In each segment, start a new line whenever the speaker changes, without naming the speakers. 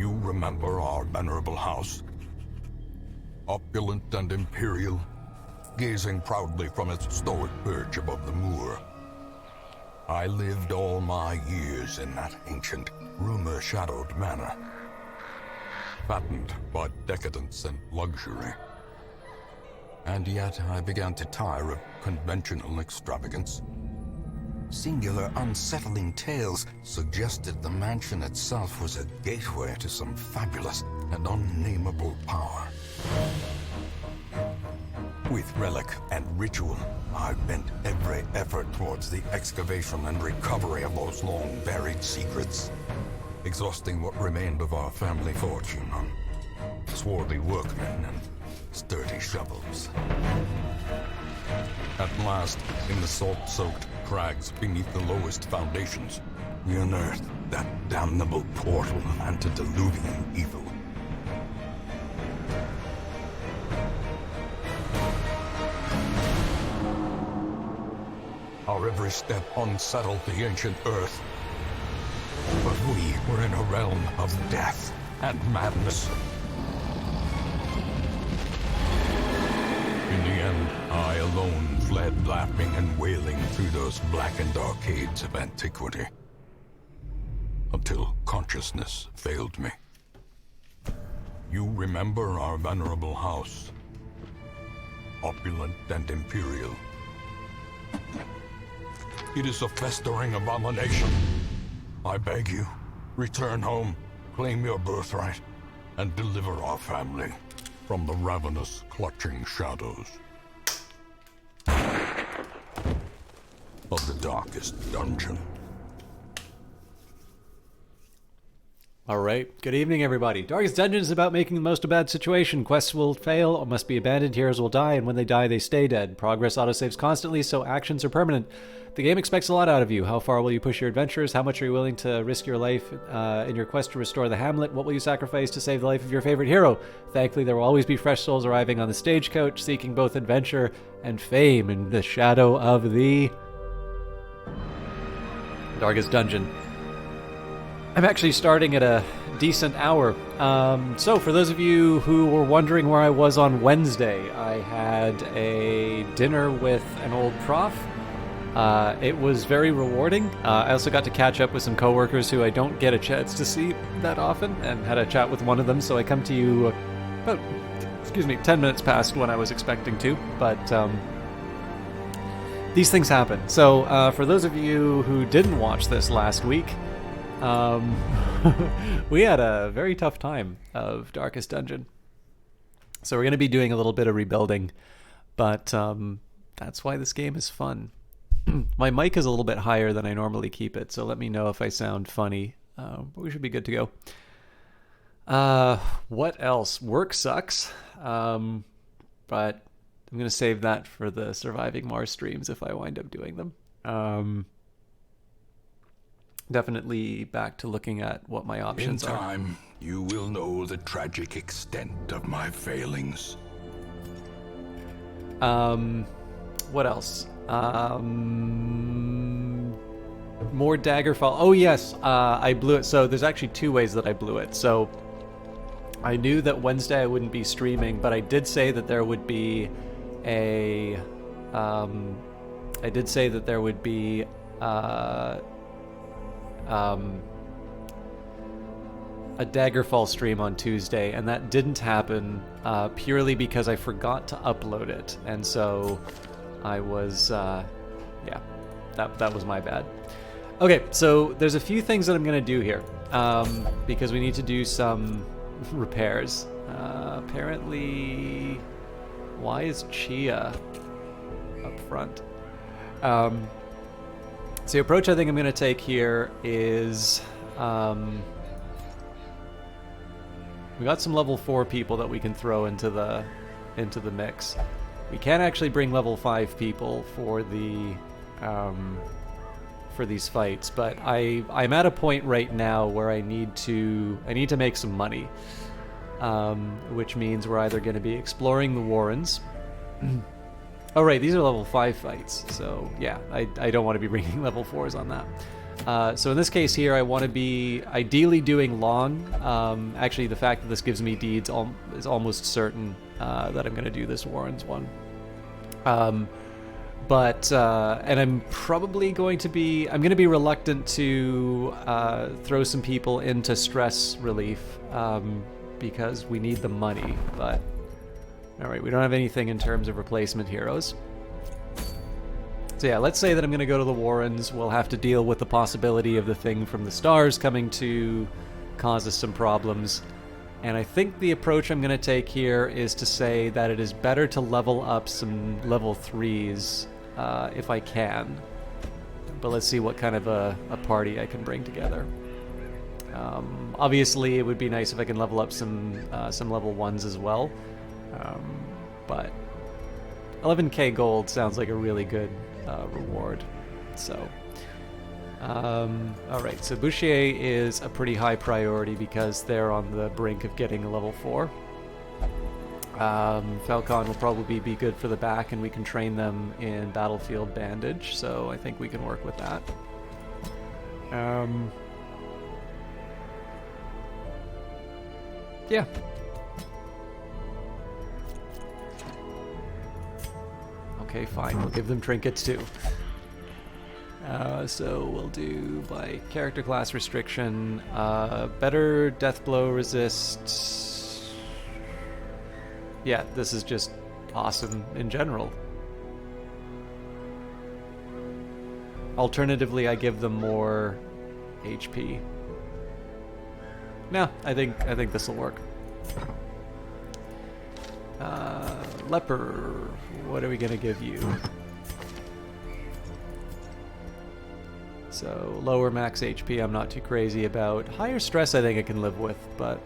You remember our venerable house? Opulent and imperial, gazing proudly from its stoic perch above the moor. I lived all my years in that ancient, rumor-shadowed manor, fattened by decadence and luxury. And yet I began to tire of conventional extravagance. Singular, unsettling tales suggested the mansion itself was a gateway to some fabulous and unnameable power. With relic and ritual, I've bent every effort towards the excavation and recovery of those long-buried secrets, exhausting what remained of our family fortune on swarthy workmen and sturdy shovels. At last, in the salt-soaked crags beneath the lowest foundations, we unearthed that damnable portal antediluvian evil. Our every step unsettled the ancient earth. But we were in a realm of death and madness. In the end, I alone fled laughing and wailing through those blackened arcades of antiquity, until consciousness failed me. You remember our venerable house, opulent and imperial. It is a festering abomination. I beg you, return home, claim your birthright, and deliver our family from the ravenous, clutching shadows of the darkest dungeon.
Alright, good evening everybody. Darkest Dungeon is about making the most of a bad situation. Quests will fail or must be abandoned, heroes will die, and when they die, they stay dead. Progress autosaves constantly, so actions are permanent. The game expects a lot out of you. How far will you push your adventures? How much are you willing to risk your life in your quest to restore the hamlet? What will you sacrifice to save the life of your favorite hero? Thankfully, there will always be fresh souls arriving on the stagecoach, seeking both adventure and fame in the shadow of the Darkest Dungeon. I'm actually starting at a decent hour. So for those of you who were wondering where I was on Wednesday, I had a dinner with an old prof. It was very rewarding. I also got to catch up with some coworkers who I don't get a chance to see that often, and had a chat with one of them, so I come to you about, 10 minutes past when I was expecting to, but these things happen. So for those of you who didn't watch this last week, we had a very tough time of Darkest Dungeon. So we're going to be doing a little bit of rebuilding, but that's why this game is fun. My mic is a little bit higher than I normally keep it, so let me know if I sound funny. But we should be good to go. What else? Work sucks, but I'm going to save that for the Surviving Mars streams if I wind up doing them. Definitely back to looking at what my options are.
In time, you will know the tragic extent of my failings.
What else? More Daggerfall. Oh yes, I blew it. So there's actually two ways that I blew it. So I knew that Wednesday I wouldn't be streaming, but I did say that there would be a Daggerfall stream on Tuesday, and that didn't happen purely because I forgot to upload it, and so I was that was my bad. Okay, so there's a few things that I'm gonna do here because we need to do some repairs. Apparently, why is Chia up front? So the approach I think I'm going to take here is we got some level 4 people that we can throw into the mix. We can actually bring level 5 people for the for these fights, but I'm at a point right now where I need to make some money, which means we're either going to be exploring the Warrens. Oh right, these are level 5 fights, so yeah, I don't want to be bringing level 4s on that. So in this case here, I want to be ideally doing long. Actually, the fact that this gives me deeds is almost certain that I'm going to do this Warren's one. And I'm probably going to be reluctant to throw some people into stress relief because we need the money. But all right, we don't have anything in terms of replacement heroes. So yeah, let's say that I'm going to go to the Warrens. We'll have to deal with the possibility of the thing from the stars coming to cause us some problems. And I think the approach I'm going to take here is to say that it is better to level up some level 3s if I can. But let's see what kind of a party I can bring together. Obviously, it would be nice if I can level up some level 1s as well. But 11k gold sounds like a really good reward. So, alright, so Boucher is a pretty high priority because they're on the brink of getting a level 4. Falcon will probably be good for the back, and we can train them in Battlefield Bandage, so I think we can work with that. Yeah. Okay, fine. We'll give them trinkets too. So we'll do by character class restriction. Better death blow resist. Yeah, this is just awesome in general. Alternatively, I give them more HP. No, I think this will work. Leper, what are we gonna give you? So lower max HP I'm not too crazy about. Higher stress I think I can live with, but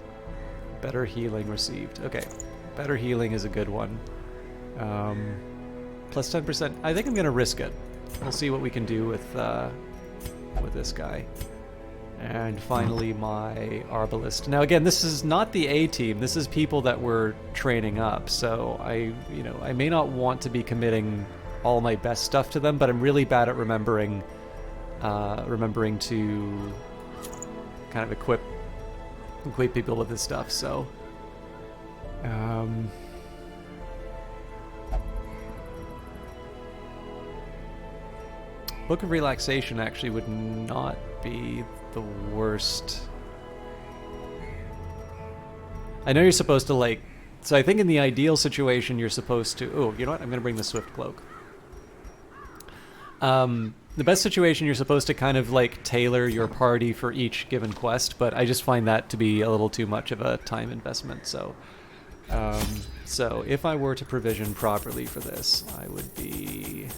better healing received. Okay, better healing is a good one. Plus 10%, I think I'm gonna risk it. We'll see what we can do with this guy. And finally, my Arbalist. Now, again, this is not the A team. This is people that we're training up. So I may not want to be committing all my best stuff to them, but I'm really bad at remembering to kind of equip people with this stuff. So, Book of Relaxation actually would not be the worst. I know you're supposed to so I think in the ideal situation you're supposed to, oh, you know what, I'm going to bring the Swift Cloak. The best situation you're supposed to kind of tailor your party for each given quest, but I just find that to be a little too much of a time investment, so so if I were to provision properly for this, I would be...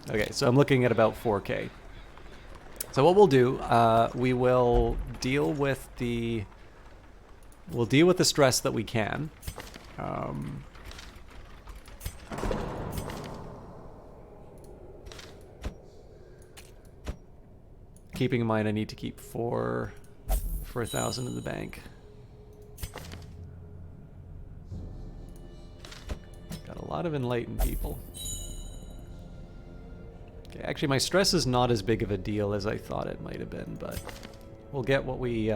Okay, so I'm looking at about 4k. So what we'll do, we will deal with the stress that we can. Keeping in mind I need to keep 4,000 in the bank. Got a lot of enlightened people. Okay, actually, my stress is not as big of a deal as I thought it might have been, but we'll get what we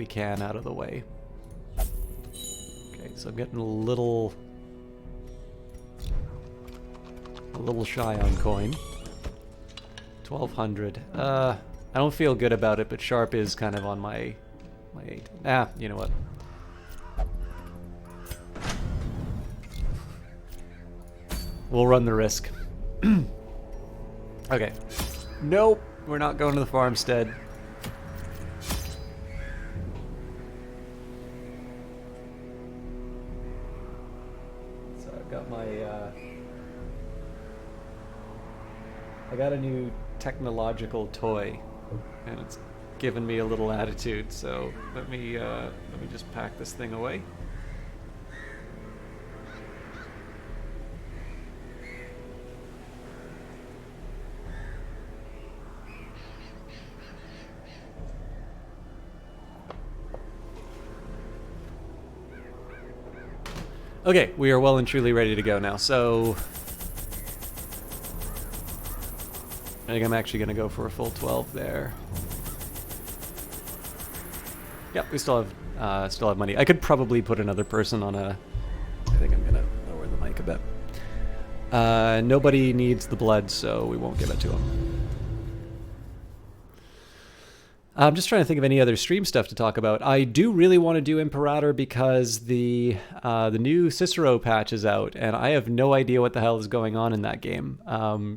can out of the way. Okay, so I'm getting a little shy on coin. 1,200. I don't feel good about it, but Sharp is kind of on my 8. Ah, you know what? We'll run the risk. Okay. Nope, we're not going to the farmstead. So I've got my I got a new technological toy, and it's given me a little attitude, so let me just pack this thing away. Okay, we are well and truly ready to go now. So I think I'm actually going to go for a full 12 there. Yep, we still have money. I could probably put another person on a... I think I'm going to lower the mic a bit. Nobody needs the blood, so we won't give it to him. I'm just trying to think of any other stream stuff to talk about. I do really want to do Imperator because the new Cicero patch is out, and I have no idea what the hell is going on in that game.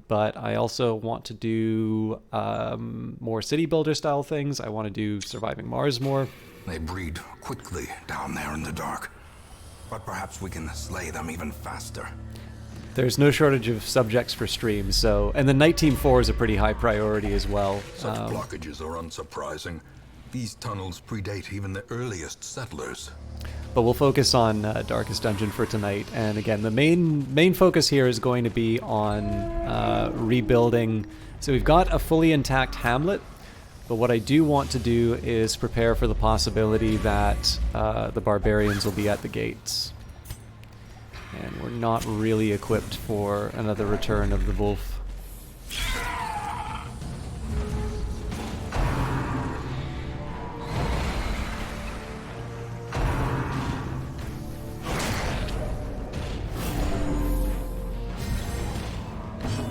But I also want to do more city builder style things. I want to do Surviving Mars more.
They breed quickly down there in the dark, but perhaps we can slay them even faster.
There's no shortage of subjects for streams, so... And the Night Team 4 is a pretty high priority as well.
Such blockages are unsurprising. These tunnels predate even the earliest settlers.
But we'll focus on Darkest Dungeon for tonight. And again, the main focus here is going to be on rebuilding. So we've got a fully intact hamlet, but what I do want to do is prepare for the possibility that the barbarians will be at the gates. And we're not really equipped for another return of the wolf.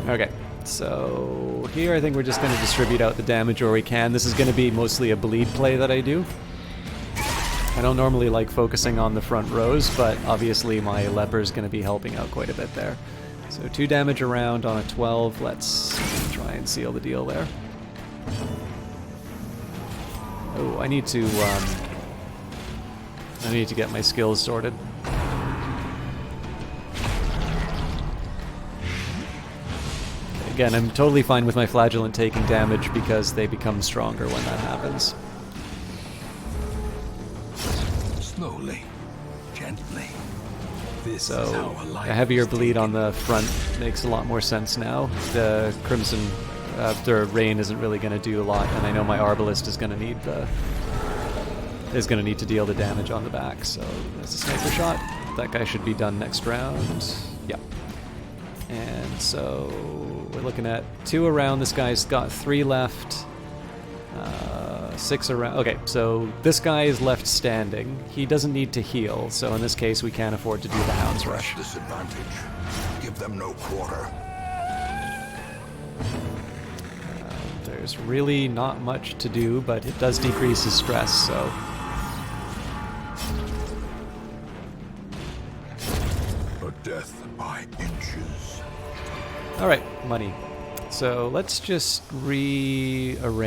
Okay, so here I think we're just going to distribute out the damage where we can. This is going to be mostly a bleed play that I do. I don't normally like focusing on the front rows, but obviously my leper is going to be helping out quite a bit there. So 2 damage around on a 12. Let's try and seal the deal there. Oh, I need to get my skills sorted. Again, I'm totally fine with my flagellant taking damage because they become stronger when that happens.
Slowly, gently.
So a heavier bleed on the front makes a lot more sense now. The Crimson after Rain isn't really going to do a lot, and I know my Arbalist is going to need to deal the damage on the back. So that's a sniper shot. That guy should be done next round. Yep. And so we're looking at 2 around. This guy's got 3 left. 6 around. Okay, so this guy is left standing. He doesn't need to heal, so in this case we can't afford to do the Hound's Rush.
Disadvantage. Give them no quarter.
There's really not much to do, but it does decrease his stress, so...
A death by inches.
Alright, money. So let's just rearrange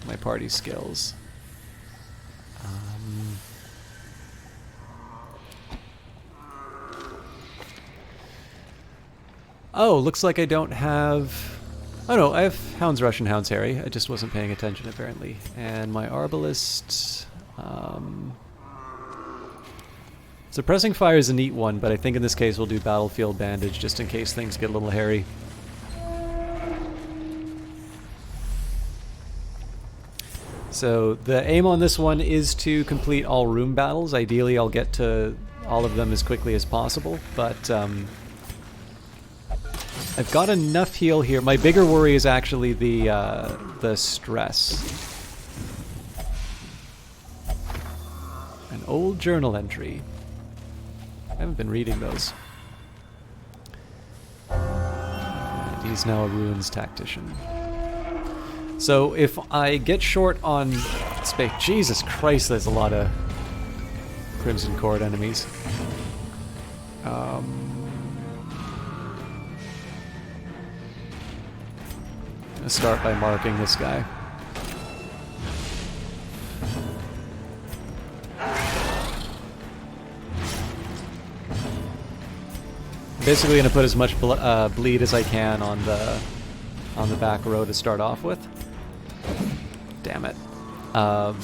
my party skills. Oh, looks like I don't have... Oh no, I have Hound's Rush and Hound's Harry. I just wasn't paying attention apparently. And my Arbalist... Suppressing Fire is a neat one, but I think in this case we'll do Battlefield Bandage just in case things get a little hairy. So the aim on this one is to complete all room battles. Ideally I'll get to all of them as quickly as possible, but I've got enough heal here. My bigger worry is actually the stress. An old journal entry. I haven't been reading those. And he's now a ruins tactician. So if I get short on space... Jesus Christ, there's a lot of Crimson Cord enemies. I'm gonna start by marking this guy. Basically gonna put as much bleed as I can on the back row to start off with. Damn it. And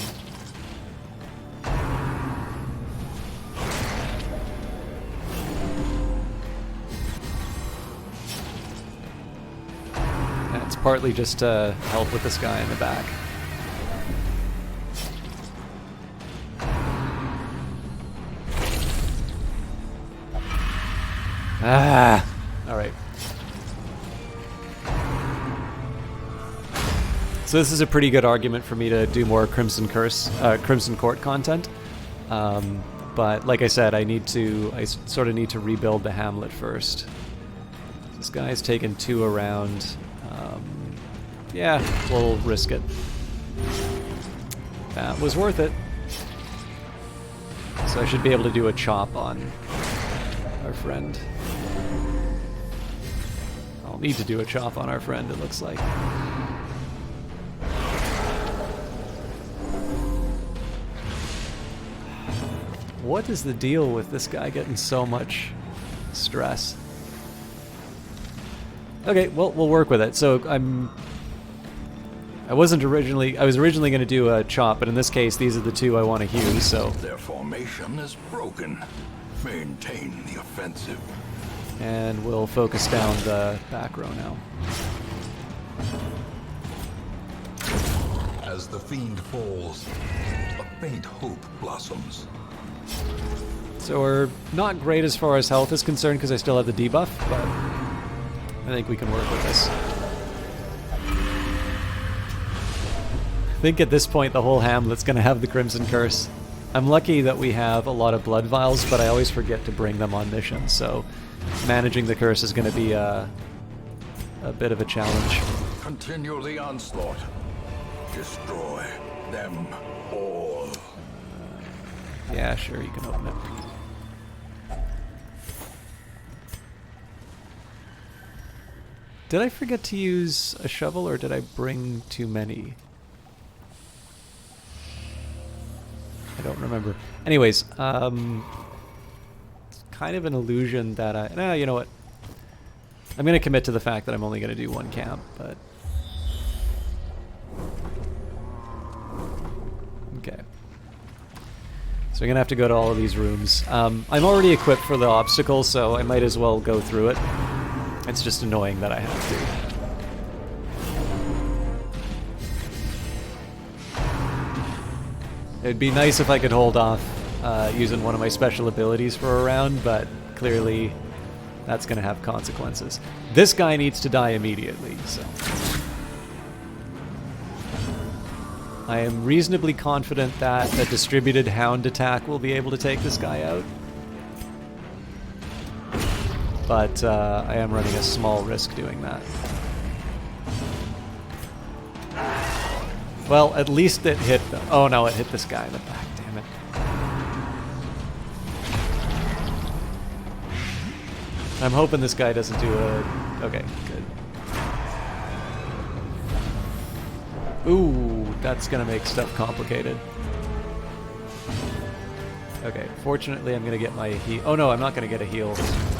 it's partly just to help with this guy in the back. Ah! Alright. So this is a pretty good argument for me to do more Crimson Court content. But like I said, I sort of need to rebuild the hamlet first. This guy's taken 2 around. Yeah, we'll risk it. That was worth it. So I should be able to do a chop on our friend. I'll need to do a chop on our friend, it looks like. What is the deal with this guy getting so much stress? Okay, well, we'll work with it. So I was originally going to do a chop, but in this case, these are the 2 I want to Hugh, so...
Their formation is broken. Maintain the offensive.
And we'll focus down the back row now.
As the fiend falls, a faint hope blossoms.
So we're not great as far as health is concerned because I still have the debuff, but I think we can work with this. I think at this point the whole hamlet's going to have the Crimson Curse. I'm lucky that we have a lot of blood vials, but I always forget to bring them on missions, so managing the curse is going to be a bit of a challenge.
Continue the onslaught. Destroy them all.
Yeah, sure, you can open it. Did I forget to use a shovel, or did I bring too many? I don't remember. Anyways, it's kind of an illusion that I... Nah, you know what? I'm going to commit to the fact that I'm only going to do 1 camp, but... Okay. So I'm going to have to go to all of these rooms. I'm already equipped for the obstacles, so I might as well go through it. It's just annoying that I have to. It'd be nice if I could hold off using one of my special abilities for a round, but clearly that's going to have consequences. This guy needs to die immediately, so... I am reasonably confident that a distributed hound attack will be able to take this guy out. But I am running a small risk doing that. Well, at least it hit the... Oh no, it hit this guy in the back, damn it. I'm hoping this guy doesn't do a... Okay, good. Ooh, that's gonna make stuff complicated. Okay, fortunately I'm gonna get my heal. Oh no, I'm not gonna get a heal.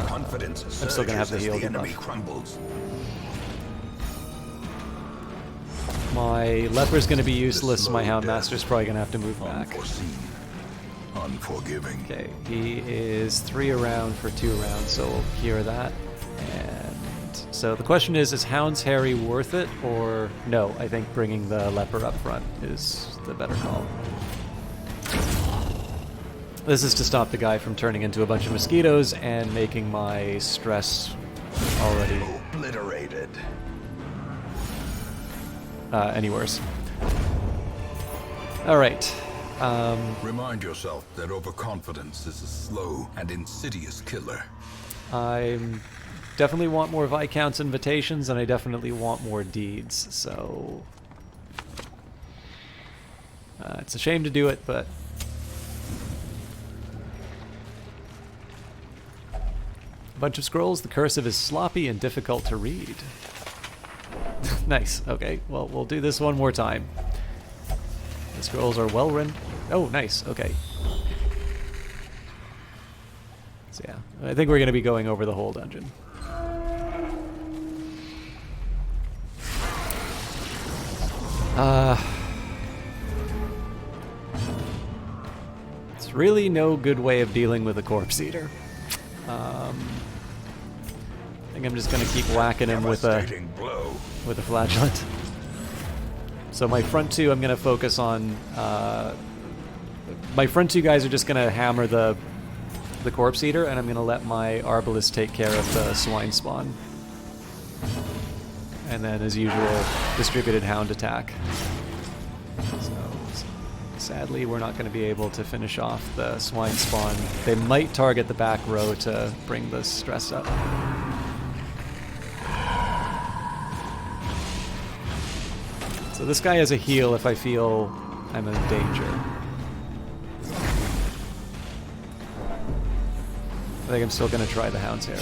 Confidence
I'm still gonna have the heal
enemy
debuff.
crumbles.
My leper's gonna be useless. My Houndmaster's probably gonna have to move back.
Unforeseen. Unforgiving.
Okay, he is 3 around for 2 rounds, so we'll cure that. And so the question is Hound's Harry worth it, or no? I think bringing the leper up front is the better call. This is to stop the guy from turning into a bunch of mosquitoes and making my stress already
obliterated.
Any worse. All right.
Remind yourself that overconfidence is a slow and insidious killer.
I definitely want more Viscount's invitations, and I definitely want more deeds, so... it's a shame to do it, but... A bunch of scrolls. The cursive is sloppy and difficult to read. Nice. Okay, well, we'll do this one more time. The scrolls are well written. Oh, nice. Okay. So yeah, I think we're going to be going over the whole dungeon. It's really no good way of dealing with a corpse eater. I think I'm just going to keep whacking him with a flagellant. So my front 2, I'm going to focus on... my front 2 guys are just going to hammer the the Corpse Eater, and I'm going to let my Arbalist take care of the Swine Spawn. And then, as usual, distributed Hound attack. So, sadly, we're not going to be able to finish off the Swine Spawn. They might target the back row to bring the stress up. So this guy has a heal if I feel I'm in danger. I think I'm still going to try the Hound's Harry.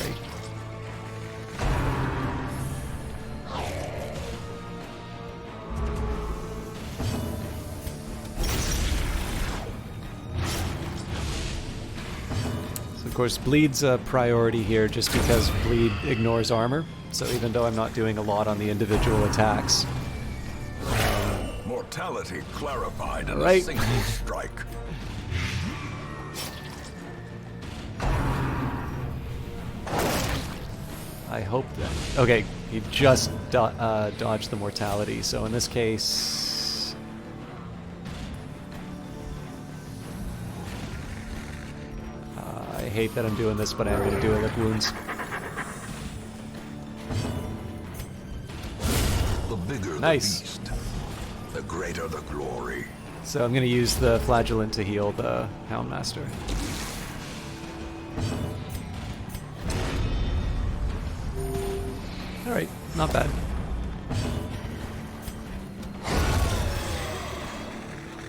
So of course bleed's a priority here just because bleed ignores armor. So even though I'm not doing a lot on the individual attacks.
Mortality clarified in
Right.
a single strike.
I hope that... Okay, he just dodged the mortality, so in this case... I hate that I'm doing this, but I'm going to do it with wounds.
The bigger
Nice.
the beast, the greater the glory.
So I'm going to use the Flagellant to heal the Houndmaster. Alright, not bad.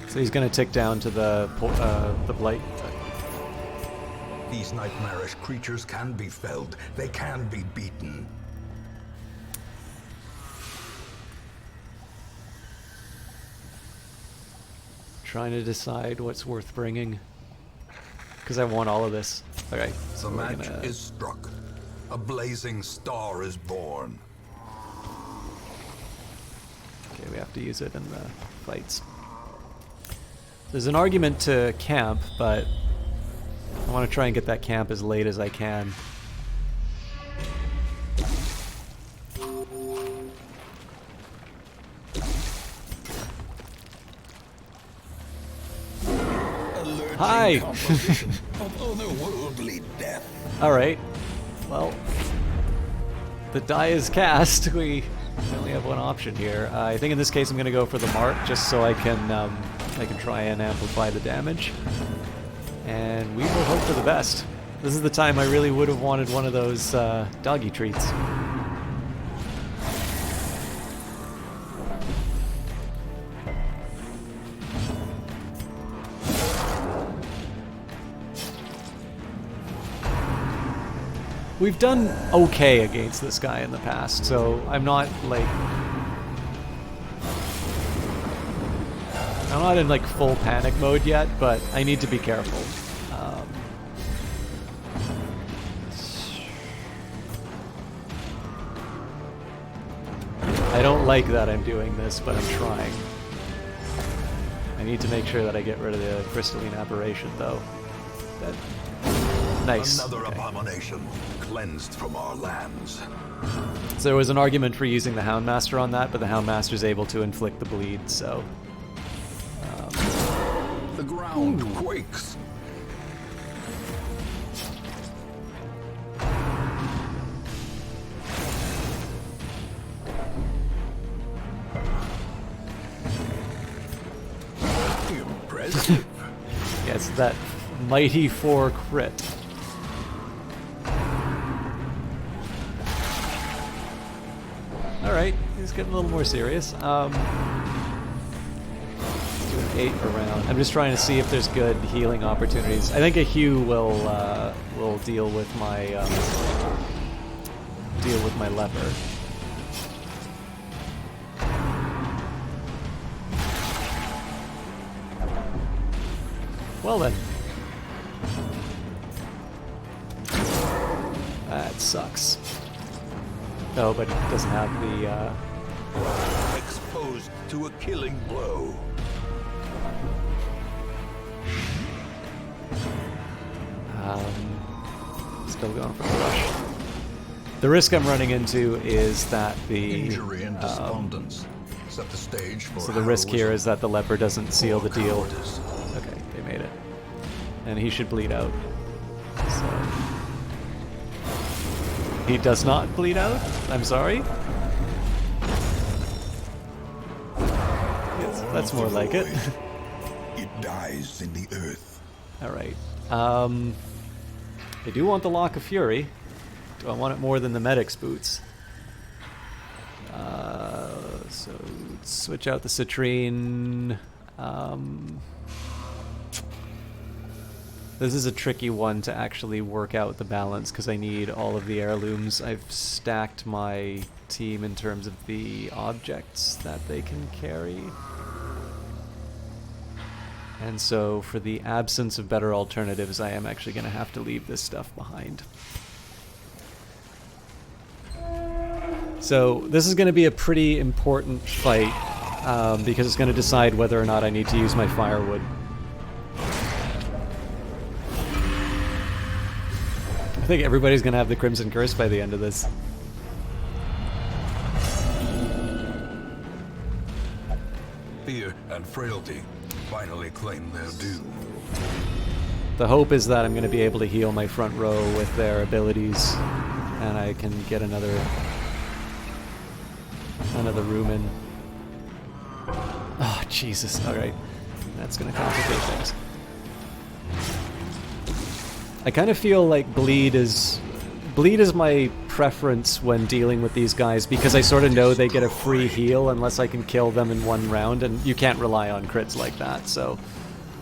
So he's going to tick down to the Blight.
These nightmarish creatures can be felled. They can be beaten.
Trying to decide what's worth bringing. Because I want all of this. Okay, so
The
we're
match
gonna...
is struck. A blazing star is born.
Okay, we have to use it in the fights. There's an argument to camp, but I want to try and get that camp as late as I can. Hi!
Of otherworldly death.
Alright. Well, the die is cast. We only have one option here. I think in this case I'm going to go for the mark, just so I can try and amplify the damage. And we will hope for the best. This is the time I really would have wanted one of those doggy treats. We've done okay against this guy in the past, so I'm not like... I'm not in like full panic mode yet, but I need to be careful. I don't like that I'm doing this, but I'm trying. I need to make sure that I get rid of the crystalline aberration, though. Nice.
Another abomination cleansed from our lands.
So there was an argument for using the Houndmaster on that, but the Houndmaster's able to inflict the bleed, so...
The ground quakes. Impressive.
Yes, that mighty 4 crit. Alright, he's getting a little more serious. Let's do an 8 around. I'm just trying to see if there's good healing opportunities. I think a Hugh will deal with my leper. Well then. That sucks. No, but he doesn't have the,
Exposed to a killing blow.
Still going for the rush. The risk I'm running into is that the...
Injury and despondence set the stage for...
So the risk here is that the leper doesn't seal the deal.
Cowardice.
Okay, they made it. And he should bleed out. He does not bleed out? I'm sorry? Yes, that's more like it.
It dies in the earth.
Alright. I do want the Lock of Fury. Do I want it more than the Medic's boots? So switch out the citrine. This is a tricky one to actually work out the balance because I need all of the heirlooms. I've stacked my team in terms of the objects that they can carry. And so for the absence of better alternatives, I am actually going to have to leave this stuff behind. So this is going to be a pretty important fight because it's going to decide whether or not I need to use my firewood. I think everybody's going to have the Crimson Curse by the end of this.
Fear and Frailty finally claim their due.
The hope is that I'm going to be able to heal my front row with their abilities, and I can get another Rumen. Oh, Jesus. Alright. That's going to complicate things. I kind of feel like bleed is my preference when dealing with these guys because I sort of know they get a free heal unless I can kill them in one round, and you can't rely on crits like that. So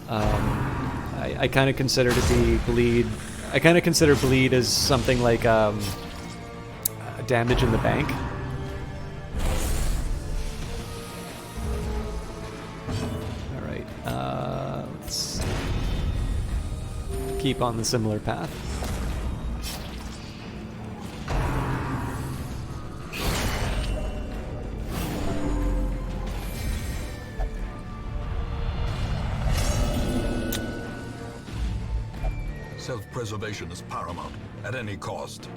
I kind of consider to be bleed. I kind of consider bleed as something like damage in the bank. All right, let's keep on the similar path.
Self-preservation is paramount at any cost.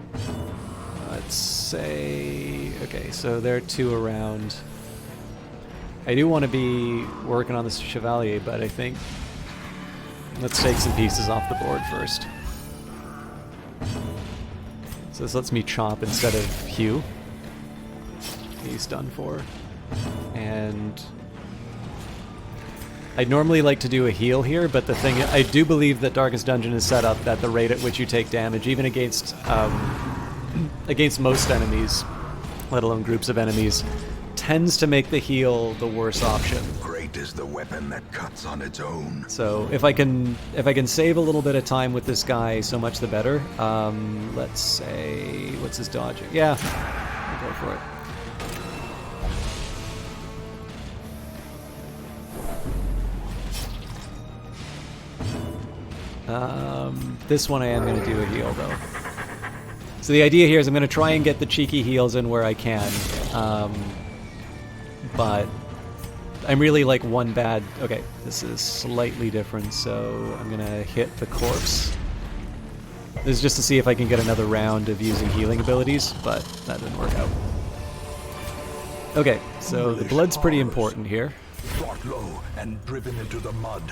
Let's say... Okay, so there are two around. I do want to be working on this Chevalier, but I think... Let's take some pieces off the board first. So this lets me chop instead of Hugh. He's done for. And... I'd normally like to do a heal here, but the thing... I do believe that Darkest Dungeon is set up that the rate at which you take damage, even against against most enemies, let alone groups of enemies, tends to make the heal the worse option.
Great is the weapon that cuts on its own.
So if I can save a little bit of time with this guy, so much the better. Let's say... What's his dodge? Yeah, I'll go for it. This one I am going to do a heal, though. So the idea here is I'm going to try and get the cheeky heals in where I can. But I'm really like one bad... Okay, this is slightly different, so I'm going to hit the corpse. This is just to see if I can get another round of using healing abilities, but that didn't work out. Okay, so the blood's pretty important here.
Brought low and driven into the mud.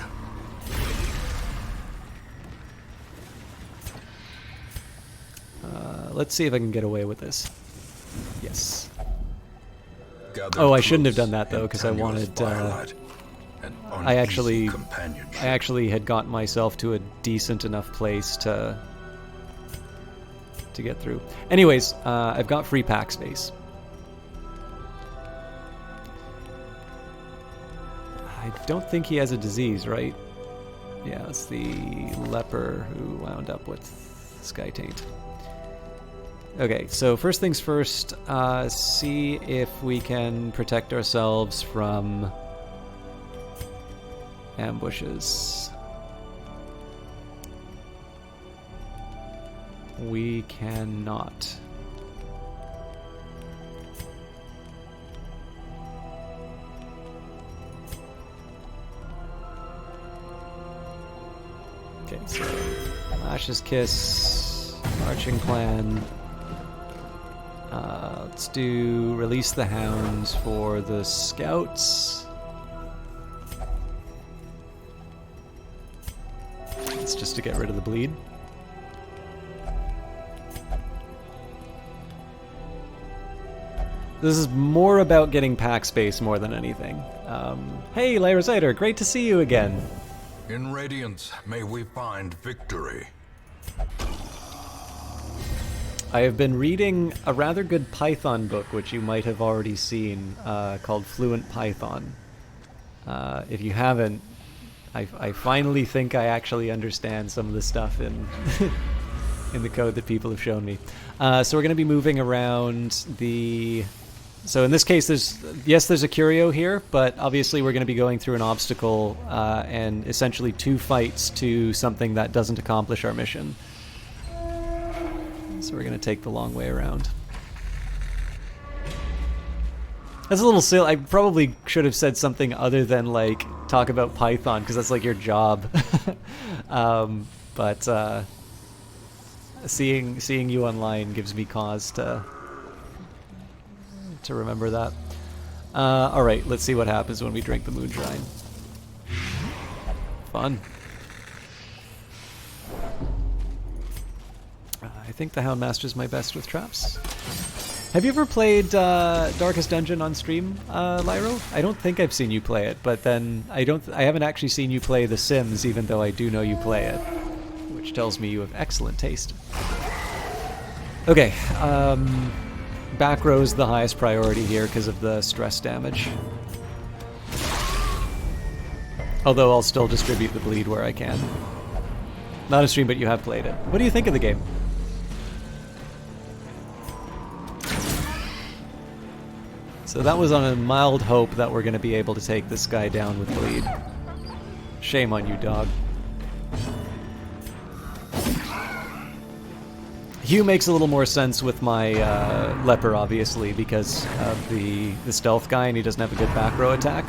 Let's see if I can get away with this. Yes. Oh, I shouldn't have done that though, because I wanted. I actually had gotten myself to a decent enough place to get through. Anyways, I've got free pack space. I don't think he has a disease, right? Yeah, it's the leper who wound up with Sky Taint. Okay, so first things first, see if we can protect ourselves from ambushes. We cannot. Okay, so Ash's Kiss, Marching Clan. Let's do Release the Hounds for the scouts. It's just to get rid of the bleed. This is more about getting pack space more than anything. Hey, Lyra Zider, great to see you again.
In Radiance, may we find victory.
I have been reading a rather good Python book, which you might have already seen, called Fluent Python. If you haven't, I finally think I actually understand some of the stuff in in the code that people have shown me. So we're going to be moving around the... So in this case, there's a curio here, but obviously we're going to be going through an obstacle and essentially 2 fights to something that doesn't accomplish our mission. So we're going to take the long way around. That's a little silly. I probably should have said something other than, like, talk about Python, because that's, like, your job. But seeing you online gives me cause to remember that. Alright, let's see what happens when we drink the moonshine. Fun. I think the Houndmaster's my best with traps. Have you ever played Darkest Dungeon on stream, Lyro? I don't think I've seen you play it, but then I haven't actually seen you play The Sims, even though I do know you play it, which tells me you have excellent taste. Okay, back row's the highest priority here because of the stress damage. Although I'll still distribute the bleed where I can. Not on stream, but you have played it. What do you think of the game? So that was on a mild hope that we're going to be able to take this guy down with bleed. Shame on you, dog. Hugh makes a little more sense with my leper, obviously, because of the stealth guy, and he doesn't have a good back row attack.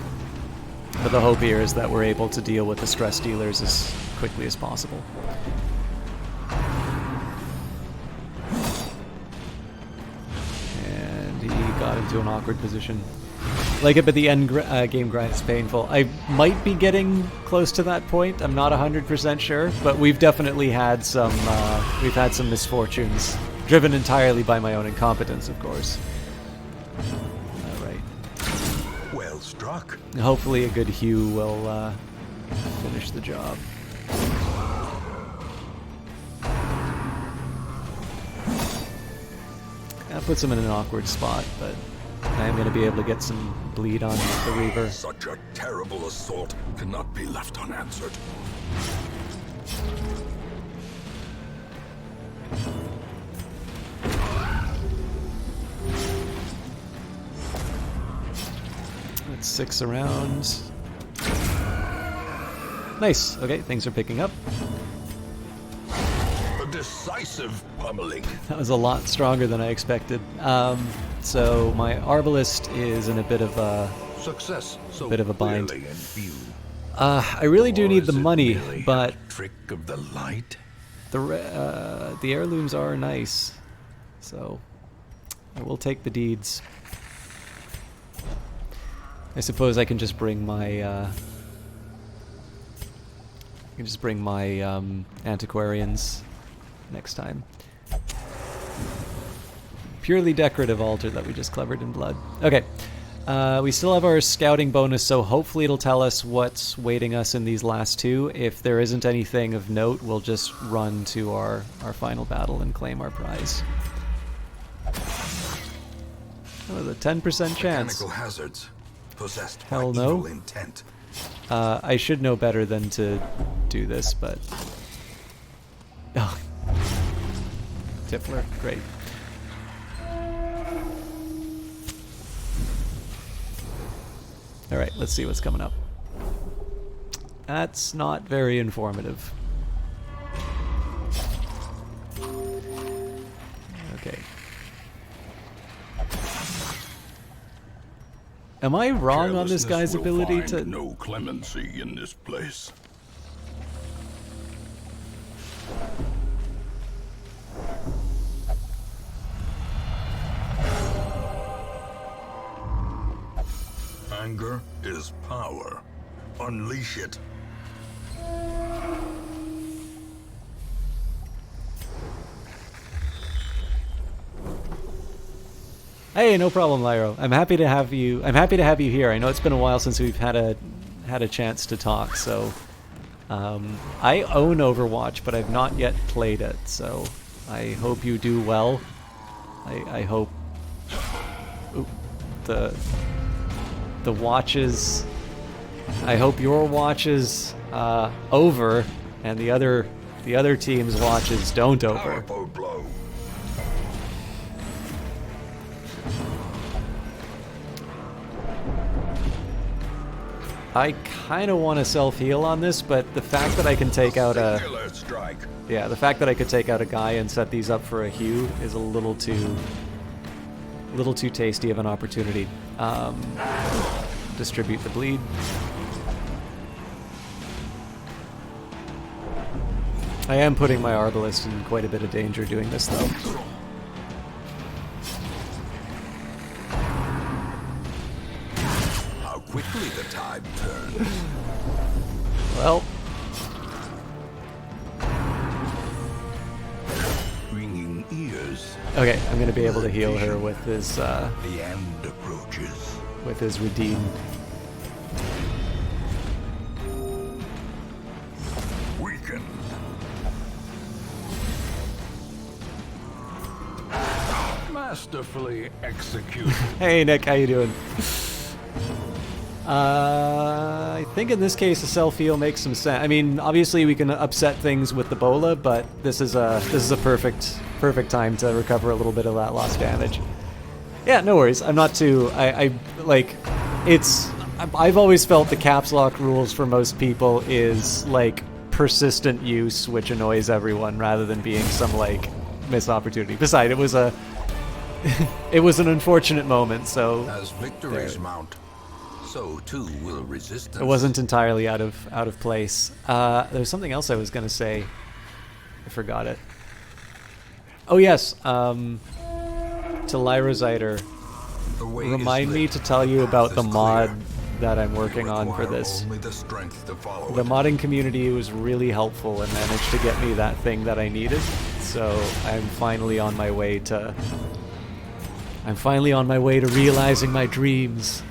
But the hope here is that we're able to deal with the stress dealers as quickly as possible. And he got into an awkward position. Like it, but the end game grind is painful. I might be getting close to that point. I'm not 100% sure, but we've definitely had some misfortunes, driven entirely by my own incompetence, of course. All right.
Well struck.
Hopefully, a good Hugh will finish the job. That puts him in an awkward spot, but I am going to be able to get some bleed on the Reaver.
Such a terrible assault cannot be left unanswered.
That's 6 around. Nice. Okay, things are picking up.
A decisive pummeling.
That was a lot stronger than I expected. So my Arbalist is in a bit of a bind. I really do need the money, but
trick of the light.
The heirlooms are nice, so I will take the deeds. I suppose I can just bring my antiquarians next time. Purely decorative altar that we just clevered in blood. Okay, we still have our scouting bonus, so hopefully it'll tell us what's waiting us in these last 2. If there isn't anything of note, we'll just run to our final battle and claim our prize. Oh, the 10% chance.
Mechanical hazards possessed
Hell
by
no.
evil intent.
I should know better than to do this, but... Oh. Tippler, great. Alright, let's see what's coming up. That's not very informative. Okay. Am I wrong on this guy's ability to...
No clemency in this place. Anger is power. Unleash it.
Hey, no problem, Lyro. I'm happy to have you. I'm happy to have you here. I know it's been a while since we've had a chance to talk. So, I own Overwatch, but I've not yet played it. So, I hope you do well. I hope the watches. I hope your watches over, and the other team's watches don't over.
Powerful blow.
I kind of want to self-heal on this, but the fact that I can take out a...
Killer strike.
Yeah, the fact that I could take out a guy and set these up for a Hugh is a little too tasty of an opportunity. Distribute the bleed. I am putting my Arbalist in quite a bit of danger doing this, though.
How quickly the tide turns.
Well,
Ringing ears.
okay, I'm gonna be able to heal her with his
The end approaches.
with his redeem.
Weakened. Masterfully executed.
Hey Nick, how you doing? I think in this case a self-heal makes some sense. I mean, obviously we can upset things with the bola, but this is a perfect time to recover a little bit of that lost damage. Yeah, no worries. I'm not too. I like. It's. I've always felt the caps lock rules for most people is like persistent use, which annoys everyone, rather than being some like missed opportunity. Besides, it was a. It was an unfortunate moment, so.
As victories mount, so too will resistance.
It wasn't entirely out of place. There's something else I was gonna say. I forgot it. Oh yes. To Lyra Zyder, remind me to tell you about the mod that I'm working on for this.
Only the strength to follow
The
it.
modding community was really helpful and managed to get me that thing that I needed. So I'm finally on my way to realizing my dreams.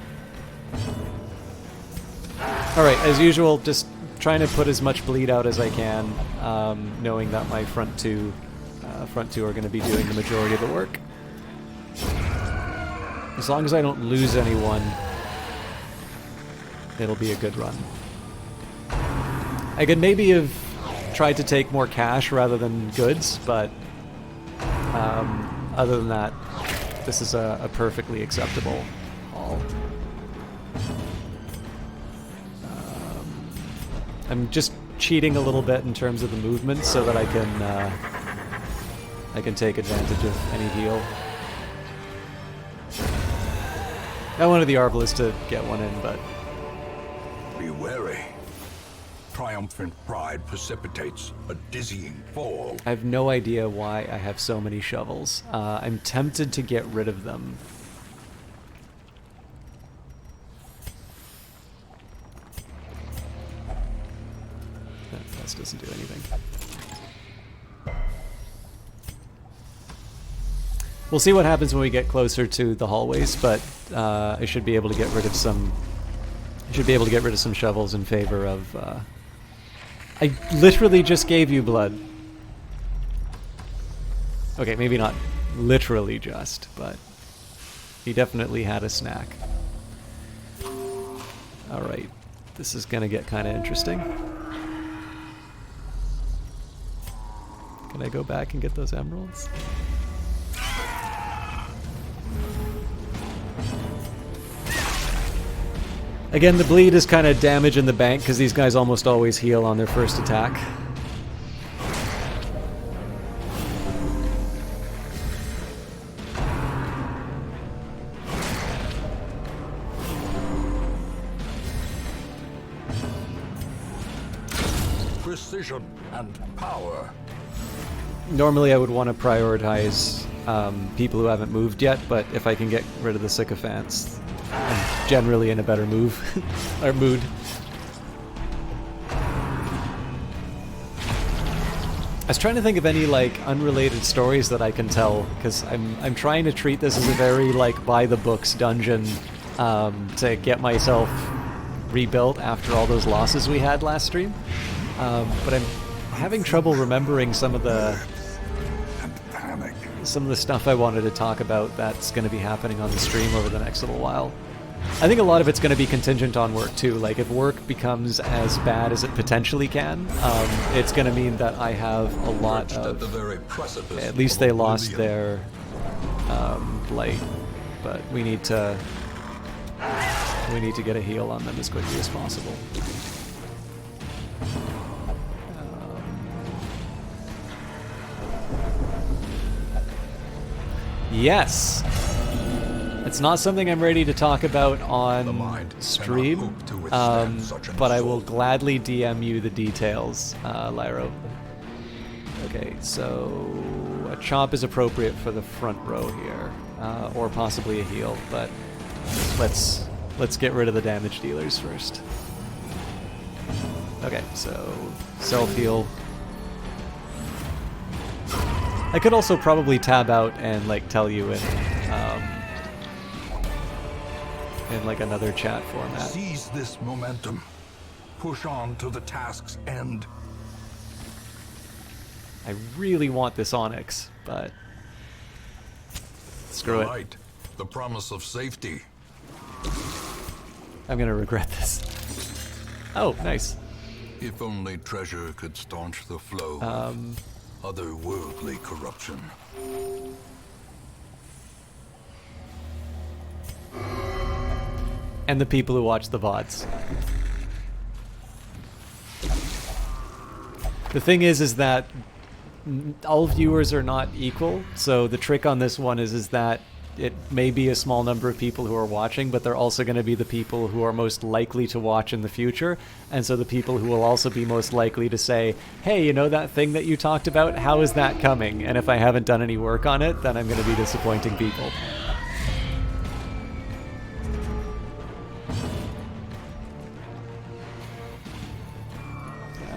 Alright, as usual, just trying to put as much bleed out as I can, knowing that my front two are going to be doing the majority of the work. As long as I don't lose anyone, it'll be a good run. I could maybe have tried to take more cash rather than goods, but other than that, this is a perfectly acceptable haul. I'm just cheating a little bit in terms of the movement so that I can take advantage of any heal. I wanted the Arbalist to get one in, but...
Be wary. Triumphant pride precipitates a dizzying fall.
I have no idea why I have so many shovels. I'm tempted to get rid of them. That doesn't do anything. We'll see what happens when we get closer to the hallways, but I should be able to get rid of some. I should be able to get rid of some shovels in favor of. I literally just gave you blood. Okay, maybe not literally just, but he definitely had a snack. All right, this is gonna get kind of interesting. Can I go back and get those emeralds? Again, the bleed is kind of damage in the bank because these guys almost always heal on their first attack.
Precision and power.
Normally I would want to prioritize people who haven't moved yet, but if I can get rid of the sycophants, I'm generally in a better move or mood. I was trying to think of any like unrelated stories that I can tell, because I'm trying to treat this as a very like by the books dungeon to get myself rebuilt after all those losses we had last stream. But I'm having trouble remembering some of the stuff I wanted to talk about that's going to be happening on the stream over the next little while. I think a lot of it's going to be contingent on work too. Like if work becomes as bad as it potentially can, it's going to mean that I have a lot of. At least they lost their blight, but we need to get a heal on them as quickly as possible. Yes. It's not something I'm ready to talk about on stream, but I will gladly DM you the details, Lyro. Okay, so a chop is appropriate for the front row here, or possibly a heal, but let's get rid of the damage dealers first. Okay, so self-heal. I could also probably tab out and like tell you in like another chat format.
Seize this momentum. Push on to the task's end.
I really want this Onyx, but screw it.
Right. The promise of safety.
I'm gonna regret this. Oh, nice.
If only treasure could staunch the flow of otherworldly corruption.
And the people who watch the VODs. The thing is that all viewers are not equal, so the trick on this one is that it may be a small number of people who are watching, but they're also going to be the people who are most likely to watch in the future, and so the people who will also be most likely to say, hey, you know that thing that you talked about, how is that coming? And if I haven't done any work on it, then I'm going to be disappointing people.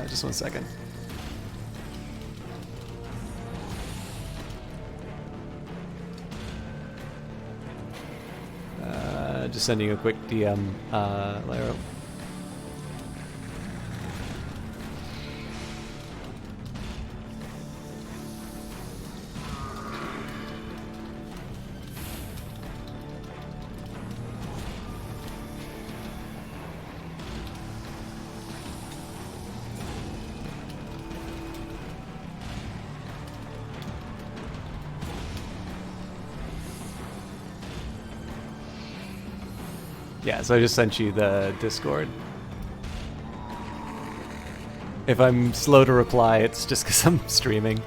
Just 1 second. Just sending you a quick DM, Lyro. Yeah, so I just sent you the Discord. If I'm slow to reply, it's just because I'm streaming.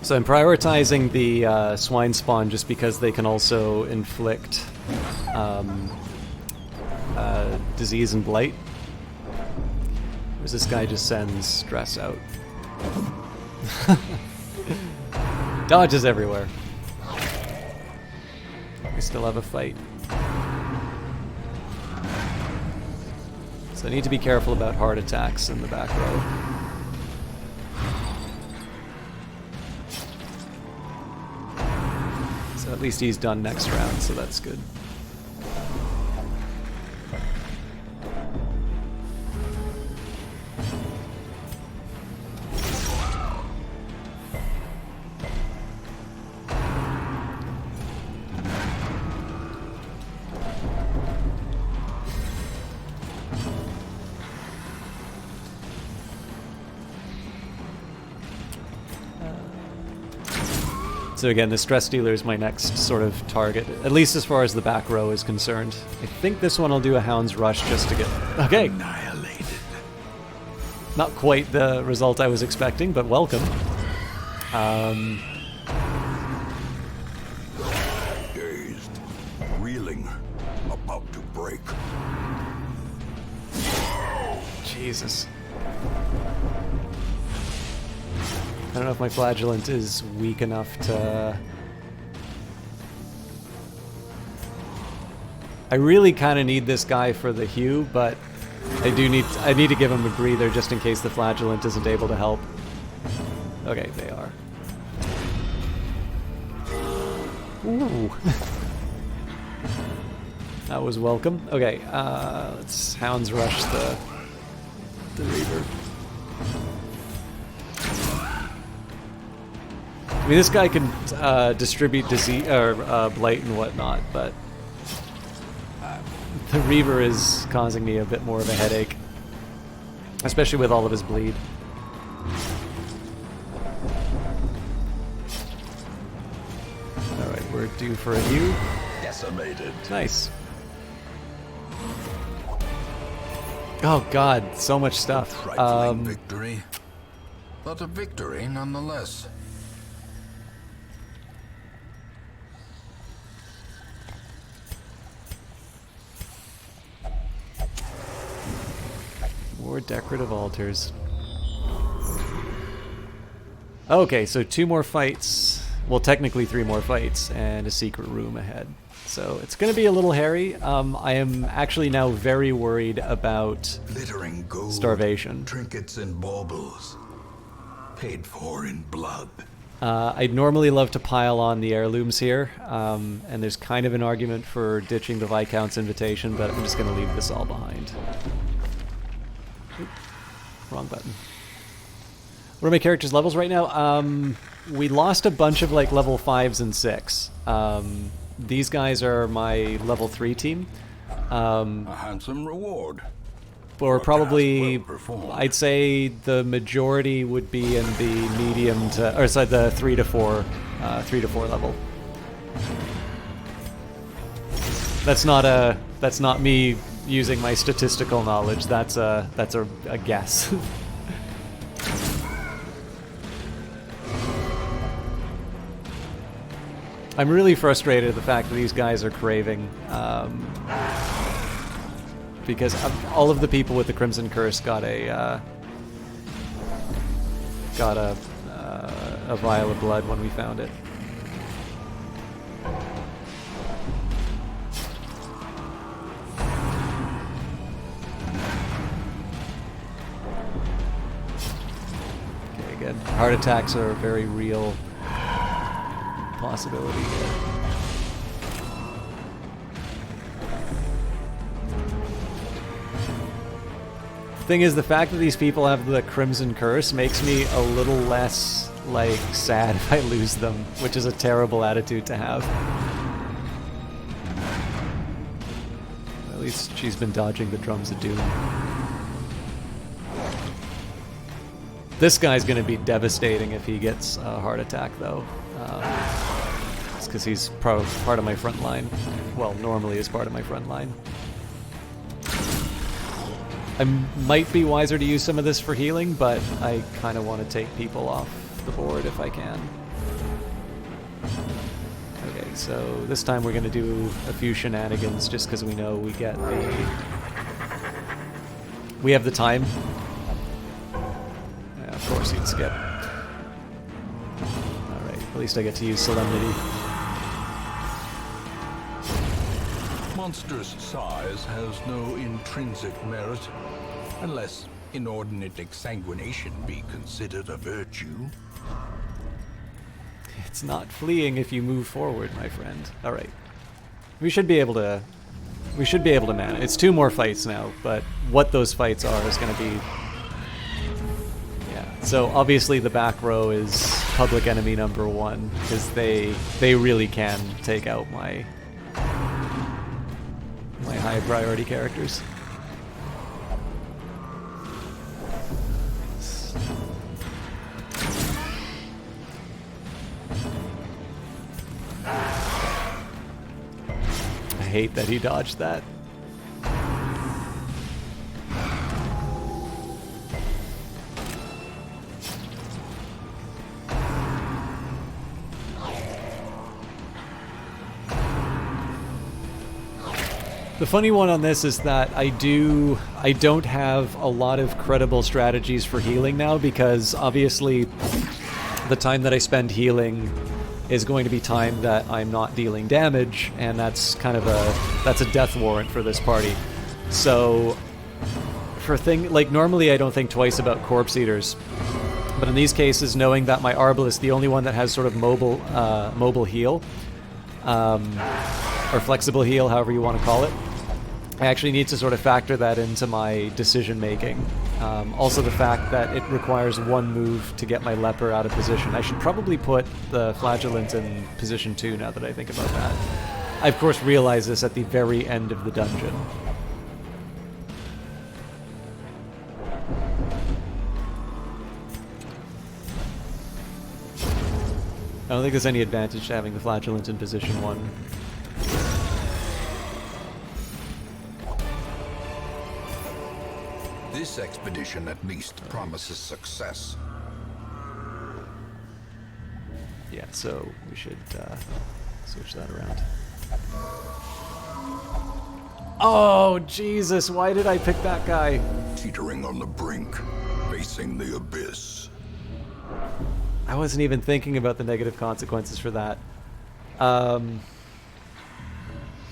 So I'm prioritizing the swine spawn just because they can also inflict disease and blight. Whereas this guy just sends stress out. Dodges everywhere. We still have a fight. So I need to be careful about hard attacks in the back row. So at least he's done next round, so that's good. So again, the stress dealer is my next sort of target, at least as far as the back row is concerned. I think this one will do a Hound's Rush just to get... Okay!
Annihilated.
Not quite the result I was expecting, but welcome.
Dazed, reeling, about to break.
Jesus. I don't know if my flagellant is weak enough to I really kind of need this guy for the Hugh, but I need to give him a breather just in case the Flagellant isn't able to help. Okay, they are. Ooh. That was welcome. Okay, let's Hounds Rush the Reaver. I mean, this guy can distribute disease or blight and whatnot, but the Reaver is causing me a bit more of a headache, especially with all of his bleed. All right, we're due for a Hugh.
Decimated.
Nice. Oh God, so much stuff.
Trifling victory, but a victory nonetheless.
More decorative altars. Okay, so 2 more fights. Well, technically 3 more fights and a secret room ahead. So it's going to be a little hairy. I am actually now very worried about
Glittering gold,
starvation.
trinkets and baubles, paid for in blood.
I'd normally love to pile on the heirlooms here, and there's kind of an argument for ditching the Viscount's invitation, but I'm just going to leave this all behind. Oop, wrong button. What are my characters' levels right now? We lost a bunch of like level 5s and 6. These guys are my level 3 team.
A handsome reward.
Or probably,
well performed.
I'd say the majority would be in the medium to, or sorry, the 3 to 4 level. That's not me using my statistical knowledge. That's a guess. I'm really frustrated at the fact that these guys are craving, because all of the people with the Crimson Curse got a vial of blood when we found it. Okay, again, heart attacks are a very real possibility here. The thing is, the fact that these people have the Crimson Curse makes me a little less, like, sad if I lose them, which is a terrible attitude to have. At least she's been dodging the Drums of Doom. This guy's gonna be devastating if he gets a heart attack, though. It's because he's part of my front line. Well, normally is part of my front line. I might be wiser to use some of this for healing, but I kind of want to take people off the board if I can. Okay, so this time we're going to do a few shenanigans just because we know we get the... We have the time. Yeah, of course you'd skip. Alright, at least I get to use Solemnity.
Monstrous size has no intrinsic merit, unless inordinate exsanguination be considered a virtue.
It's not fleeing if you move forward, my friend. Alright. We should be able to manage. It's 2 more fights now, but what those fights are is going to be... Yeah. So obviously the back row is public enemy number 1, because they really can take out my high priority characters. I hate that he dodged that. The funny one on this is that I don't have a lot of credible strategies for healing now, because obviously the time that I spend healing is going to be time that I'm not dealing damage, and that's kind of a death warrant for this party. So for normally I don't think twice about corpse eaters, but in these cases, knowing that my Arba is the only one that has sort of mobile heal, or flexible heal, however you want to call it, I actually need to sort of factor that into my decision making. Also the fact that it requires one move to get my leper out of position. I should probably put the flagellant in position 2 now that I think about that. I of course realize this at the very end of the dungeon. I don't think there's any advantage to having the flagellant in position 1.
This expedition at least promises success.
Yeah, so we should switch that around. Oh, Jesus, why did I pick that guy?
Teetering on the brink, facing the abyss.
I wasn't even thinking about the negative consequences for that. And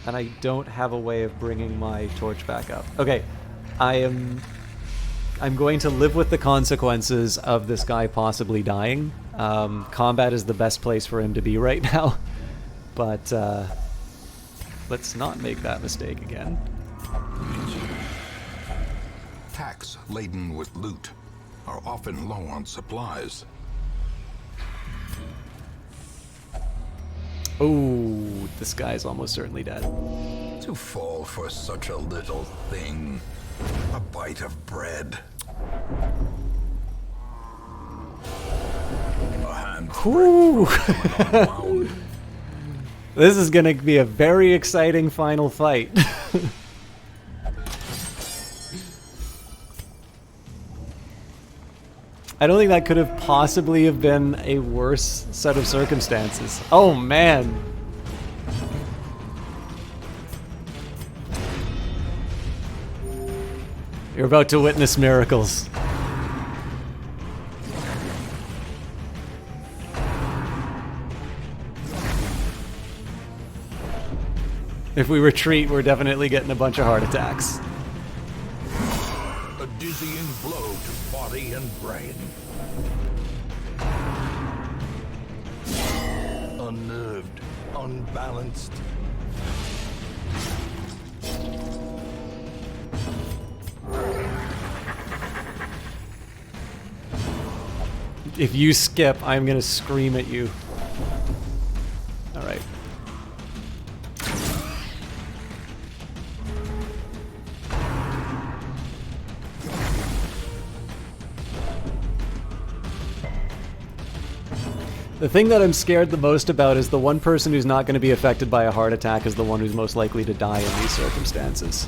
I don't have a way of bringing my torch back up. Okay, I'm going to live with the consequences of this guy possibly dying. Combat is the best place for him to be right now. But let's not make that mistake again.
Packs laden with loot are often low on supplies.
Oh, this guy's almost certainly dead.
To fall for such a little thing. A bite of bread. A hand.
Whew. This is going to be a very exciting final fight. I don't think that could have possibly have been a worse set of circumstances. Oh, man. You're about to witness miracles. If we retreat, we're definitely getting a bunch of heart attacks.
A dizzying blow to body and brain. Unnerved, unbalanced.
If you skip, I'm gonna scream at you. Alright. The thing that I'm scared the most about is the one person who's not going to be affected by a heart attack is the one who's most likely to die in these circumstances.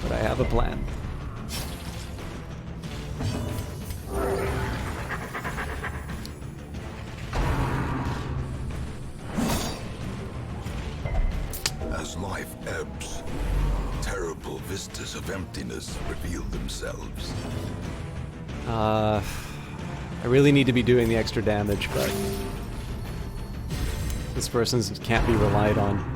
But I have a plan.
As life ebbs, terrible vistas of emptiness reveal themselves.
I really need to be doing the extra damage, but this person can't be relied on.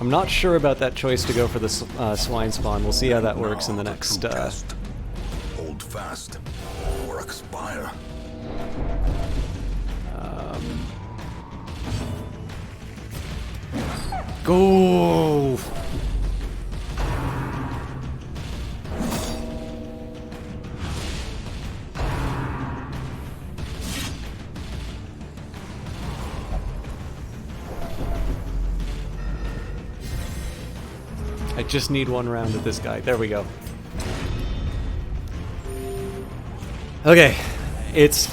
I'm not sure about that choice to go for the swine spawn. We'll see how that works in the next...
Hold fast, or expire.
Go! I just need one round with this guy. There we go. Okay, it's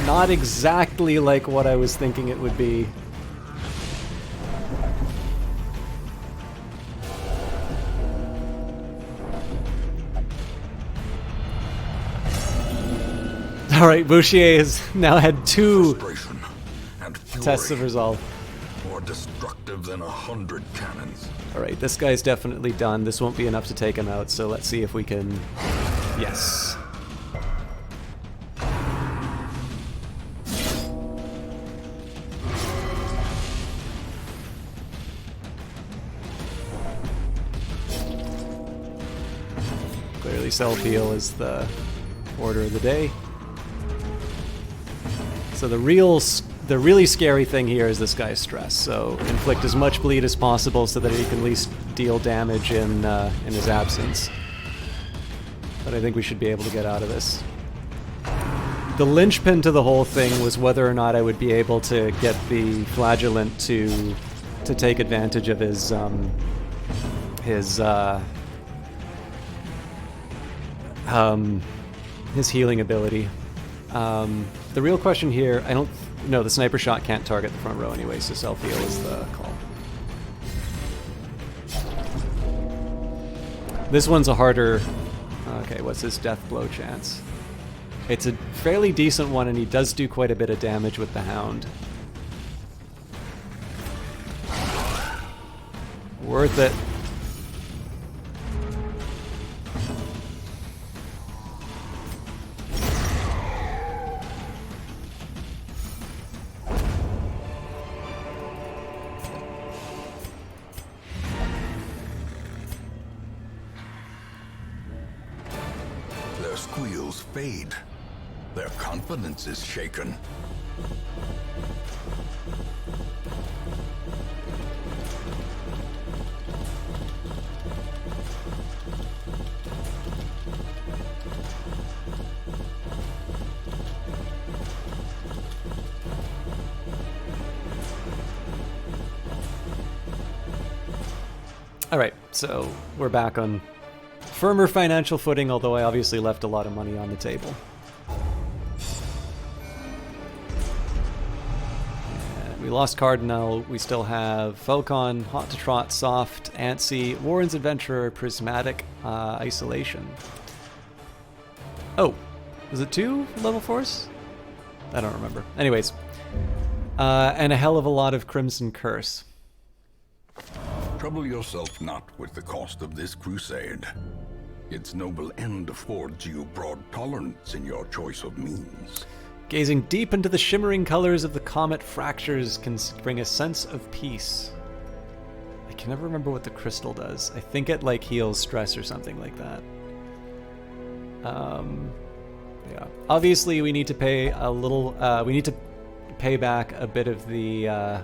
Not exactly like what I was thinking it would be. Alright, Bouchier has now had 2
Frustration and fury,
tests of resolve.
more destructive than 100 cannons.
Alright, this guy's definitely done. This won't be enough to take him out, so let's see if we can... Yes. Clearly self-heal is the order of the day. So the really scary thing here is this guy's stress. So inflict as much bleed as possible so that he can at least deal damage in his absence. But I think we should be able to get out of this. The linchpin to the whole thing was whether or not I would be able to get the flagellant to take advantage of his healing ability. The real question here, no, the sniper shot can't target the front row anyway, so self-heal is the call. This one's a harder... Okay, what's his death blow chance? It's a fairly decent one, and he does do quite a bit of damage with the hound. Worth it.
Squeals fade. Their confidence is shaken.
All right, so we're back on firmer financial footing, although I obviously left a lot of money on the table. And we lost Cardinal. We still have Falcon, Hot to Trot, Soft, Antsy, Warren's Adventurer, Prismatic, Isolation. Oh, was it 2 level 4s? I don't remember. Anyways, and a hell of a lot of Crimson Curse.
Trouble yourself not with the cost of this crusade. Its noble end affords you broad tolerance in your choice of means.
Gazing deep into the shimmering colors of the comet fractures can bring a sense of peace. I can never remember what the crystal does. I think it like heals stress or something like that. Yeah. Obviously, we need to pay a little. We need to pay back a bit of the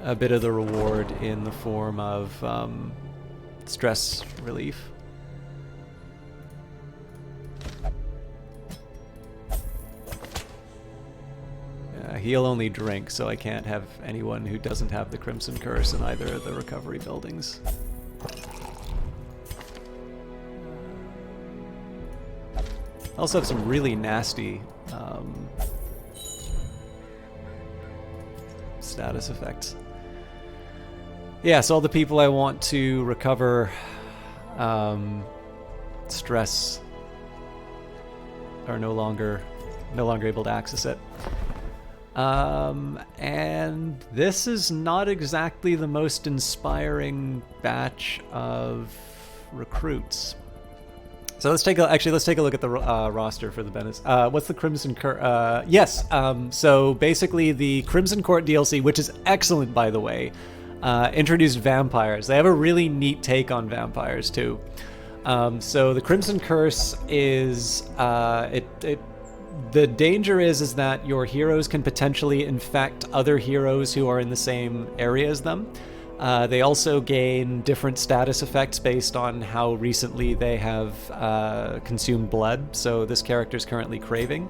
reward in the form of stress relief. He'll only drink, so I can't have anyone who doesn't have the Crimson Curse in either of the recovery buildings. I also have some really nasty status effects. Yeah, so all the people I want to recover stress are no longer able to access it. And this is not exactly the most inspiring batch of recruits. So let's take a look at the roster for the Bennis. What's the Crimson Court? Yes. So basically, the Crimson Court DLC, which is excellent, by the way, introduced vampires. They have a really neat take on vampires too. So the Crimson Curse is the danger is that your heroes can potentially infect other heroes who are in the same area as them. They also gain different status effects based on how recently they have consumed blood. So this character is currently craving.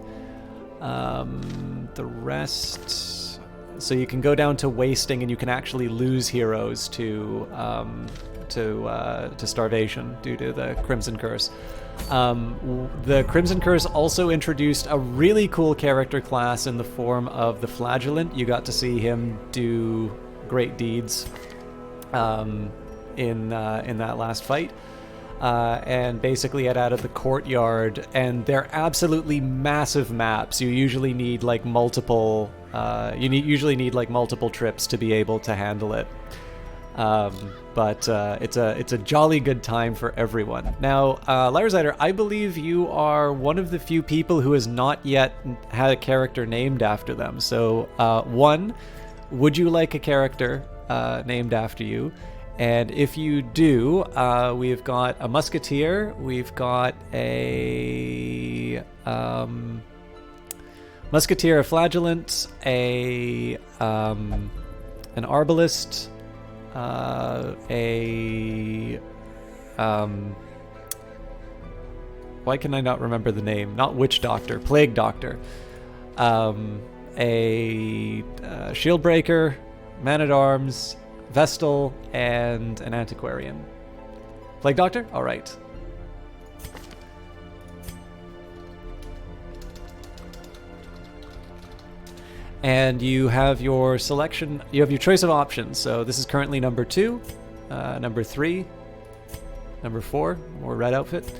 The rest, So you can go down to wasting, and you can actually lose heroes to starvation due to the Crimson Curse. The Crimson Curse also introduced a really cool character class in the form of the Flagellant. You got to see him do great deeds in that last fight. And basically it added the courtyard, and they're absolutely massive maps. You usually need like multiple usually need like multiple trips to be able to handle it. But it's a jolly good time for everyone. Now, Lyrazider, I believe you are one of the few people who has not yet had a character named after them. So, one, would you like a character named after you? And if you do, we've got a musketeer, we've got a musketeer, a flagellant, an arbalist, why can I not remember the name? Not witch doctor, plague doctor. A shield breaker, man-at-arms, Vestal, and an antiquarian. Plague Doctor? All right. And you have your selection, you have your choice of options. So this is currently number 2, number 3, number 4, more red outfit,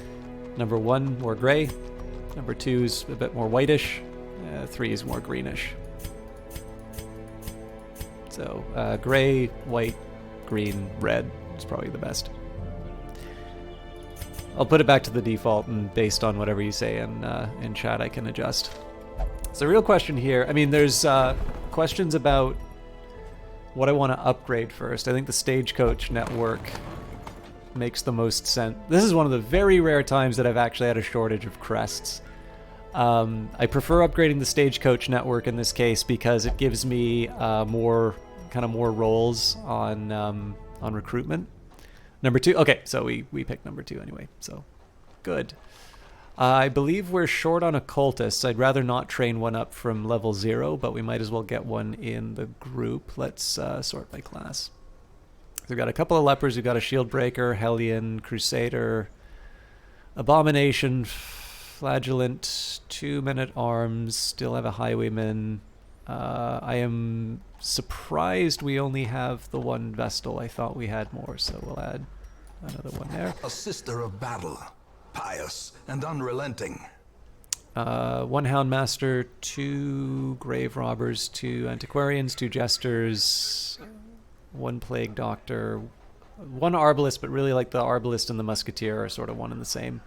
number 1, more gray, number 2 is a bit more whitish, 3 is more greenish. So gray, white, green, red is probably the best. I'll put it back to the default, and based on whatever you say in chat, I can adjust. So the real question here, I mean, there's questions about what I want to upgrade first. I think the Stagecoach network makes the most sense. This is one of the very rare times that I've actually had a shortage of crests. I prefer upgrading the Stagecoach network in this case because it gives me more roles on recruitment. Number 2. Okay, so we picked number 2 anyway. So good. I believe we're short on occultists. I'd rather not train one up from level 0, but we might as well get one in the group. Let's sort by class. So we've got a couple of lepers. We've got a shield breaker, Hellion, Crusader, Abomination, Flagellant, 2 men-at-arms, still have a highwayman. I am surprised we only have the 1 Vestal. I thought we had more, so we'll add another one there.
A sister of battle, pious and unrelenting.
1 Houndmaster, 2 Grave Robbers, 2 Antiquarians, 2 Jesters, 1 Plague Doctor, 1 Arbalist, but really like the Arbalist and the Musketeer are sort of one and the same.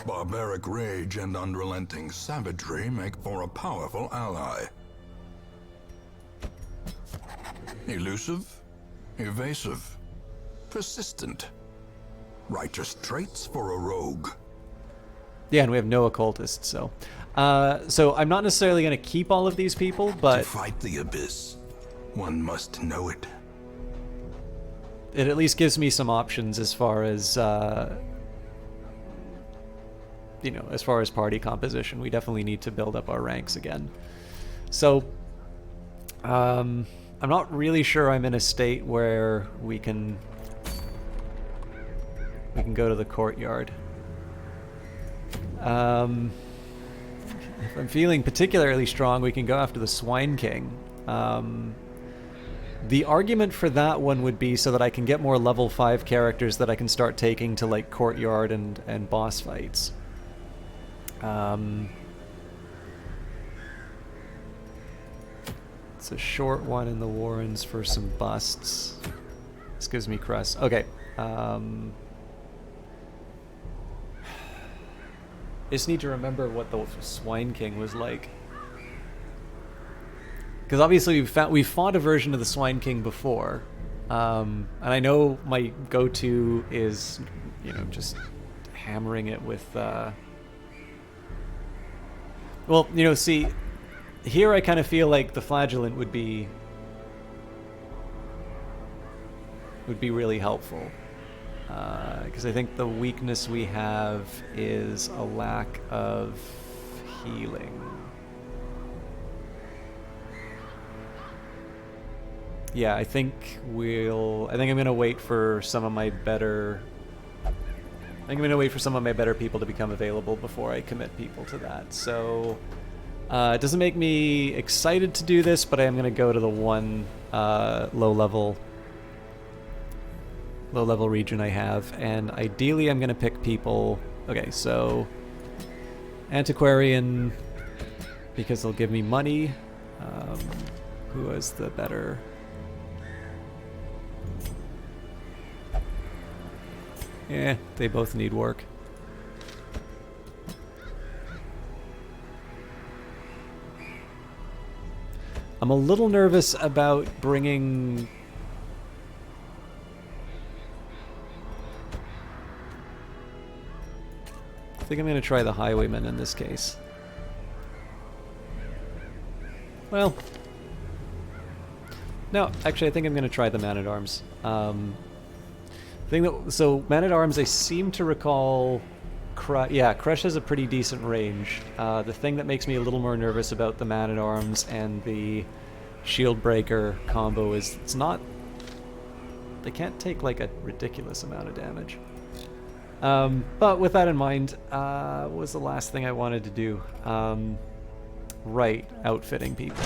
Barbaric rage and unrelenting savagery make for a powerful ally. Elusive, evasive, persistent. Righteous traits for a rogue.
Yeah, and we have no occultists, so. So I'm not necessarily going to keep all of these people, but
To fight the abyss, one must know it.
it at least gives me some options as far as, as far as party composition. We definitely need to build up our ranks again. So, I'm not really sure I'm in a state where we can go to the courtyard. If I'm feeling particularly strong, we can go after the Swine King. The argument for that one would be so that I can get more level 5 characters that I can start taking to like courtyard and boss fights. It's a short one in the Warrens for some busts. This gives me crust. Okay. I just need to remember what the Swine King was like. Because obviously we've fought a version of the Swine King before. And I know my go-to is, just hammering it with... Well, see, here I kind of feel like the Flagellant would be really helpful. Because I think the weakness we have is a lack of healing. Yeah, I think I'm gonna wait for some of my better. I think I'm gonna wait for some of my better people to become available before I commit people to that. So it doesn't make me excited to do this, but I am gonna go to the one low level region I have, and ideally I'm gonna pick people. Okay, so Antiquarian, because they'll give me money. Who is the better? Yeah, they both need work. I'm a little nervous about bringing... I think I'm going to try the Highwayman in this case. Well... No, actually I think I'm going to try the Man-at-Arms. So Man-at-Arms, I seem to recall... Crush has a pretty decent range. The thing that makes me a little more nervous about the Man-at-Arms and the Shield Breaker combo is it's not... They can't take like a ridiculous amount of damage. But with that in mind, what was the last thing I wanted to do? Right, outfitting people.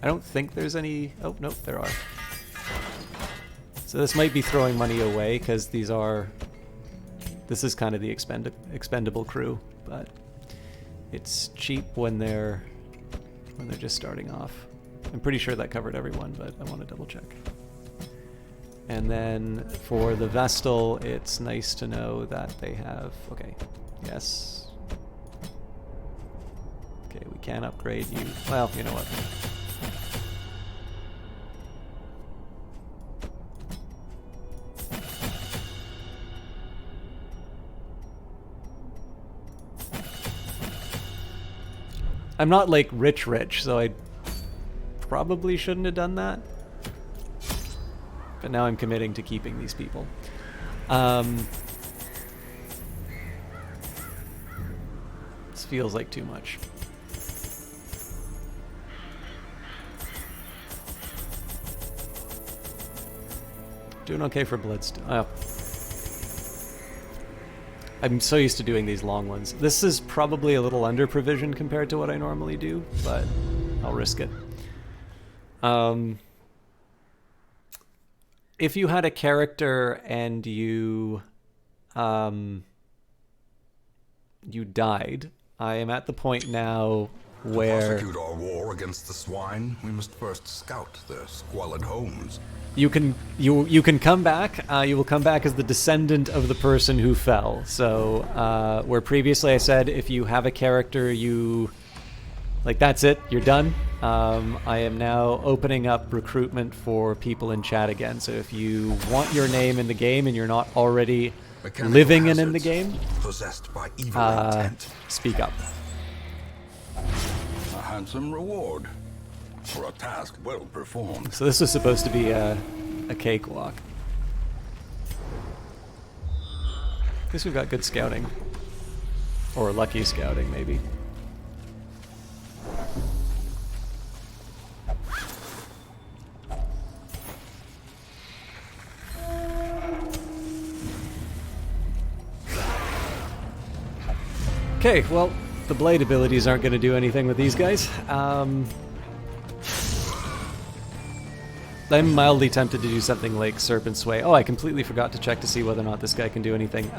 I don't think there's any... Oh, nope, there are. So this might be throwing money away, because these are... This is kind of the expendable crew, but it's cheap when they're just starting off. I'm pretty sure that covered everyone, but I want to double check. And then for the Vestal, it's nice to know that they have... Okay, yes. Okay, we can upgrade you. Well, you know what? I'm not like rich, so I probably shouldn't have done that. But now I'm committing to keeping these people. This feels like too much. Doing okay for Bloodstone. Oh. I'm so used to doing these long ones. This is probably a little under-provisioned compared to what I normally do, but I'll risk it. If you had a character and you died, I am at the point now where...
To prosecute our war against the swine, we must first scout their squalid homes.
You can come back. You will come back as the descendant of the person who fell. So where previously I said if you have a character, that's it, you're done. I am now opening up recruitment for people in chat again. So if you want your name in the game and you're not already living in the game,
possessed by evil intent.
Speak up.
A handsome reward for a task well performed.
So this was supposed to be a cakewalk. At least we've got good scouting. Or lucky scouting, maybe. Okay, well, the blade abilities aren't going to do anything with these guys. I'm mildly tempted to do something like Serpent Sway. Oh, I completely forgot to check to see whether or not this guy can do anything.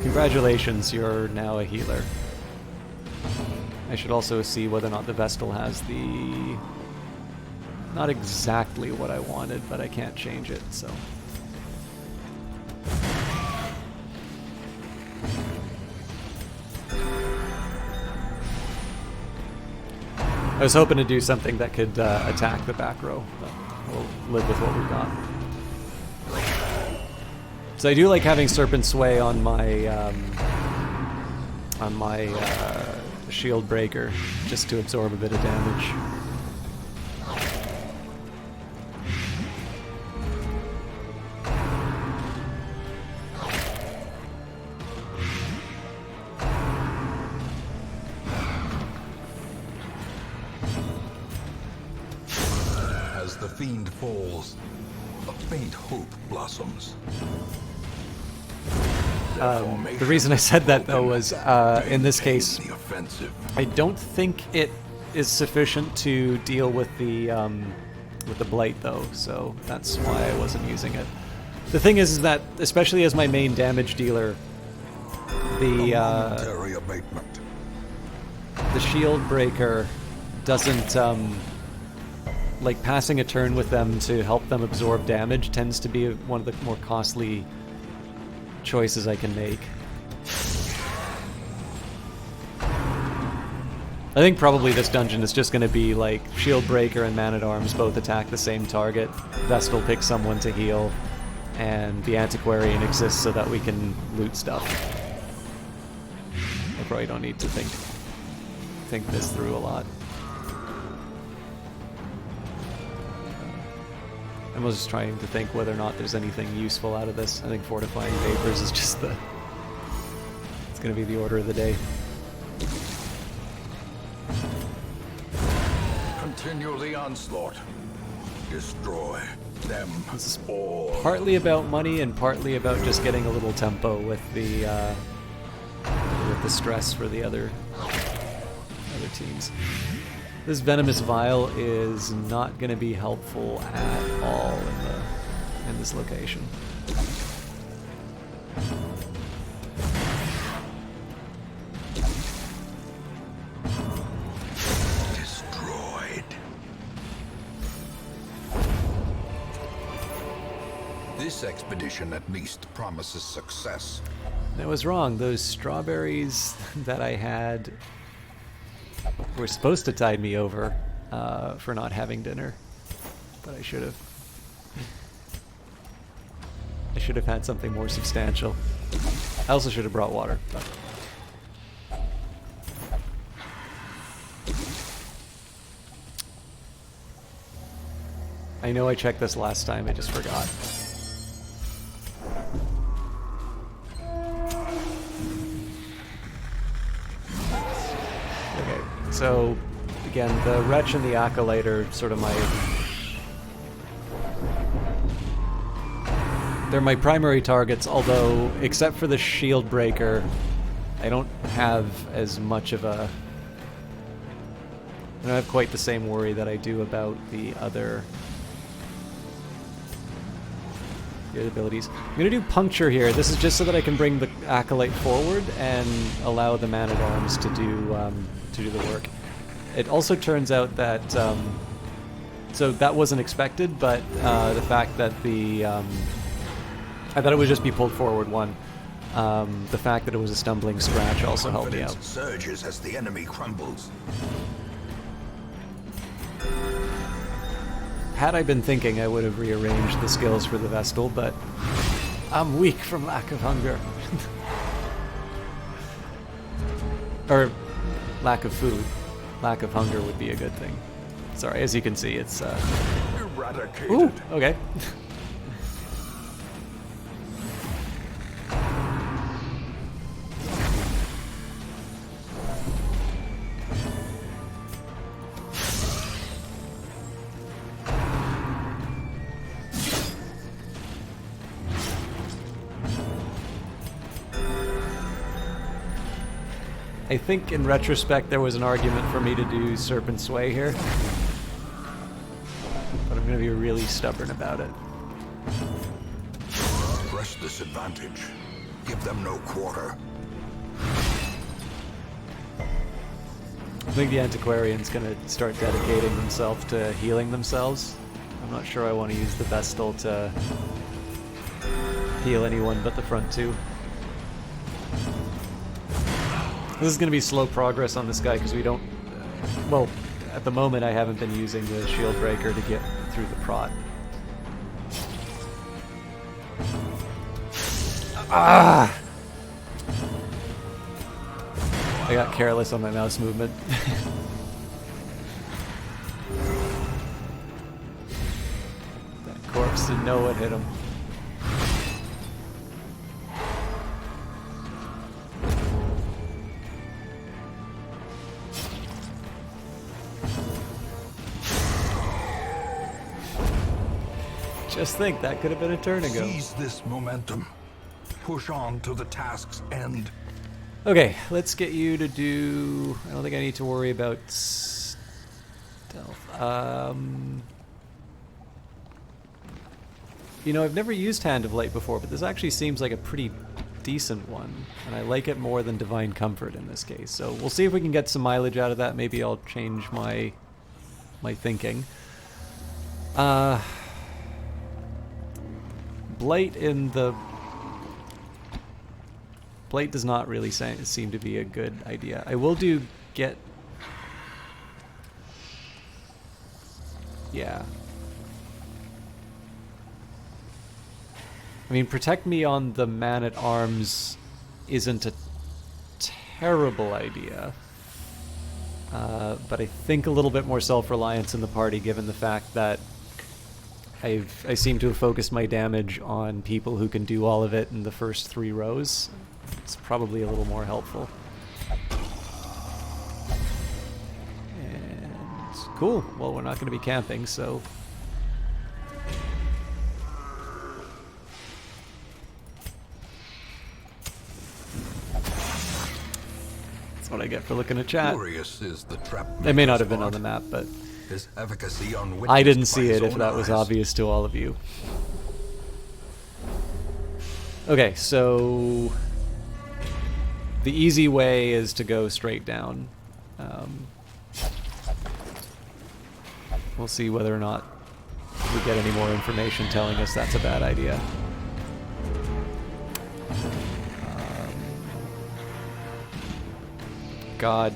Congratulations, you're now a healer. I should also see whether or not the Vestal has the... Not exactly what I wanted, but I can't change it, so... I was hoping to do something that could attack the back row, but we'll live with what we've got. So I do like having Serpent Sway on my Shield Breaker, just to absorb a bit of damage.
the fiend falls, a faint hope blossoms.
The reason I said that, though, was in this case,
The offensive.
I don't think it is sufficient to deal with the blight, though, so that's why I wasn't using it. The thing is that, especially as my main damage dealer,
Momentary abatement.
the shield breaker doesn't like passing a turn with them to help them absorb damage tends to be one of the more costly choices I can make. I think probably this dungeon is just going to be like shield breaker and man-at-arms both attack the same target. Vestal picks someone to heal, and the antiquarian exists so that we can loot stuff. I probably don't need to think this through a lot. I was just trying to think whether or not there's anything useful out of this. I think fortifying vapors is just it's going to be the order of the day.
Continue the onslaught.
Destroy them all.
Partly about money and partly about just getting a little tempo with the stress for the other teams. This venomous vial is not going to be helpful at all in this location.
Destroyed. This expedition at least promises success.
I was wrong. Those strawberries that I had were supposed to tide me over for not having dinner, but I should have. I should have had something more substantial. I also should have brought water. But. I know I checked this last time, I just forgot. Okay, so again, the Wretch and the Acolyte are sort of they're my primary targets, although except for the Shield Breaker, I don't have as much of a... I don't have quite the same worry that I do about the other abilities. I'm going to do Puncture here. This is just so that I can bring the Acolyte forward and allow the Man-at-Arms to do the work. It also turns out that... so that wasn't expected, but the fact that the... I thought it would just be pulled forward one. The fact that it was a stumbling scratch also helped me out.
Surges as the enemy crumbles.
Had I been thinking, I would have rearranged the skills for the Vestal, but I'm weak from lack of hunger. Or lack of food. Lack of hunger would be a good thing. Sorry, as you can see, it's...
Eradicated.
Ooh, okay. I think in retrospect there was an argument for me to do Serpent Sway here, but I'm going to be really stubborn about it.
Press this advantage. Give them no quarter.
I think the Antiquarian's going to start dedicating himself to healing themselves. I'm not sure I want to use the Vestal to heal anyone but the front two. This is going to be slow progress on this guy because we don't... well, at the moment I haven't been using the Shield Breaker to get through the prot. Ah! I got careless on my mouse movement. That corpse didn't know what hit him. Just think, that could have been a turn ago.
Seize this momentum. Push on to the task's end.
Okay, let's get you to do... I don't think I need to worry about stealth. You know, I've never used Hand of Light before, but this actually seems like a pretty decent one. And I like it more than Divine Comfort in this case. So we'll see if we can get some mileage out of that. Maybe I'll change my thinking. Blight in the... Blight does not really seem to be a good idea. I will do get... Yeah. I mean, Protect Me on the Man-at-Arms isn't a terrible idea. But I think a little bit more self-reliance in the party, given the fact that I seem to have focused my damage on people who can do all of it in the first 3 rows. It's probably a little more helpful. And cool. Well, we're not going to be camping, so... That's what I get for looking at chat.
Curious is the trap.
It may not have been on the map, but
His efficacy
I didn't see
unwitnessed
it
by
if
his
that
own
was
eyes.
obvious to all of you. Okay, so the easy way is to go straight down. We'll see whether or not we get any more information telling us that's a bad idea. God.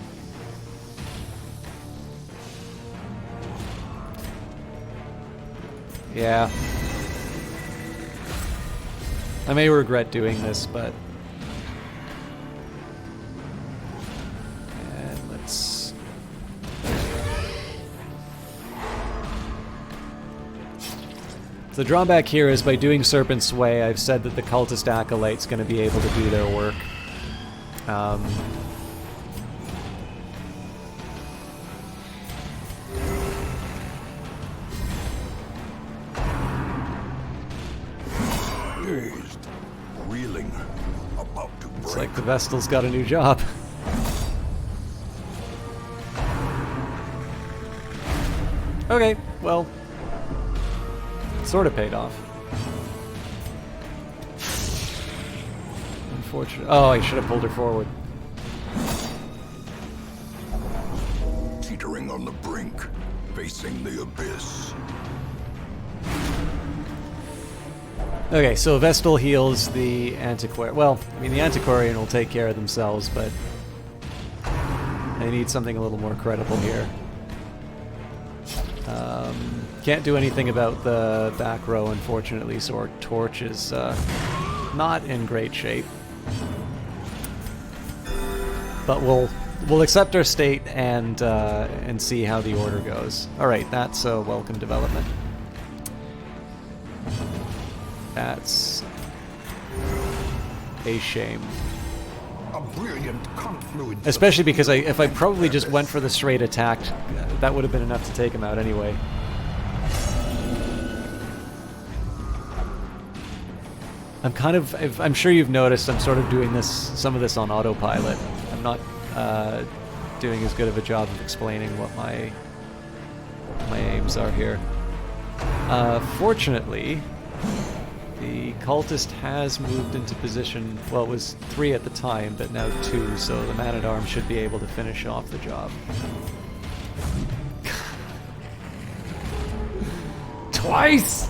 Yeah. I may regret doing this, but... And let's... The drawback here is by doing Serpent's Way, I've said that the Cultist Acolyte's going to be able to do their work.
Dazed, reeling, about to break.
It's like the Vestal's got a new job. Okay, well, sort of paid off. Unfortunate. Oh, I should have pulled her forward.
Teetering on the brink, facing the abyss.
Okay, so Vestal heals the Antiquarian. Well, I mean, the Antiquarian will take care of themselves, but they need something a little more credible here. Can't do anything about the back row, unfortunately, so our torch is not in great shape. But we'll accept our state and see how the order goes. All right, that's a welcome development. That's a shame.
A brilliant confluence.
Especially because if I probably just went for the straight attack, that would have been enough to take him out anyway. I'm sure you've noticed I'm sort of doing some of this on autopilot. I'm not doing as good of a job of explaining what my aims are here. Fortunately, the cultist has moved into position. Well, it was 3 at the time, but now 2, so the man-at-arms should be able to finish off the job. Twice!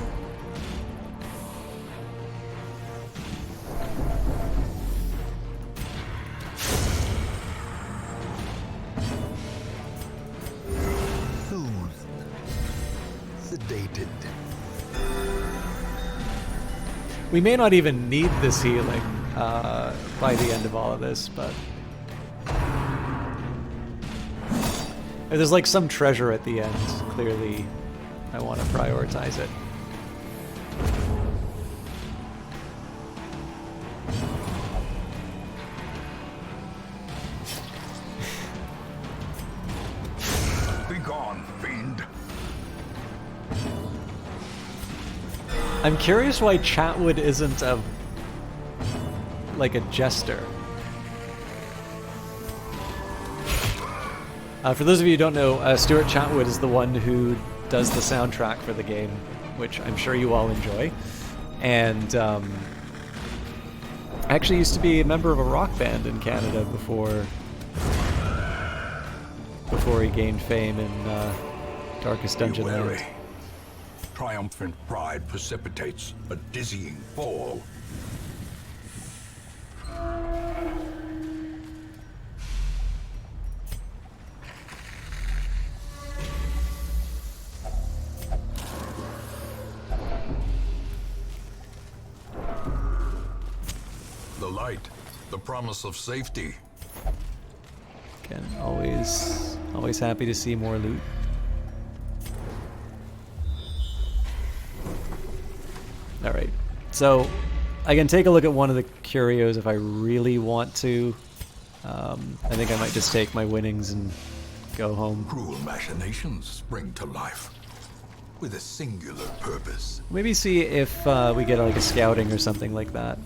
Soothed, sedated.
We may not even need this healing by the end of all of this, but... There's like some treasure at the end. Clearly, I want to prioritize it.
Be gone, fiend.
I'm curious why Chatwood isn't a jester. For those of you who don't know, Stuart Chatwood is the one who does the soundtrack for the game, which I'm sure you all enjoy. And I actually used to be a member of a rock band in Canada before he gained fame in Darkest Dungeon Land.
Triumphant pride precipitates a dizzying fall.
The light, the promise of safety.
Again, always happy to see more loot. Alright, so I can take a look at one of the curios if I really want to. I think I might just take my winnings and go home.
Cruel machinations spring to life with a singular purpose.
Maybe see if we get like a scouting or something like that.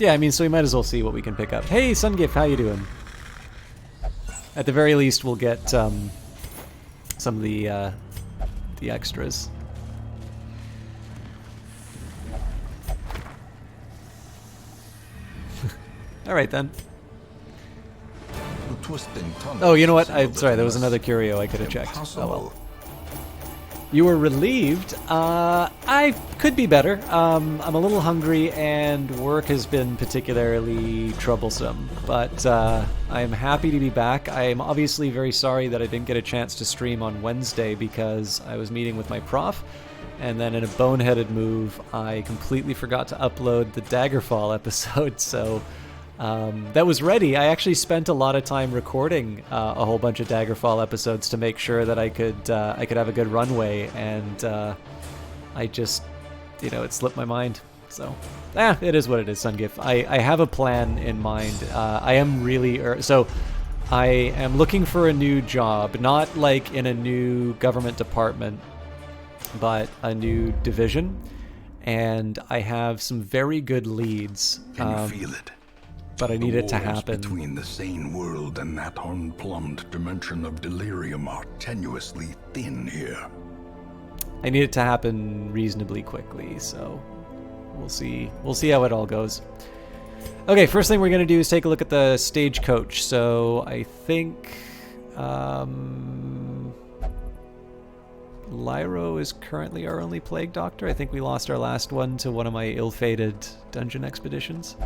Yeah, I mean, so we might as well see what we can pick up. Hey, Sungif, how you doing? At the very least, we'll get some of the extras. All right then. Oh, you know what? I'm sorry. There was another curio I could have checked. Oh well. You were relieved. I could be better. I'm a little hungry, and work has been particularly troublesome. But I'm happy to be back. I am obviously very sorry that I didn't get a chance to stream on Wednesday because I was meeting with my prof, and then in a boneheaded move, I completely forgot to upload the Daggerfall episode. So that was ready. I actually spent a lot of time recording a whole bunch of Daggerfall episodes to make sure that I could have a good runway, and I just, it slipped my mind. So, it is what it is, Sungif. I have a plan in mind. I am really so I am looking for a new job, not like in a new government department, but a new division, and I have some very good leads.
Can you feel it?
But I need it to happen.
Between the sane world and that unplumbed dimension of delirium are tenuously thin here.
I need it to happen reasonably quickly, so we'll see. We'll see how it all goes. Okay, first thing we're going to do is take a look at the stagecoach. So I think Lyro is currently our only plague doctor. I think we lost our last one to one of my ill-fated dungeon expeditions.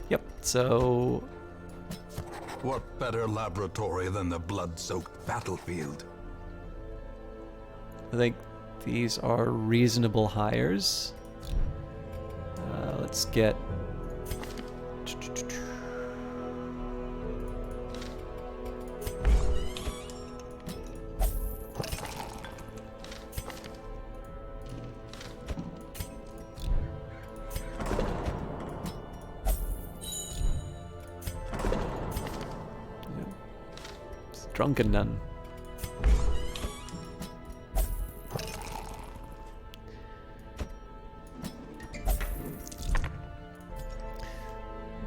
Yep, so...
What better laboratory than the blood-soaked battlefield?
I think these are reasonable hires. Let's get... Drunken Nun.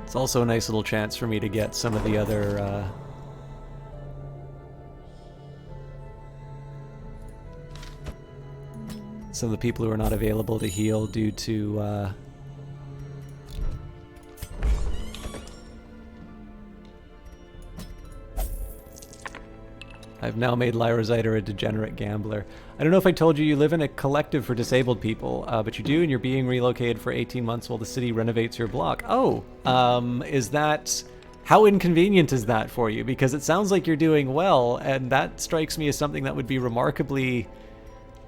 It's also a nice little chance for me to get some of the other some of the people who are not available to heal due to I've now made Lyrozider a degenerate gambler. I don't know if I told you you live in a collective for disabled people, but you do, and you're being relocated for 18 months while the city renovates your block. Oh, is that... How inconvenient is that for you? Because it sounds like you're doing well, and that strikes me as something that would be remarkably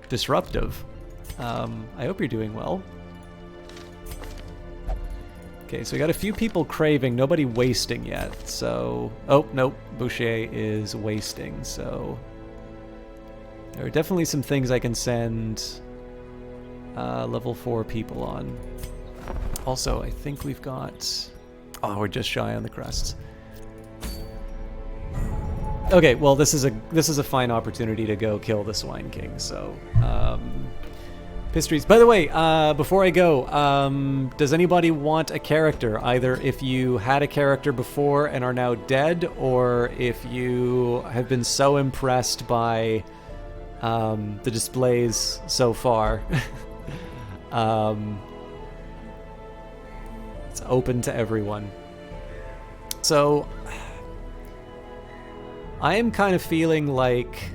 disruptive. I hope you're doing well. Okay, so we got a few people craving, nobody wasting yet, so... Oh, nope, Boucher is wasting, so... There are definitely some things I can send level 4 people on. Also, I think we've got... Oh, we're just shy on the crests. Okay, well, this is a fine opportunity to go kill the Swine King. So, Pistries. By the way, before I go, does anybody want a character? Either if you had a character before and are now dead, or if you have been so impressed by the displays so far. It's open to everyone. So, I am kind of feeling like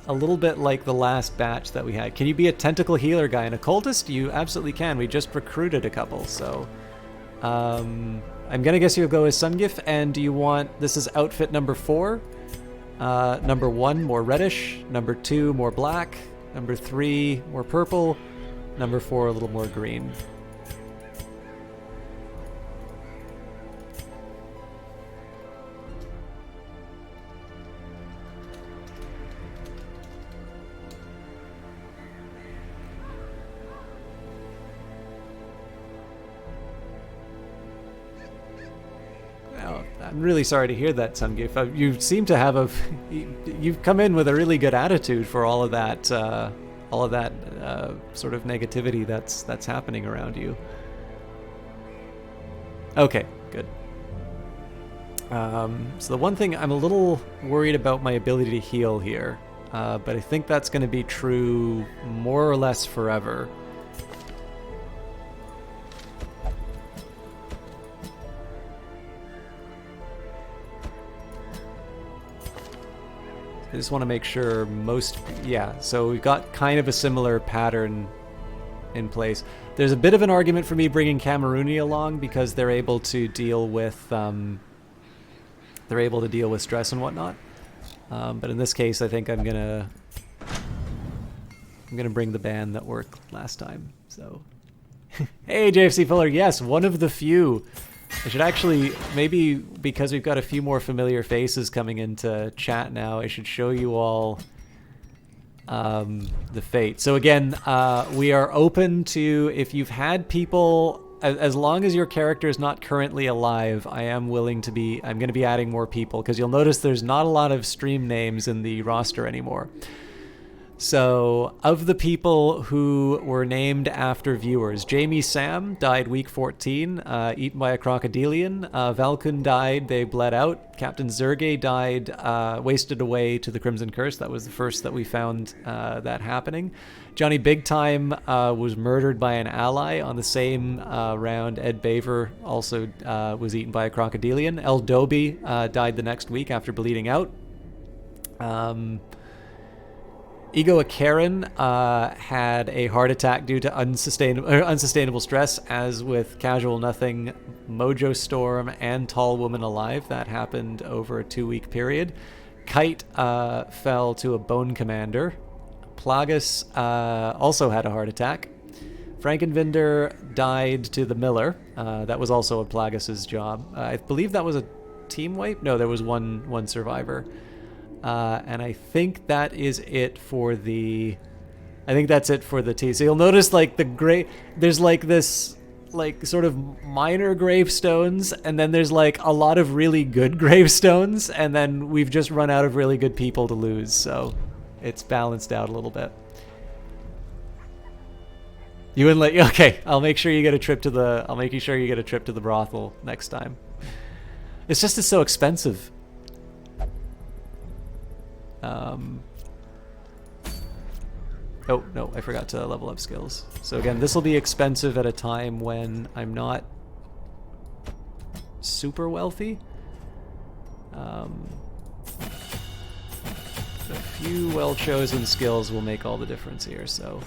a little bit like the last batch that we had. Can you be a tentacle healer guy? An occultist? You absolutely can. We just recruited a couple, so I'm gonna guess you'll go as Sungif. And do you want, this is outfit number 4. Number 1 more reddish, number 2 more black, number 3 more purple, number 4 a little more green. I'm really sorry to hear that, Sungif. You seem to have you've come in with a really good attitude for all of that sort of negativity that's happening around you. Okay, good. So the one thing I'm a little worried about my ability to heal here, but I think that's going to be true more or less forever. I just want to make sure so we've got kind of a similar pattern in place. There's a bit of an argument for me bringing Camerooni along because they're able to deal with stress and whatnot. But in this case, I think I'm gonna bring the band that worked last time. So, hey, JFC Fuller, yes, one of the few. I should actually, maybe because we've got a few more familiar faces coming into chat now, I should show you all the fate. So again, we are open to, if you've had people, as long as your character is not currently alive, I'm going to be adding more people, because you'll notice there's not a lot of stream names in the roster anymore. So, of the people who were named after viewers, Jamie Sam died week 14, eaten by a crocodilian. Valkun died, they bled out. Captain Zerge died, wasted away to the Crimson Curse. That was the first that we found that happening. Johnny Big Time was murdered by an ally on the same round. Ed Baver also was eaten by a crocodilian. El Doby died the next week after bleeding out. Ego Akaran had a heart attack due to unsustainable stress, as with Casual Nothing, Mojo Storm, and Tall Woman Alive. That happened over a 2-week period. Kite fell to a Bone Commander. Plagus also had a heart attack. Frankenvinder died to the Miller. That was also a Plagus' job. I believe that was a team wipe? No, there was one survivor. And I think that is it for the... T. So you'll notice, like, there's, like, this, like, sort of minor gravestones, and then there's, like, a lot of really good gravestones, and then we've just run out of really good people to lose, so it's balanced out a little bit. You wouldn't let... Okay, I'll make sure you get a trip to the brothel next time. It's so expensive. Oh, no, I forgot to level up skills. So again, this will be expensive at a time when I'm not super wealthy. A few well-chosen skills will make all the difference here, so...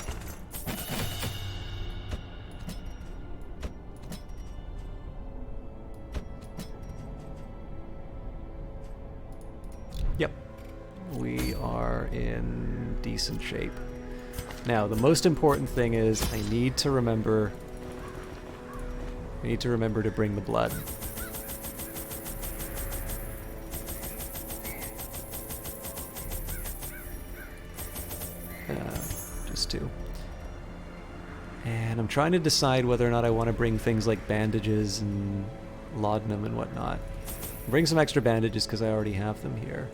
Yep. We are in decent shape. Now, the most important thing is I need to remember to bring the blood. Just 2. And I'm trying to decide whether or not I want to bring things like bandages and laudanum and whatnot. Bring some extra bandages because I already have them here.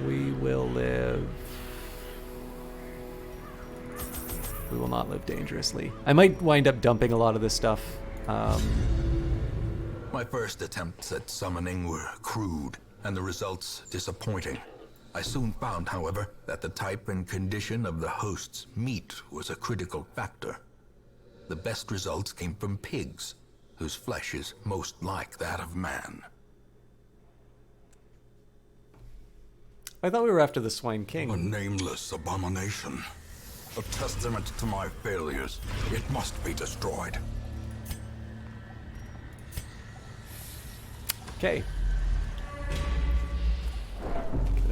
We will live... We will not live dangerously. I might wind up dumping a lot of this stuff.
My first attempts at summoning were crude, and the results disappointing. I soon found, however, that the type and condition of the host's meat was a critical factor. The best results came from pigs, whose flesh is most like that of man.
I thought we were after the Swine King.
A nameless abomination. A testament to my failures. It must be destroyed.
Okay.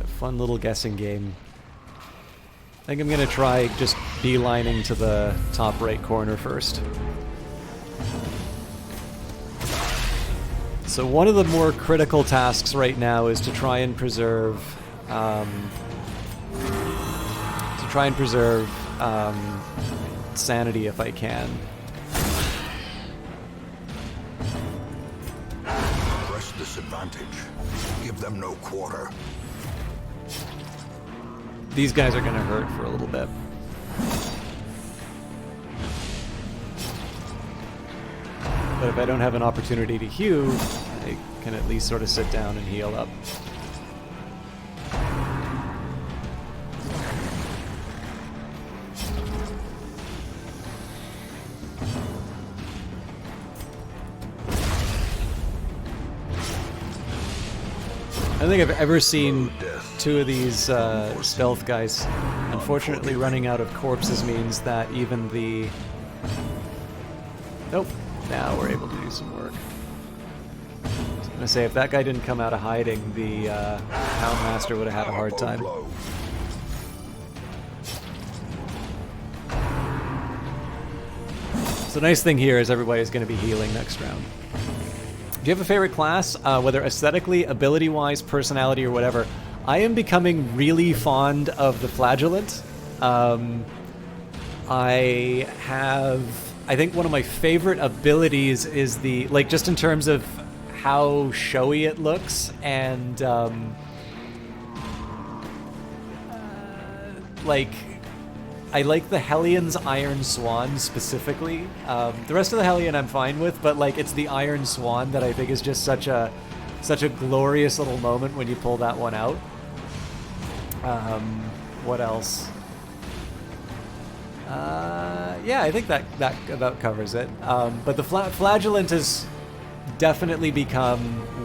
A fun little guessing game. I think I'm gonna try just beelining to the top right corner first. So one of the more critical tasks right now is to try and preserve sanity if I can.
Press this advantage. Give them no quarter.
These guys are gonna hurt for a little bit. But if I don't have an opportunity to hew, I can at least sort of sit down and heal up. I don't think I've ever seen two of these stealth guys. Unfortunately, running out of corpses means that even the... Nope. Now we're able to do some work. I was gonna say, if that guy didn't come out of hiding, the Houndmaster would have had a hard time. So the nice thing here is everybody's gonna be healing next round. Do you have a favorite class, whether aesthetically, ability-wise, personality, or whatever? I am becoming really fond of the Flagellant. I think one of my favorite abilities is the, like, just in terms of how showy it looks, and, like, I like the Hellion's Iron Swan specifically. The rest of the Hellion I'm fine with, but, like, it's the Iron Swan that I think is just such a glorious little moment when you pull that one out. What else? Yeah, I think that about covers it. But the Flagellant has definitely become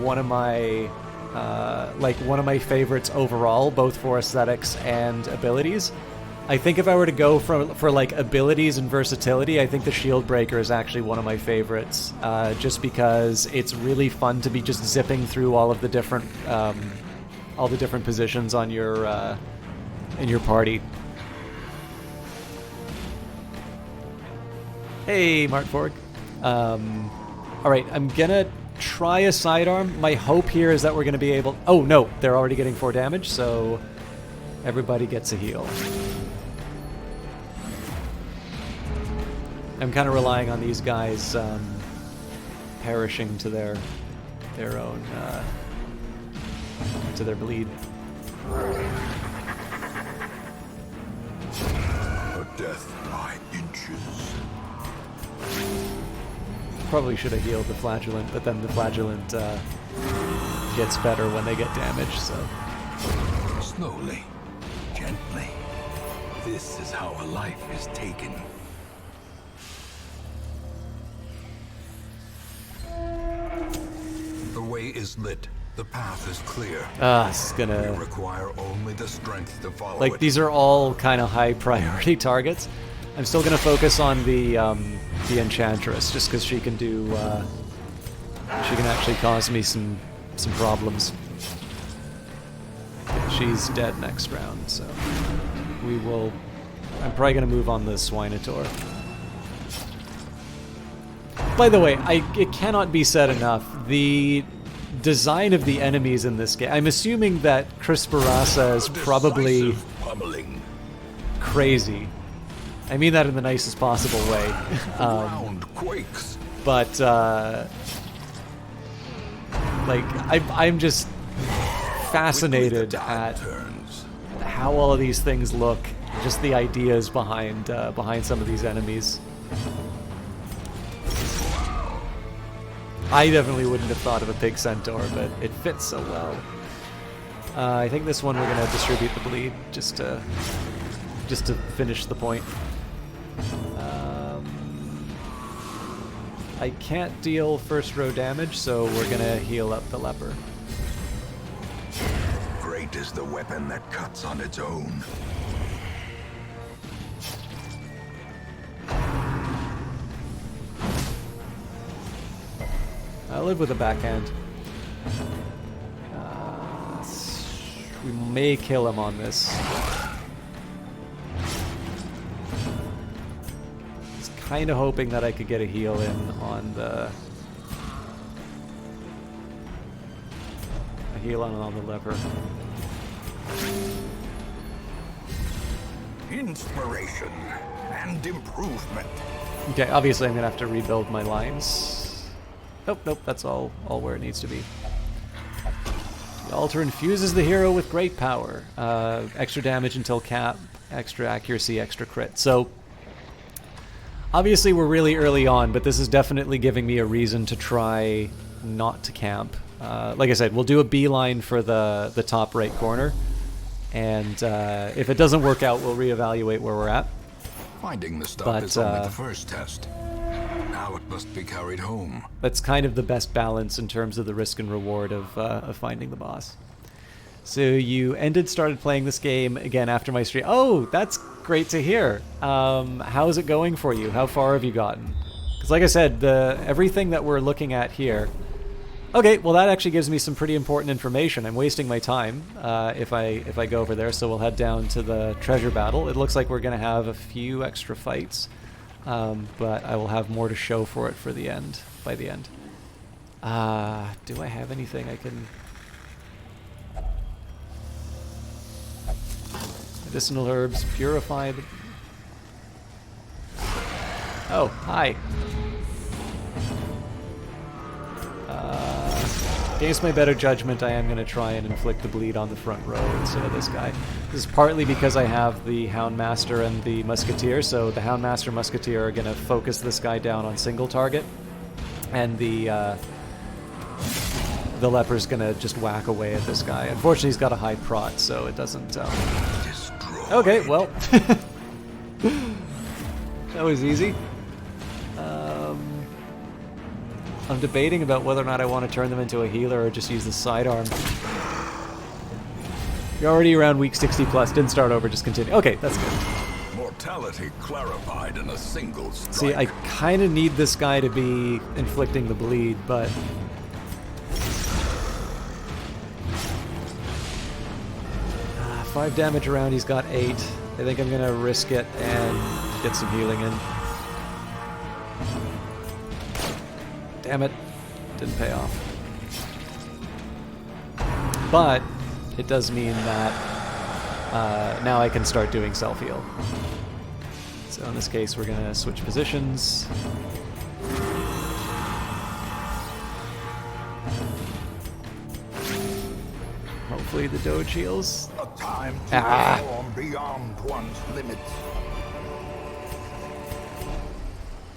one of my favorites overall, both for aesthetics and abilities. I think if I were to go for like abilities and versatility, I think the Shield Breaker is actually one of my favorites, just because it's really fun to be just zipping through all the different positions on your in your party. Hey, Mark Forg. Alright, I'm gonna try a sidearm. My hope here is that we're gonna be able... Oh, no, they're already getting 4 damage, so everybody gets a heal. I'm kind of relying on these guys perishing to their own... to their bleed.
A death by inches.
Probably should have healed the Flagellant, but then the Flagellant gets better when they get damaged, so...
Slowly, gently. This is how a life is taken.
The way is lit. The path is clear.
This is gonna...
We require only the strength to follow
Like,
it.
these are all kind of high priority targets. I'm still gonna focus on the Enchantress, just because she can do... she can actually cause me some problems. She's dead next round, so... We will... I'm probably gonna move on the Swinator. By the way, it cannot be said enough, the design of the enemies in this game... I'm assuming that Chris Barassa is probably crazy. I mean that in the nicest possible way.
Ground quakes.
But Like, I'm just fascinated at how all of these things look, just the ideas behind some of these enemies. I definitely wouldn't have thought of a pig centaur, but it fits so well. I think this one we're gonna distribute the bleed just to finish the point. I can't deal first row damage, so we're gonna heal up the leper.
Great is the weapon that cuts on its own.
I live with a backhand. We may kill him on this. Just kind of hoping that I could get a heal in on the... a heal on the leper.
Inspiration and improvement.
Okay, obviously I'm gonna have to rebuild my lines. Nope, that's all where it needs to be. The altar infuses the hero with great power. Extra damage until cap, extra accuracy, extra crit. So, obviously we're really early on, but this is definitely giving me a reason to try not to camp. Like I said, we'll do a beeline for the top right corner, and if it doesn't work out, we'll reevaluate where we're at.
Finding the stuff is only the first test. Now it must be carried home.
That's kind of the best balance in terms of the risk and reward of finding the boss. So you started playing this game again after my stream. Oh, that's great to hear. How's it going for you? How far have you gotten? Because like I said, everything that we're looking at here... Okay, well that actually gives me some pretty important information. I'm wasting my time if I go over there, so we'll head down to the treasure battle. It looks like we're going to have a few extra fights. But I will have more to show for it by the end. Do I have anything I can... Medicinal herbs, purified... Oh, hi. Against my better judgment, I am going to try and inflict the bleed on the front row instead of this guy. This is partly because I have the Houndmaster and the Musketeer, so the Houndmaster Musketeer are going to focus this guy down on single target, and the Leper's going to just whack away at this guy. Unfortunately, he's got a high prot, so it doesn't... Okay, well... that was easy. I'm debating about whether or not I want to turn them into a healer or just use the sidearm. You're already around week 60 plus. Didn't start over, just continue. Okay, that's good.
Mortality clarified in a single strike.
See, I kind of need this guy to be inflicting the bleed, but... 5 damage around, he's got 8. I think I'm going to risk it and get some healing in. Damn it. Didn't pay off. But it does mean that now I can start doing self-heal. So in this case, we're going to switch positions. Hopefully the Doge heals.
A time to perform beyond one's limits.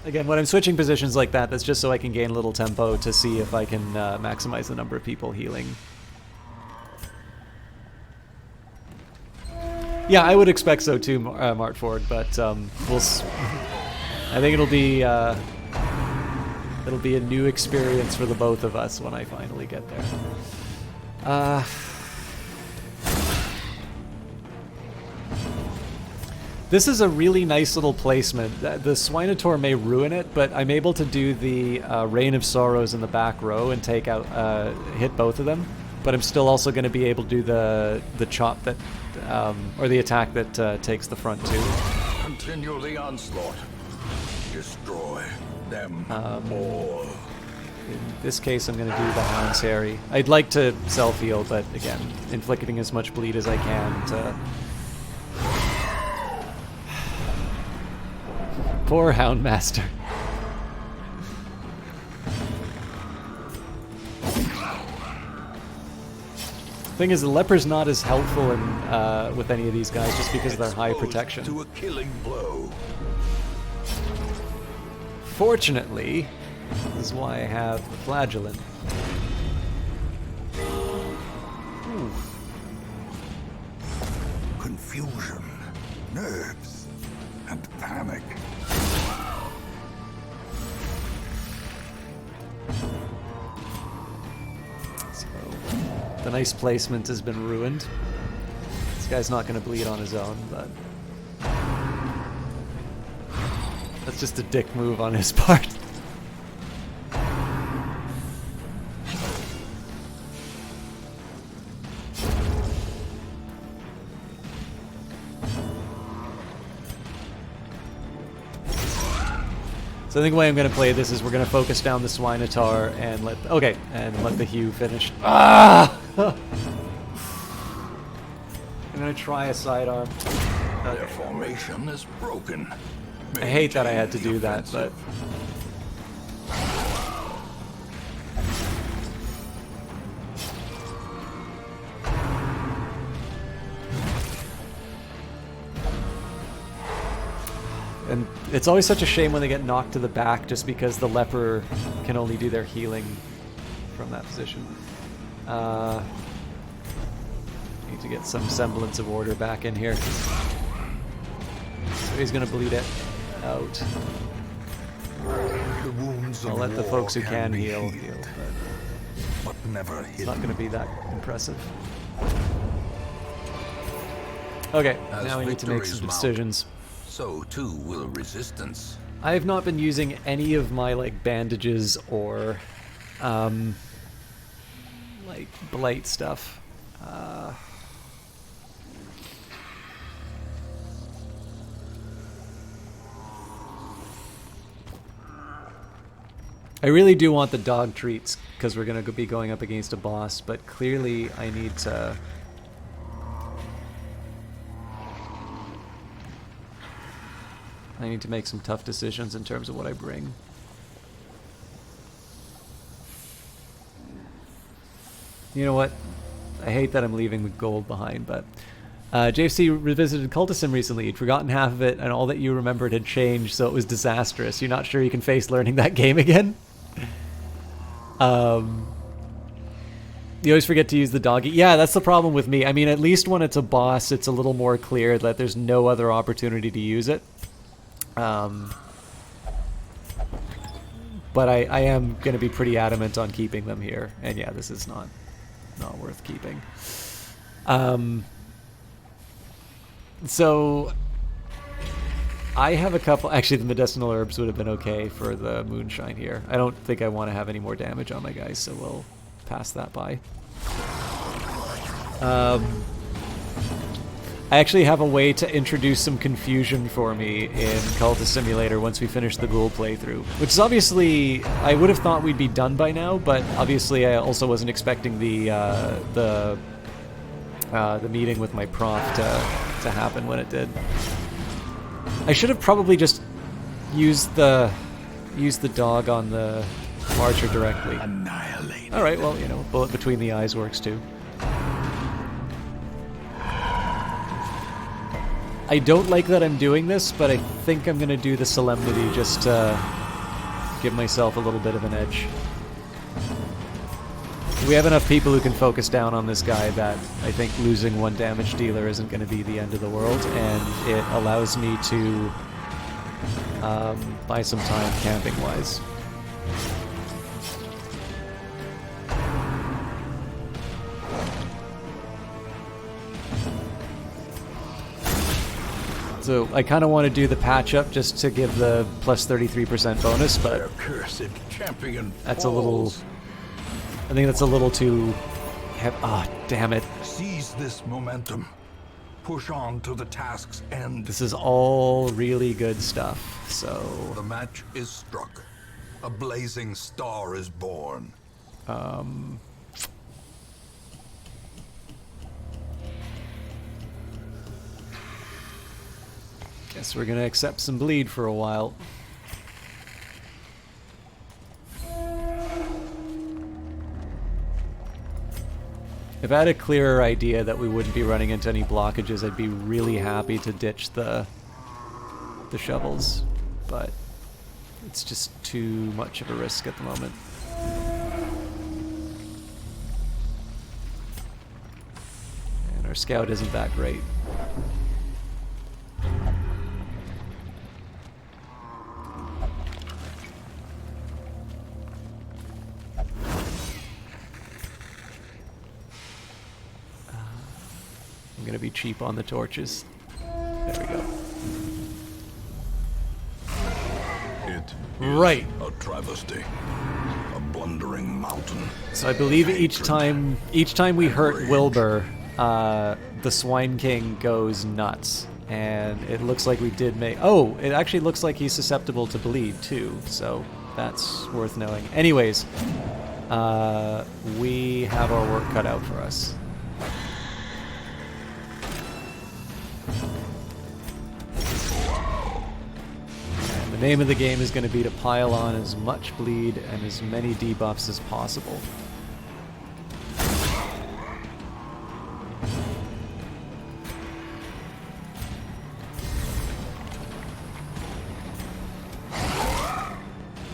Again, when I'm switching positions like that, that's just so I can gain a little tempo to see if I can maximize the number of people healing. Yeah, I would expect so too, Martford, but we'll. I think it'll be a new experience for the both of us when I finally get there. This is a really nice little placement. The Swinotaur may ruin it, but I'm able to do the Rain of Sorrows in the back row and take out, hit both of them. But I'm still also going to be able to do the chop that, or the attack that takes the front too.
Continue the onslaught. Destroy them all.
In this case, I'm going to do the Hound's Harry. I'd like to self-heal, but again, inflicting as much bleed as I can to... Poor Thing is, the leper's not as helpful in with any of these guys just because of their high
Exposed
protection.
to a killing blow.
Fortunately, this is why I have the flagellant. Ooh.
Confusion, nerves, and panic.
So, the nice placement has been ruined. This guy's not going to bleed on his own, but that's just a dick move on his part. So I think the way I'm going to play this is we're going to focus down the Swinotar and let the Hugh finish. Ah! I'm going to try a sidearm.
Their formation is broken.
I hate that I had to do that, but and it's always such a shame when they get knocked to the back just because the leper can only do their healing from that position. Need to get some semblance of order back in here. So he's gonna bleed it out.
The wounds
I'll
of
let the
war
folks who can
be
heal,
healed,
but
but never
it's
hidden.
not gonna be that impressive. Okay,
As
now we need to make
victories
some
mount,
decisions.
So too will resistance.
I have not been using any of my like bandages or like blight stuff. I really do want the dog treats because we're going to be going up against a boss, but clearly I need to... make some tough decisions in terms of what I bring. You know what? I hate that I'm leaving the gold behind, but... JFC revisited Cultism recently. He'd forgotten half of it, and all that you remembered had changed, so it was disastrous. You're not sure you can face learning that game again? You always forget to use the doggy. Yeah, that's the problem with me. I mean, at least when it's a boss, it's a little more clear that there's no other opportunity to use it. But I am going to be pretty adamant on keeping them here. And yeah, this is not worth keeping. So I have a couple... Actually, the medicinal herbs would have been okay for the moonshine here. I don't think I want to have any more damage on my guys, so we'll pass that by. I actually have a way to introduce some confusion for me in Cultist Simulator once we finish the Ghoul playthrough. Which is obviously... I would have thought we'd be done by now, but obviously I also wasn't expecting the meeting with my prof to happen when it did. I should have probably just used the dog on the archer directly.
Annihilated.
Alright, well, you know, bullet between the eyes works too. I don't like that I'm doing this, but I think I'm going to do the Solemnity just to give myself a little bit of an edge. We have enough people who can focus down on this guy that I think losing one damage dealer isn't going to be the end of the world, and it allows me to buy some time camping-wise. So I kind of want to do the patch-up just to give the plus 33% bonus, but
Their cursed champion
that's a little...
falls.
I think that's a little too... Ah, damn it.
Seize this momentum. Push on to the task's end.
This is all really good stuff, so...
The match is struck. A blazing star is born.
Guess we're gonna accept some bleed for a while. If I had a clearer idea that we wouldn't be running into any blockages, I'd be really happy to ditch the shovels, but it's just too much of a risk at the moment. And our scout isn't that great. I'm gonna be cheap on the torches. There we go.
It
Right.
is a travesty. A blundering mountain.
So I believe each time we hurt Wilbur, the Swine King goes nuts. And it looks like we did make... Oh, it actually looks like he's susceptible to bleed, too. So that's worth knowing. Anyways, we have our work cut out for us. And the name of the game is going to be to pile on as much bleed and as many debuffs as possible.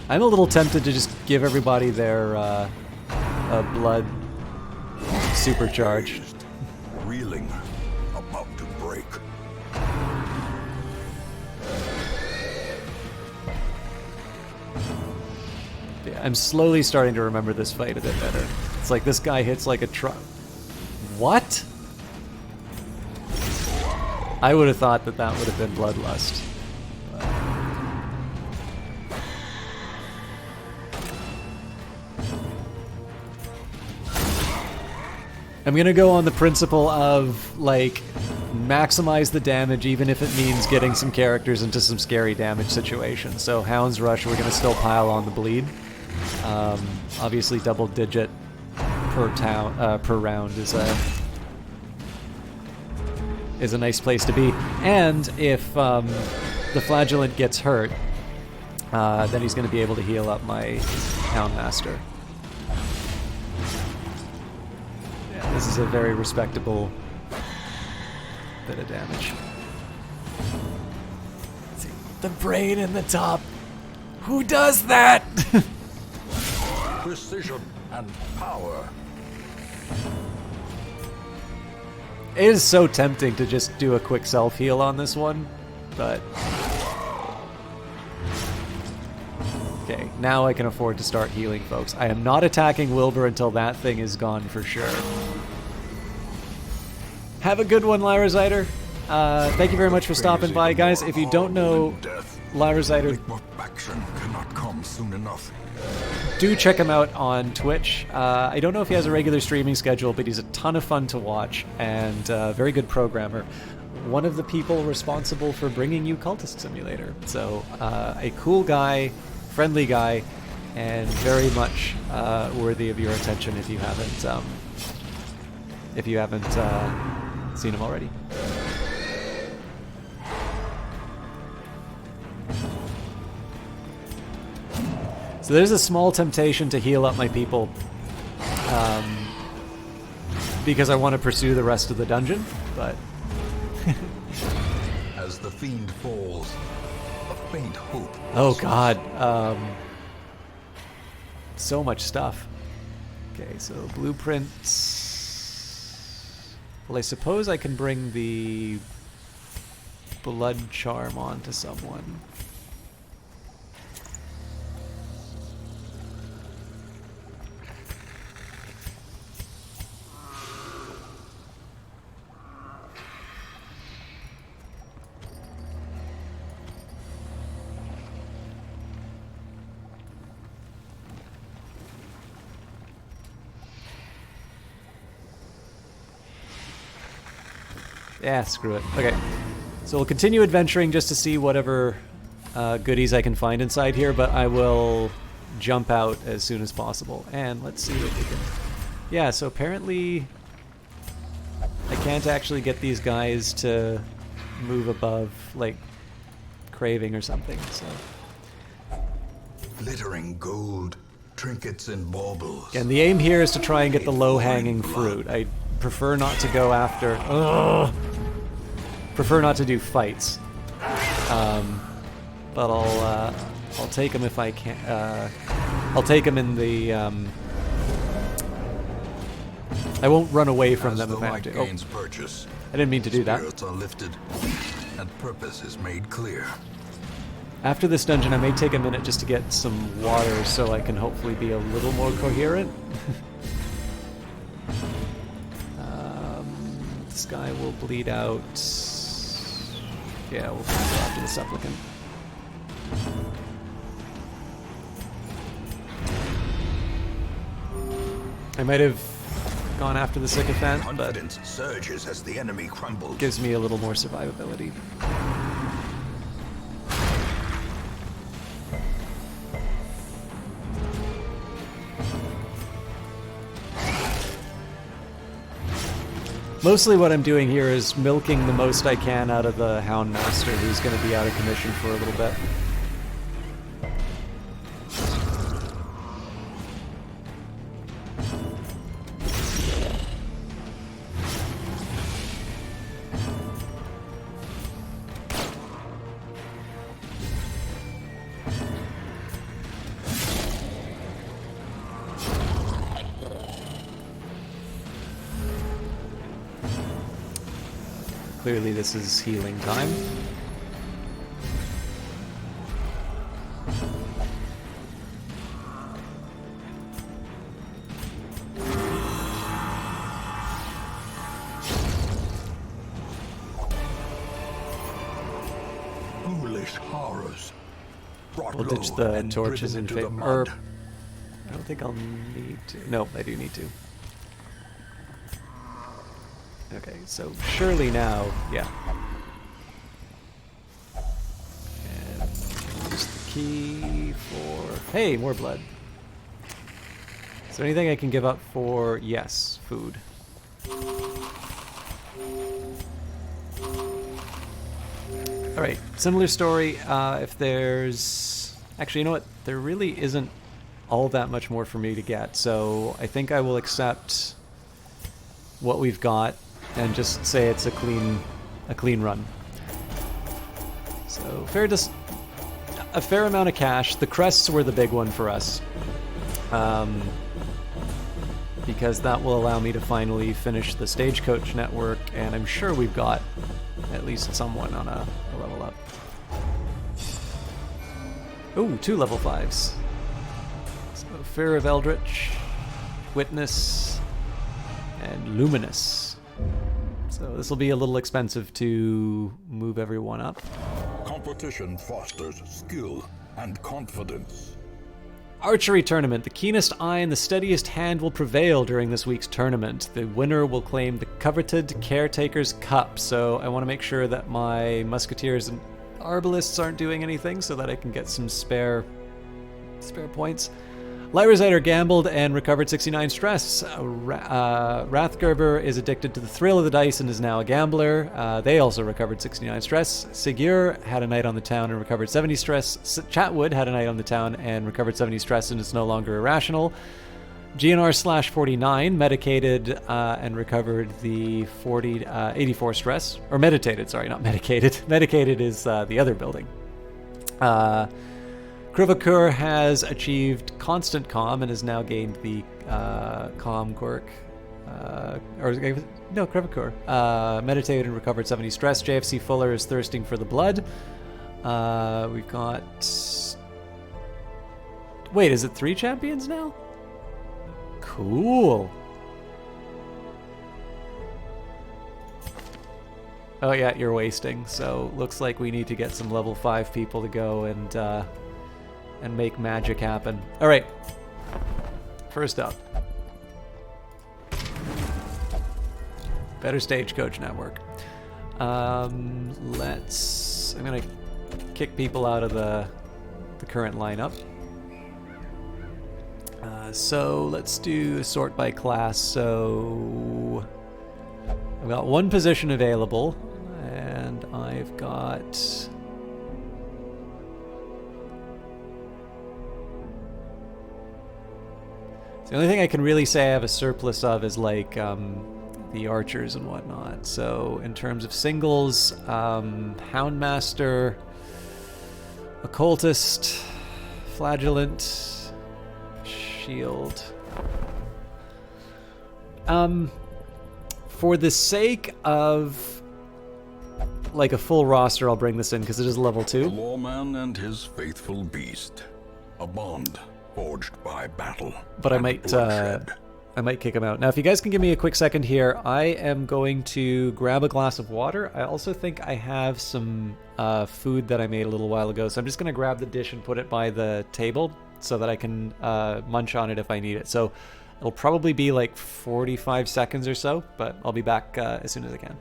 I'm a little tempted to just give everybody their blood supercharge.
Reeling, about to break.
Yeah, I'm slowly starting to remember this fight a bit better. It's like this guy hits like a truck. What? I would have thought that that would have been Bloodlust. I'm gonna go on the principle of, like, maximize the damage even if it means getting some characters into some scary damage situations. So Hound's Rush, we're gonna still pile on the bleed. Obviously double digit per round is a nice place to be. And if the Flagellant gets hurt, then he's gonna be able to heal up my Houndmaster. This is a very respectable bit of damage. Let's see. The brain in the top. Who does that?
Precision and power.
It is so tempting to just do a quick self-heal on this one, but... Okay, now I can afford to start healing, folks. I am not attacking Wilbur until that thing is gone for sure. Have a good one, Lyrazider. Thank you very much for stopping by, guys. If you don't know Lyrazider,
cannot come soon enough.
do check him out on Twitch. I don't know if he has a regular streaming schedule, but he's a ton of fun to watch and a very good programmer. One of the people responsible for bringing you Cultist Simulator. So a cool guy, friendly guy, and very much worthy of your attention if you haven't seen him already. So there's a small temptation to heal up my people because I want to pursue the rest of the dungeon, but...
As the fiend falls, a faint hope.
Oh god, so much stuff. Okay, so blueprints. Well, I suppose I can bring the blood charm onto someone. Yeah, screw it. Okay, so we'll continue adventuring just to see whatever goodies I can find inside here, but I will jump out as soon as possible. And let's see if we can... Yeah, so apparently I can't actually get these guys to move above, like, craving or something, so...
Glittering gold, trinkets and baubles.
And the aim here is to try and get the low-hanging fruit. I prefer not to go after... prefer not to do fights. But I'll take them if I can. I'll take them in the... I won't run away from them if I have to. Oh,
purchase,
I didn't mean to do that.
spirits are lifted, and purpose is made clear.
After this dungeon, I may take a minute just to get some water so I can hopefully be a little more coherent. This guy will bleed out. Yeah, we'll go after the supplicant. I might have gone after the sycophant, but
Confidence surges as the enemy crumbles.
gives me a little more survivability. Mostly what I'm doing here is milking the most I can out of the Houndmaster, who's going to be out of commission for a little bit. Clearly this is healing time.
Foolish horrors. Brought
We'll ditch
low
the
and
torches
driven
in
into the
favor.
mud.
I don't think I'll need to. No, I do need to. Okay, so surely now, yeah. And use the key for... Hey, more blood. Is there anything I can give up for... Yes, food. Alright, similar story. If there's... Actually, you know what? There really isn't all that much more for me to get, so I think I will accept what we've got and just say it's a clean run. So a fair amount of cash. The crests were the big one for us, because that will allow me to finally finish the stagecoach network, and I'm sure we've got at least someone on a level up. Ooh, 2 level 5s. So Fear of Eldritch, Witness, and Luminous. So this will be a little expensive to move everyone up.
Competition fosters skill and confidence.
Archery Tournament. The keenest eye and the steadiest hand will prevail during this week's tournament. The winner will claim the coveted Caretaker's Cup. So I want to make sure that my musketeers and arbalists aren't doing anything so that I can get some spare points. Light Reciter gambled and recovered 69 stress. Rathgerber is addicted to the thrill of the dice and is now a gambler. They also recovered 69 stress. Sigur had a night on the town and recovered 70 stress. Chatwood had a night on the town and recovered 70 stress and is no longer irrational. GNR/49 medicated and recovered the 84 stress. Or meditated, sorry, not medicated. Medicated is the other building. Krivakur has achieved constant calm and has now gained the calm quirk. Krivakur. Meditated and recovered 70 stress. JFC Fuller is thirsting for the blood. We've got... Wait, is it 3 champions now? Cool. Oh yeah, you're wasting. So looks like we need to get some level 5 people to go and make magic happen. All right. First up. Better Stagecoach Network. I'm gonna kick people out of the current lineup. So let's do sort by class. So I've got 1 position available, and I've got... The only thing I can really say I have a surplus of is like the archers and whatnot. So in terms of singles, Houndmaster, Occultist, Flagellant, Shield. For the sake of like a full roster, I'll bring this in because it is level 2.
The lawman and his faithful beast. A bond forged by battle.
But I
and
might
bloodshed.
I might kick him out. Now, if you guys can give me a quick second here, I am going to grab a glass of water. I also think I have some food that I made a little while ago, so I'm just going to grab the dish and put it by the table so that I can munch on it if I need it. So it'll probably be like 45 seconds or so, but I'll be back as soon as I can.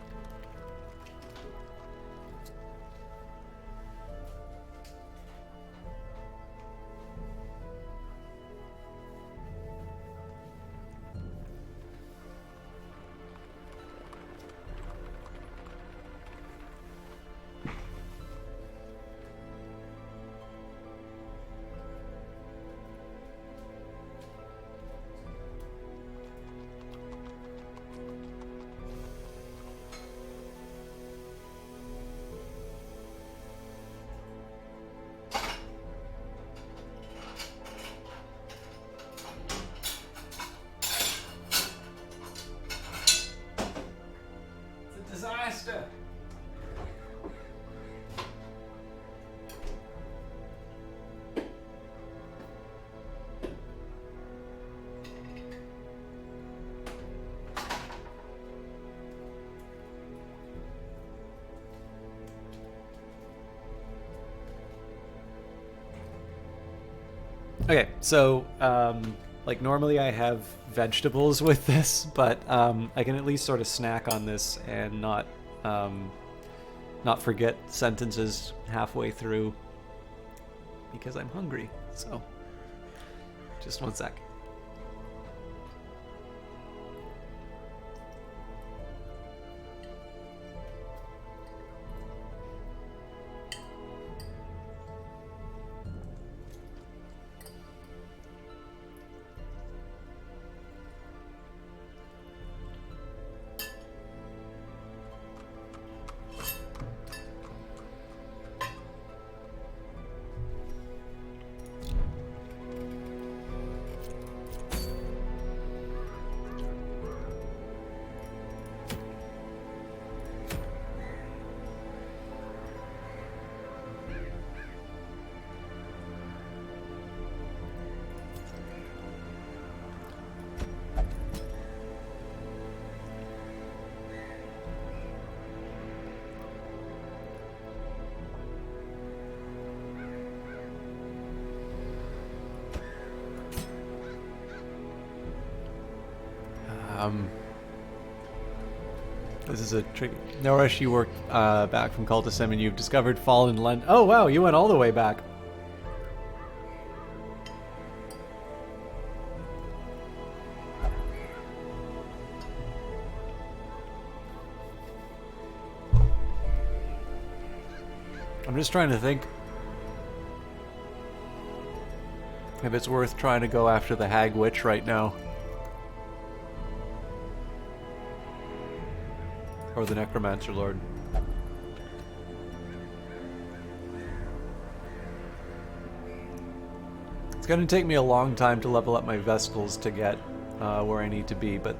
Disaster. Okay, so like normally I have vegetables with this, but I can at least sort of snack on this and not forget sentences halfway through because I'm hungry. So just one sec. This is a trick. No rush, you worked back from Cultism and you've discovered Fallen Lund. Oh wow, you went all the way back. I'm just trying to think if it's worth trying to go after the Hag Witch right now. Or the Necromancer Lord. It's gonna take me a long time to level up my Vestals to get where I need to be, but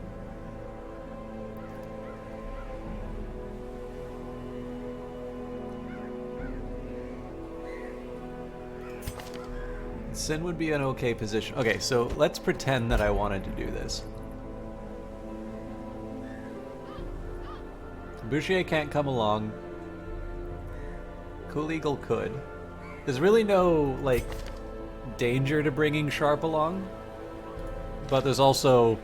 Sin would be an okay position. Okay, so let's pretend that I wanted to do this. Bouchier can't come along. Cool Eagle could. There's really no, like, danger to bringing Sharp along. But there's also,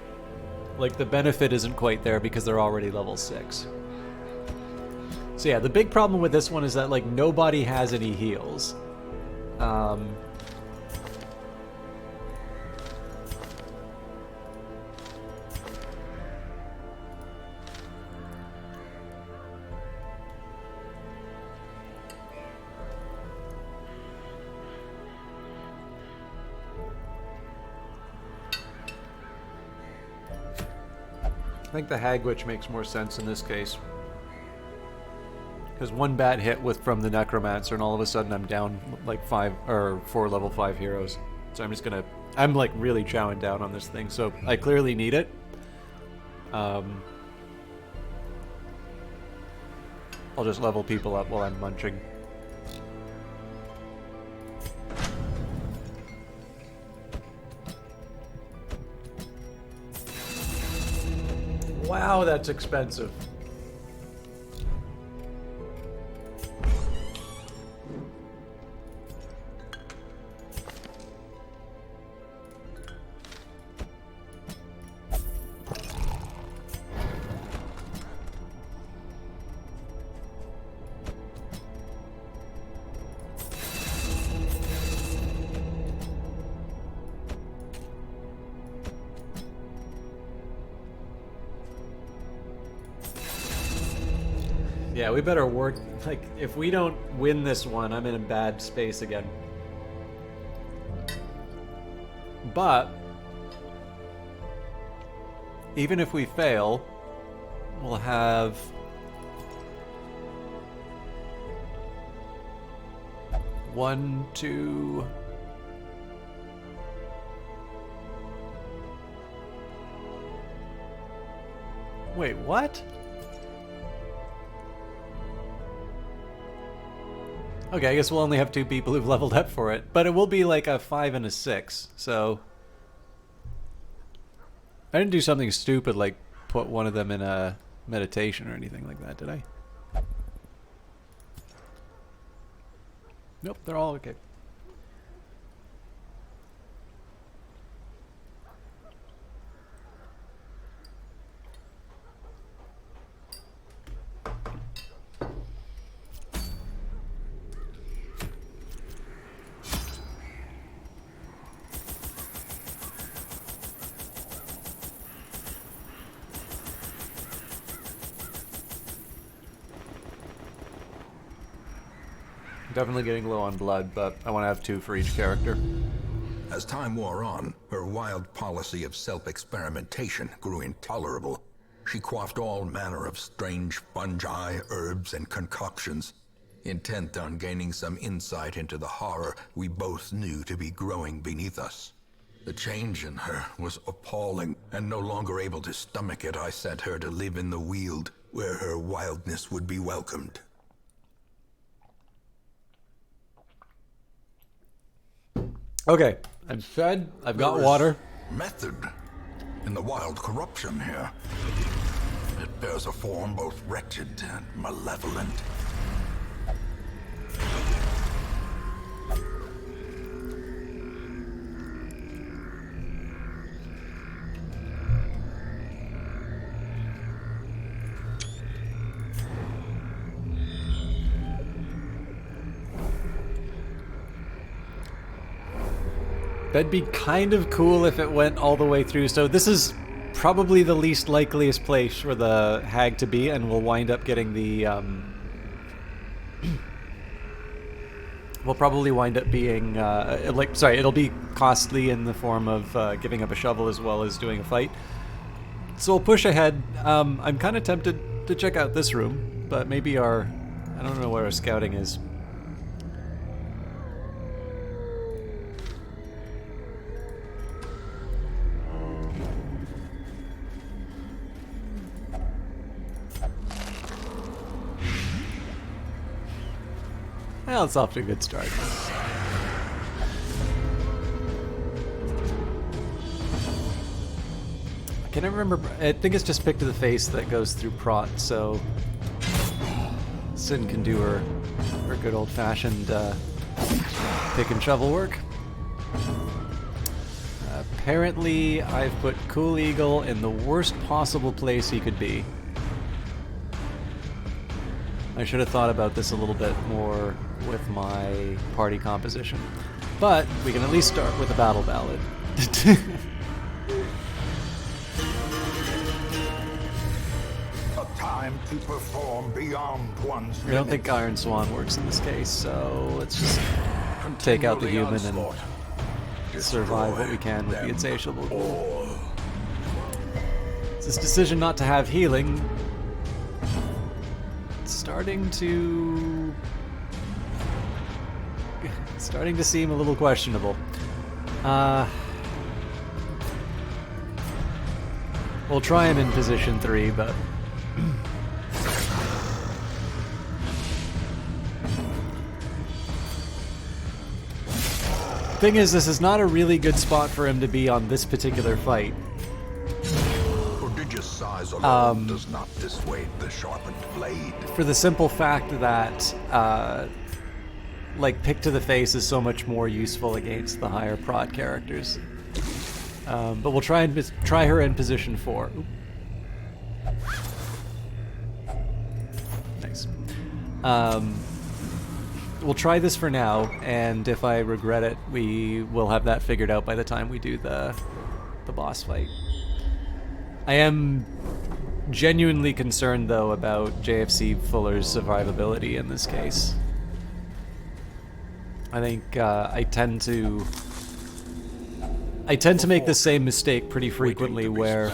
like, the benefit isn't quite there because they're already level 6. So yeah, the big problem with this one is that, like, nobody has any heals. I think the Hag Witch makes more sense in this case. Because one bad hit from the Necromancer, and all of a sudden I'm down like 4 level 5 heroes. So I'm just gonna... I'm like really chowing down on this thing, so I clearly need it. I'll just level people up while I'm munching. Wow, that's expensive. Yeah, we better work. Like, if we don't win this one, I'm in a bad space again. But even if we fail, we'll have one, two. Wait, what? Okay, I guess we'll only have 2 people who've leveled up for it, but it will be like a 5 and a 6, so... I didn't do something stupid like put one of them in a meditation or anything like that, did I? Nope, they're all okay. Definitely getting low on blood, but I want to have 2 for each character.
As time wore on, her wild policy of self-experimentation grew intolerable. She quaffed all manner of strange fungi, herbs, and concoctions, intent on gaining some insight into the horror we both knew to be growing beneath us. The change in her was appalling, and no longer able to stomach it, I sent her to live in the Weald, where her wildness would be welcomed.
Okay, I'm fed, I've got water.
Method in the wild corruption here. It bears a form both wretched and malevolent.
That'd be kind of cool if it went all the way through. So this is probably the least likeliest place for the hag to be, and we'll wind up getting the... we'll probably wind up being... it'll be costly in the form of giving up a shovel as well as doing a fight. So we'll push ahead. I'm kind of tempted to check out this room, but maybe I don't know where our scouting is. Well, it's off to a good start. I can't remember. I think it's just pick to the face that goes through prot, so Sin can do her good old-fashioned pick and shovel work. Apparently, I've put Cool Eagle in the worst possible place he could be. I should have thought about this a little bit more with my party composition. But we can at least start with a battle ballad.
A time to perform beyond one's
I don't think Iron Swan works in this case, so let's just take out the human and survive what we can with the insatiable. This decision not to have healing starting to seem a little questionable. We'll try him in position 3, but thing is, this is not a really good spot for him to be on this particular fight.
Prodigious size alone does not dissuade the sharpened blade.
For the simple fact that, like, pick to the face is so much more useful against the higher prod characters. But we'll try her in position 4. Oop. Nice. We'll try this for now, and if I regret it, we will have that figured out by the time we do the boss fight. I am genuinely concerned, though, about JFC Fuller's survivability in this case. I think I tend to make the same mistake pretty frequently, where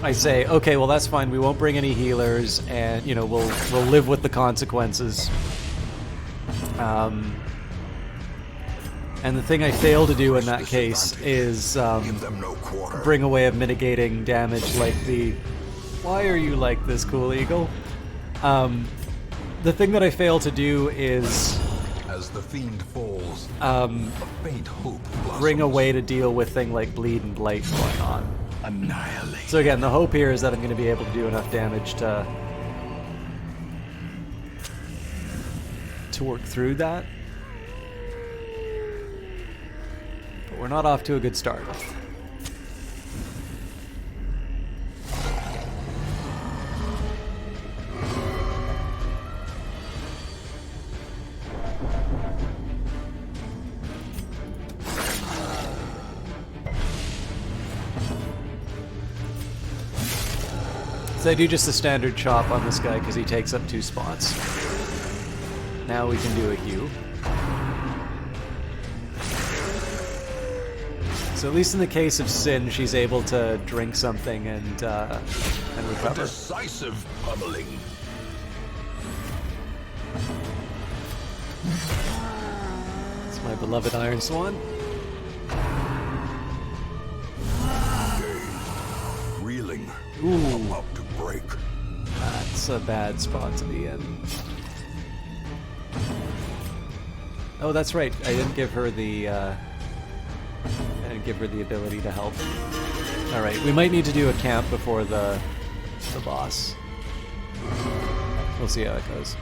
I say, okay, well, that's fine, we won't bring any healers, and, you know, we'll live with the consequences. And the thing I fail to do in that case is bring a way of mitigating damage like the, why are you like this, Cool Eagle? The thing that I fail to do is,
as the fiend falls, a faint hope blossoms.
Bring a way to deal with thing like bleed and blight going on.
Annihilate.
So again, the hope here is that I'm going to be able to do enough damage to work through that. But we're not off to a good start. So I do just a standard chop on this guy because he takes up 2 spots. Now we can do a Hugh. So at least in the case of Sin, she's able to drink something and recover.
Decisive pummeling.
It's my beloved Iron Swan.
Reeling.
Ooh.
About to break.
That's a bad spot to be in. Oh, that's right. I didn't give her the ability to help. All right, we might need to do a camp before the boss. We'll see how it goes.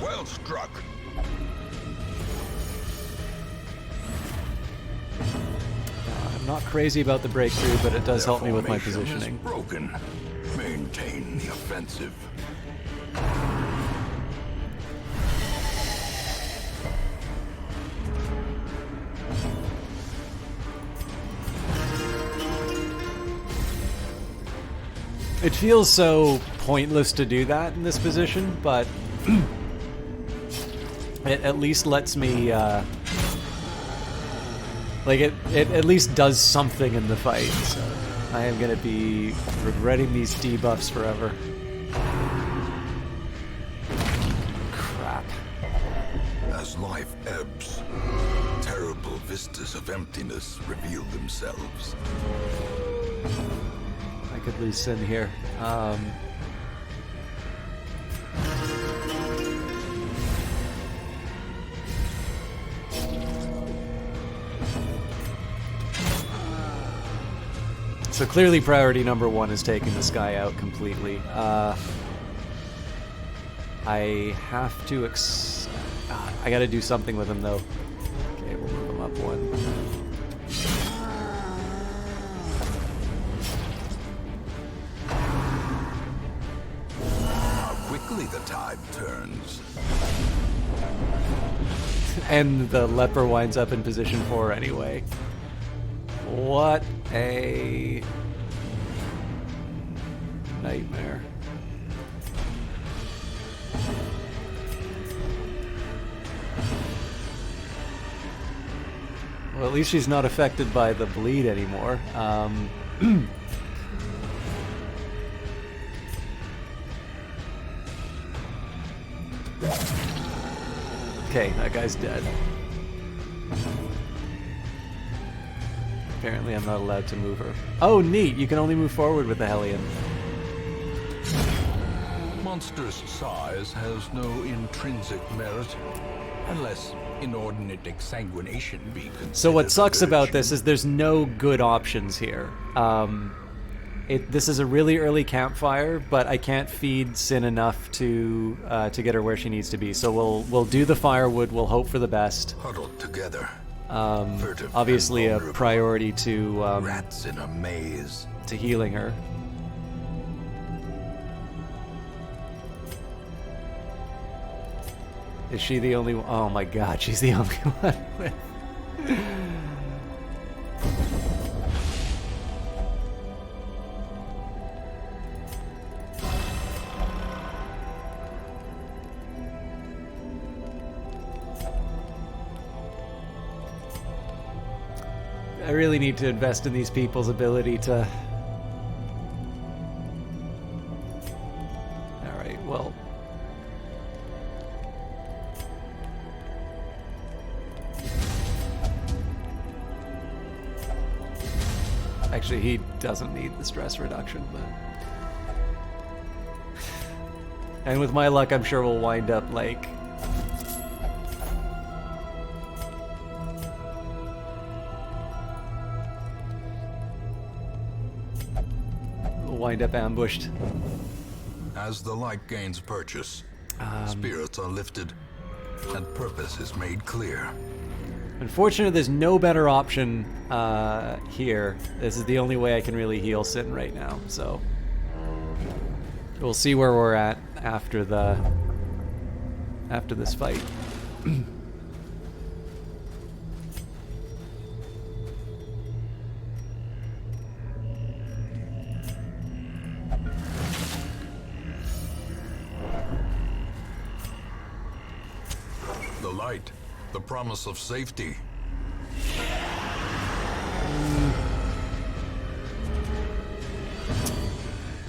Well struck.
I'm not crazy about the breakthrough, but it does
Their
help me with my
formation
positioning.
is broken. Maintain the offensive.
It feels so pointless to do that in this position, but it at least lets me, like, it at least does something in the fight, so I am going to be regretting these debuffs forever. Crap.
As life ebbs, terrible vistas of emptiness reveal themselves.
I could lose Sin here. So clearly priority number 1 is taking this guy out completely. I have to I gotta do something with him though. Okay, we'll move him up 1.
Quickly the tide turns.
And the leper winds up in position 4 anyway. What a nightmare. Well, at least she's not affected by the bleed anymore. Okay, that guy's dead. Apparently I'm not allowed to move her. Oh, neat! You can only move forward with the Hellion.
Monstrous size has no intrinsic merit, unless inordinate exsanguination be considered.
So what sucks
a
about
virtue.
this is there's no good options here. This is a really early campfire, but I can't feed Sin enough to get her where she needs to be. So we'll do the firewood. We'll hope for the best.
Huddled together. Furtive
Obviously,
and
a
vulnerable.
priority to
Rats in a maze.
healing her. Is she the only one? Oh my god, she's the only one with... I really need to invest in these people's ability to... Alright, well... Actually, he doesn't need the stress reduction, but... And with my luck, I'm sure we'll wind up, like... We'll wind up ambushed.
As the light gains purchase, spirits are lifted, and purpose is made clear.
Unfortunately, there's no better option here. This is the only way I can really heal Sin right now, so... We'll see where we're at after this fight.
The light, the promise of safety.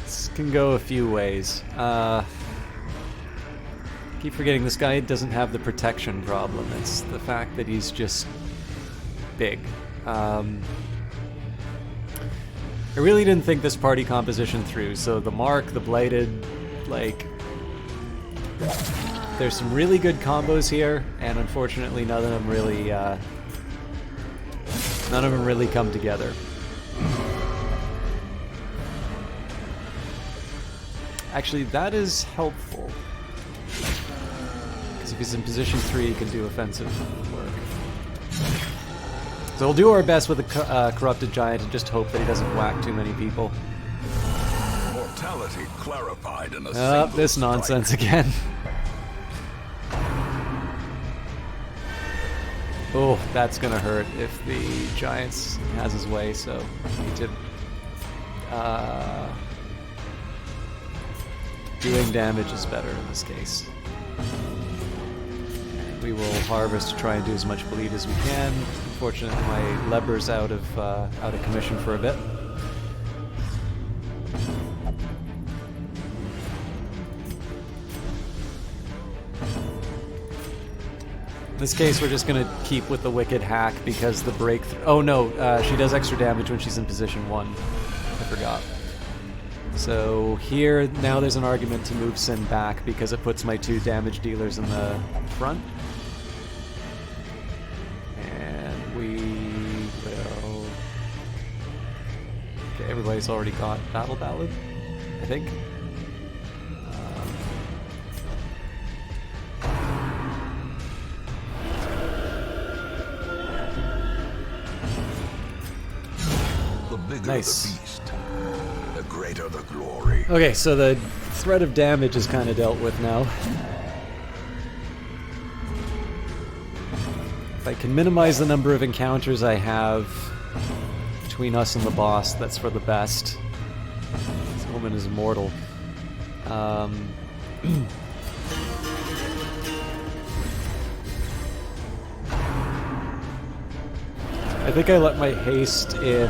This can go a few ways. Keep forgetting this guy doesn't have the protection problem. It's the fact that he's just big. I really didn't think this party composition through. So the Mark, the Blighted, like... There's some really good combos here, and unfortunately none of them really come together. Actually, that is helpful. Because if he's in position 3, he can do offensive work. So we'll do our best with the Corrupted Giant and just hope that he doesn't whack too many people.
Mortality clarified in a single
This
strike.
nonsense again. Oh, that's gonna hurt if the Giants has his way, so we need to... doing damage is better in this case. We will harvest to try and do as much bleed as we can. Unfortunately, my lever's out of commission for a bit. In this case, we're just going to keep with the Wicked Hack because the breakthrough... Oh no, she does extra damage when she's in position 1. I forgot. So here, now there's an argument to move Sin back because it puts my 2 damage dealers in the front. And we will... Okay, everybody's already got Battle Ballad, I think.
The bigger
Nice.
the beast, the greater the glory.
Okay, so the threat of damage is kind of dealt with now. If I can minimize the number of encounters I have between us and the boss, that's for the best. This woman is immortal. I think I let my haste in...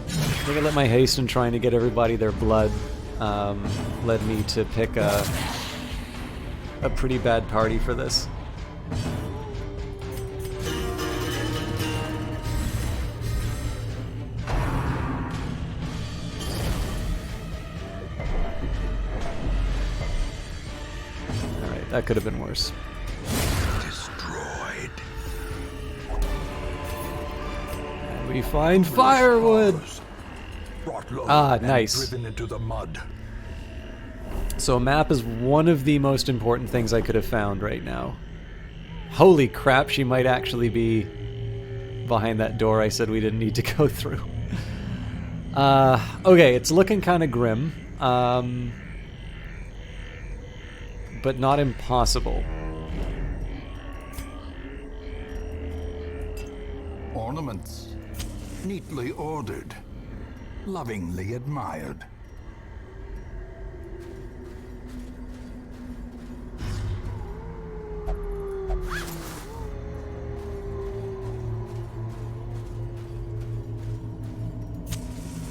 I think I let my haste in trying to get everybody their blood led me to pick a pretty bad party for this. Alright, that could have been worse.
Destroyed.
And we find firewood! Ah, nice.
Driven into the mud.
So a map is one of the most important things I could have found right now. Holy crap, she might actually be behind that door I said we didn't need to go through. Okay, it's looking kind of grim. But not impossible.
Ornaments. Neatly ordered. Lovingly admired.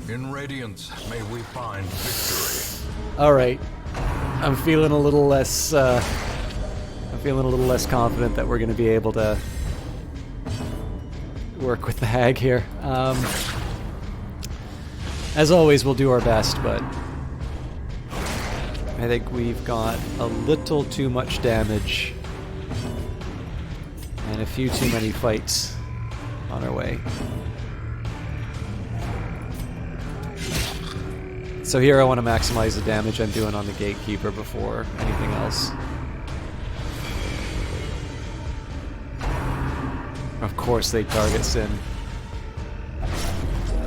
In Radiance, may we find victory.
Alright. I'm feeling a little less, confident that we're going to be able to work with the hag here. As always, we'll do our best, but I think we've got a little too much damage and a few too many fights on our way. So here I want to maximize the damage I'm doing on the Gatekeeper before anything else. Of course they target Sin.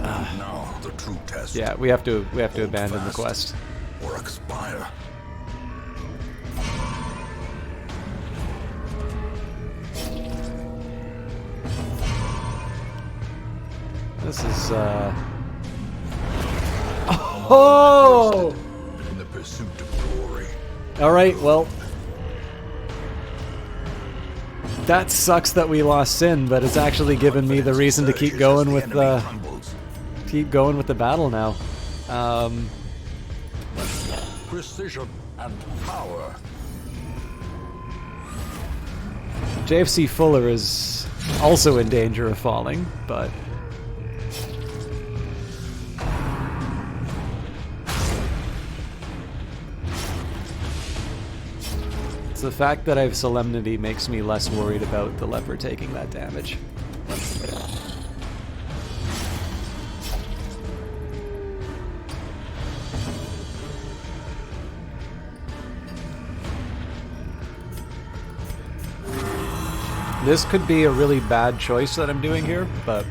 Now the true test.
Yeah, we have to abandon the quest.
Or expire.
This is Oh!
In the pursuit of glory.
Alright, well. That sucks that we lost Sin, but it's actually given me the reason to keep going with the battle now.
Precision and power.
JFC Fuller is also in danger of falling, but the fact that I have Solemnity makes me less worried about the leper taking that damage. This could be a really bad choice that I'm doing here, but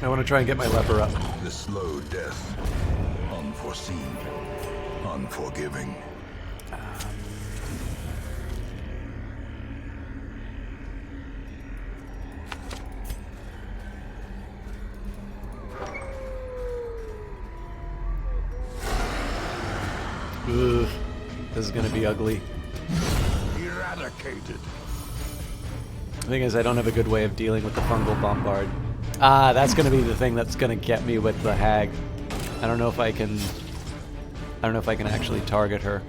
I want to try and get my leper up.
The slow death. Unforeseen. Unforgiving.
Ugh, this is gonna be ugly.
Eradicated.
The thing is, I don't have a good way of dealing with the fungal bombard. Ah, that's gonna be the thing that's gonna get me with the hag. I don't know if I can actually target her.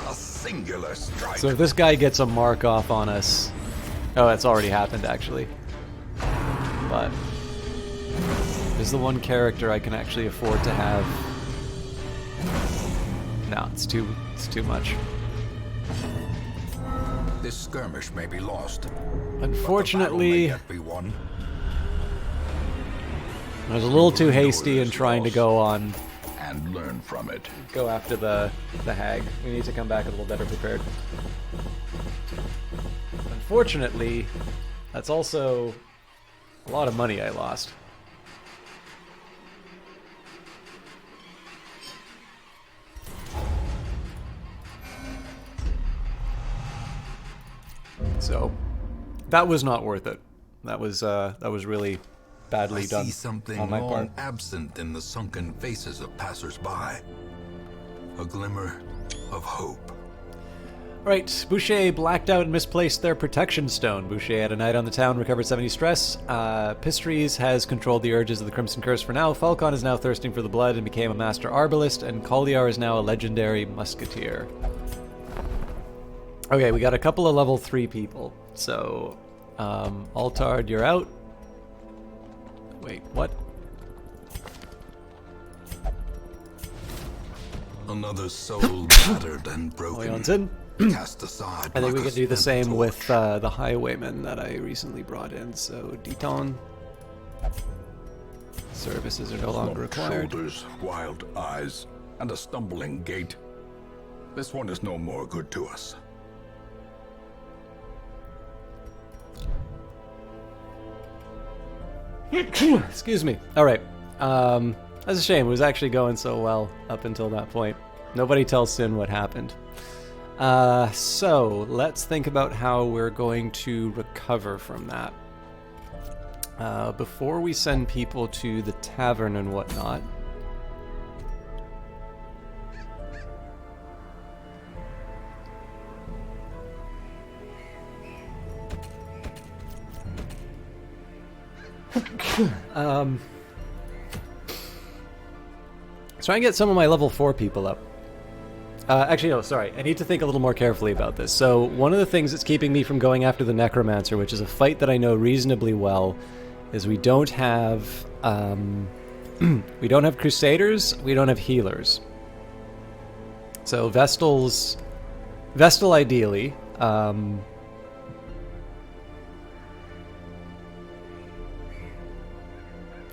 A singular strike.
So if this guy gets a mark off on us... Oh, that's already happened, actually. But this is the one character I can actually afford to have. No, it's too much.
This skirmish may be lost.
Unfortunately,
but the battle may yet be won.
I was a little too hasty in trying to go
and learn from it.
Go after the hag. We need to come back a little better prepared. Unfortunately, that's also a lot of money I lost. So, that was not worth it. That was really badly
I
done
see something
on my
long
part.
absent in the sunken faces of passers-by. A glimmer of hope.
Right, Boucher blacked out and misplaced their protection stone. Boucher had a night on the town, recovered 70 stress. Pistries has controlled the urges of the Crimson Curse for now. Falcon is now thirsting for the blood and became a master arbalist, and Colliar is now a legendary musketeer. Okay, we got a couple of level 3 people. So, Altard, you're out. Wait, what?
Another soul battered and broken.
Leon's in.
Cast aside.
I think we
like a
could do the
spent
same
torch.
with the highwayman that I recently brought in. So, Deton. Services are no longer required.
Shoulders, wild eyes, and a stumbling gait. This one is no more good to us.
Excuse me. All right. That's a shame. It was actually going so well up until that point. Nobody tells Sin what happened. So let's think about how we're going to recover from that. Before we send people to the tavern and whatnot. Let's try and get some of my level 4 people up. Actually, no, sorry. I need to think a little more carefully about this. So, one of the things that's keeping me from going after the Necromancer, which is a fight that I know reasonably well, is we don't have we don't have Crusaders, we don't have healers. So Vestal ideally.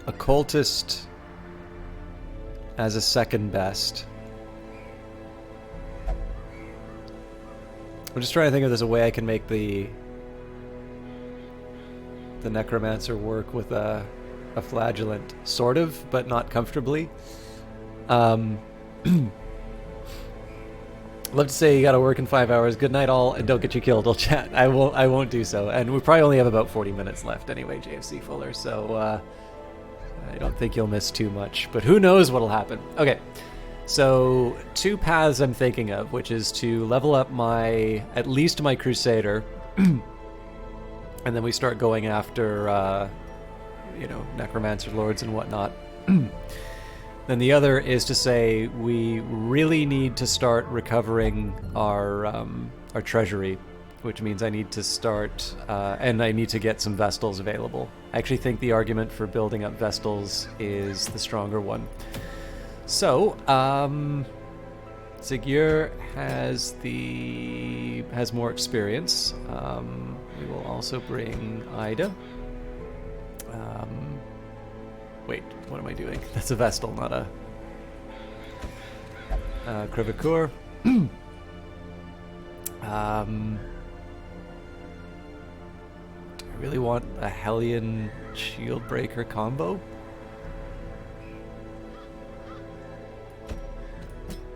Occultist as a second best. I'm just trying to think if there's a way I can make the Necromancer work with a flagellant, sort of, but not comfortably. Love to say you gotta work in 5 hours. Good night all, and don't get you killed. I'll chat. I won't do so. And we probably only have about 40 minutes left anyway, JFC Fuller. So I don't think you'll miss too much. But who knows what'll happen? Okay. So 2 paths I'm thinking of, which is to level up at least my Crusader, and then we start going after, Necromancer Lords and whatnot. Then the other is to say we really need to start recovering our treasury, which means I need to start, and I need to get some Vestals available. I actually think the argument for building up Vestals is the stronger one. So, Sigur has more experience. We will also bring Ida. Wait, what am I doing? That's a Vestal, not a Krivakur. Do I really want a Hellion Shieldbreaker combo?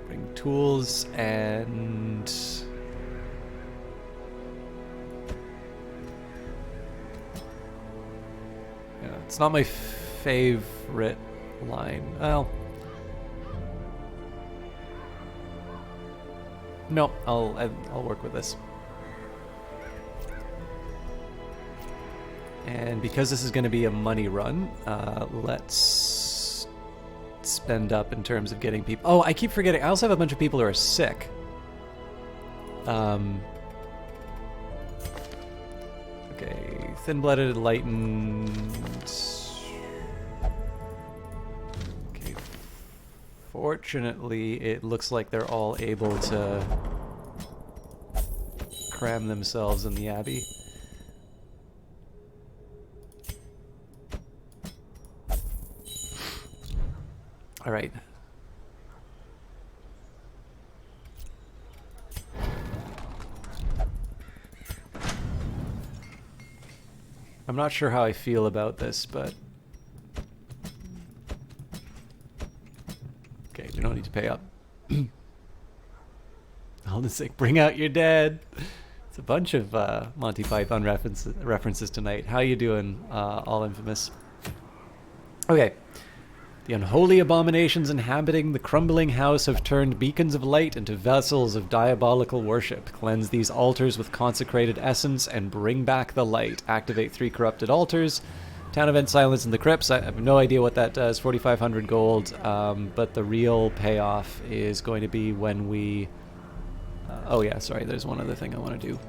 Bring tools and... yeah, it's not my favorite line. Well... no, I'll work with this. And because this is going to be a money run, let's spend up in terms of getting people. Oh, I keep forgetting. I also have a bunch of people who are sick. Okay, thin-blooded, lightened. Okay. Fortunately, it looks like they're all able to cram themselves in the Abbey. All right. I'm not sure how I feel about this, but... okay, we don't need to pay up. I'll just say, bring out your dead. It's a bunch of Monty Python references tonight. How you doing, All Infamous? Okay. The unholy abominations inhabiting the crumbling house have turned beacons of light into vessels of diabolical worship. Cleanse these altars with consecrated essence and bring back the light. Activate 3 corrupted altars. Town event silence in the crypts. I have no idea what that does. 4,500 gold. But the real payoff is going to be when we... oh yeah, sorry. There's one other thing I want to do.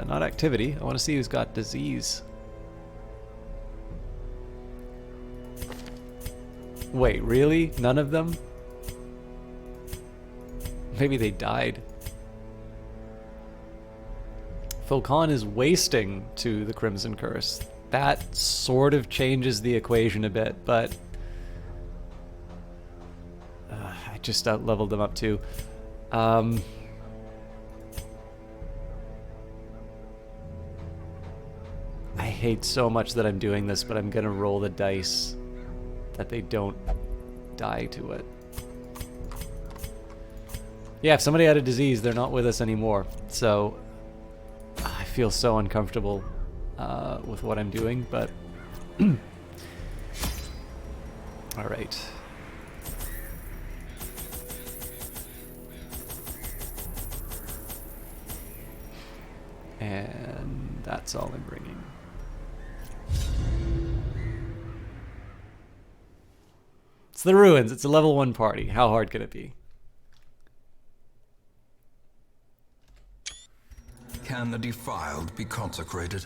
Not activity. I want to see who's got disease. Wait, really? None of them? Maybe they died. Fulcan is wasting to the Crimson Curse. That sort of changes the equation a bit, but... I just out-leveled them up too. I hate so much that I'm doing this, but I'm gonna roll the dice that they don't die to it. Yeah, if somebody had a disease, they're not with us anymore. So I feel so uncomfortable with what I'm doing, but all right. And that's all I'm bringing. It's the ruins. It's a level 1 party. How hard could it be?
Can the defiled be consecrated?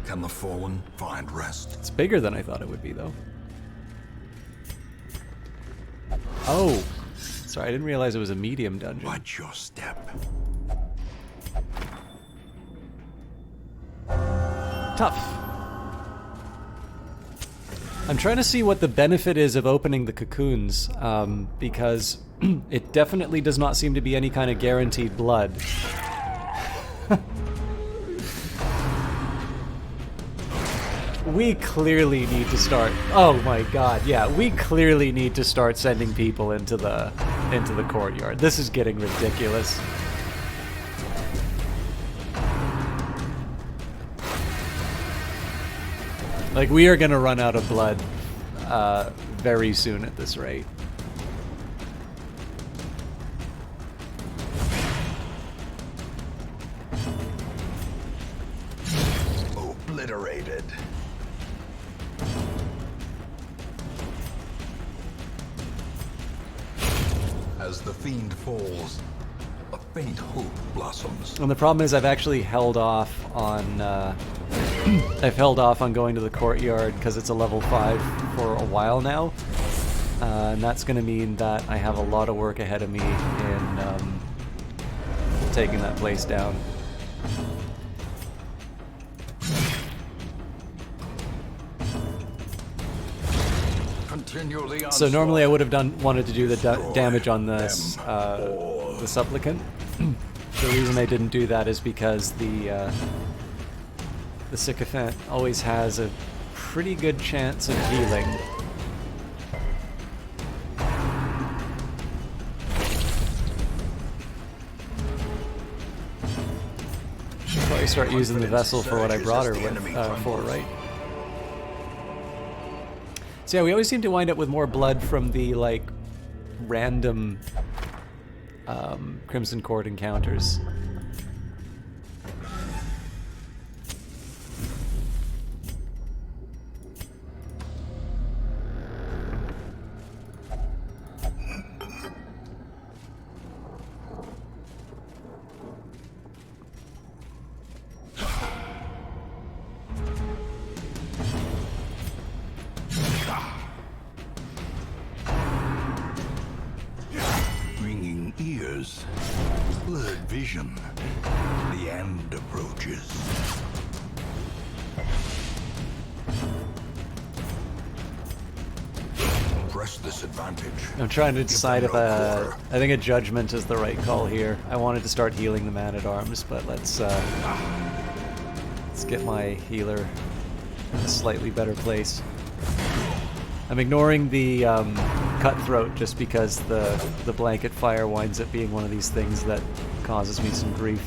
Can the fallen find rest?
It's bigger than I thought it would be, though. Oh. Sorry, I didn't realize it was a medium dungeon.
Watch your step.
Tough. I'm trying to see what the benefit is of opening the cocoons, because it definitely does not seem to be any kind of guaranteed blood. We clearly need to start... Oh my god, yeah, we clearly need to start sending people into the courtyard. This is getting ridiculous. Like, we are gonna run out of blood very soon at this rate.
Obliterated. As the fiend falls, a faint hope blossoms.
And the problem is I've actually held off on... I've held off on going to the courtyard because it's a level 5 for a while now. And that's going to mean that I have a lot of work ahead of me in taking that place down. So normally I would have wanted to do the damage on this the supplicant. The reason I didn't do that is because the sycophant always has a pretty good chance of healing. Should probably start using the vessel for what I brought her with, for, right? So yeah, we always seem to wind up with more blood from the, like, random Crimson Court encounters.
Blurred vision. The end approaches. Press this advantage.
I'm trying to decide if I think a judgment is the right call here. I wanted to start healing the man-at-arms, but let's get my healer in a slightly better place. I'm ignoring the cutthroat just because the blanket fire winds up being one of these things that causes me some grief.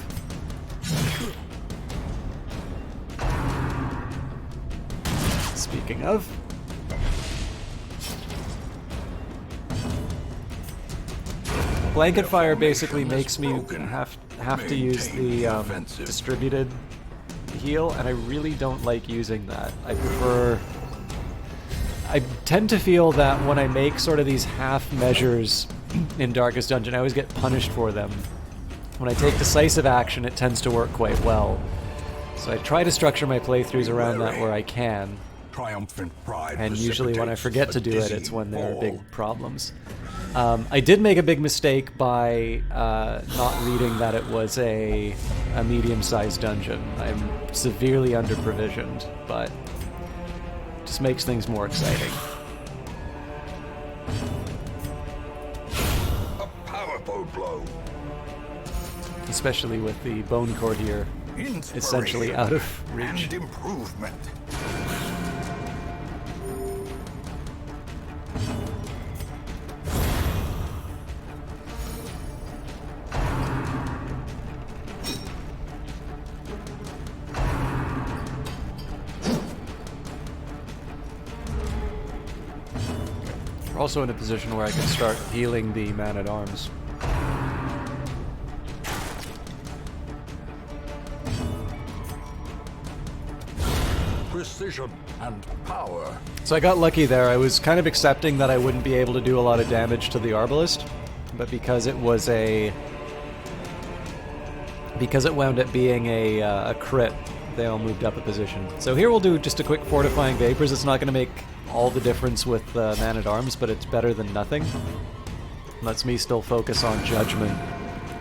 Speaking of, Blanket fire basically makes me have to use the distributed heal, and I really don't like using that. I tend to feel that when I make sort of these half measures in Darkest Dungeon, I always get punished for them. When I take decisive action, it tends to work quite well. So I try to structure my playthroughs around that where I can.
Triumphant pride.
And usually when I forget to do it, it's when there are big problems. I did make a big mistake by not reading that it was a medium-sized dungeon. I'm severely under-provisioned, but it just makes things more exciting.
A powerful blow.
Especially with the bone courtier essentially out of reach.
And improvement.
We're also in a position where I can start healing the man-at-arms.
Precision and power.
So I got lucky there. I was kind of accepting that I wouldn't be able to do a lot of damage to the Arbalist, but because it was because it wound up being a crit, they all moved up a position. So here we'll do just a quick Fortifying Vapors. It's not going to make all the difference with Man-at-Arms, but it's better than nothing. Lets me still focus on Judgment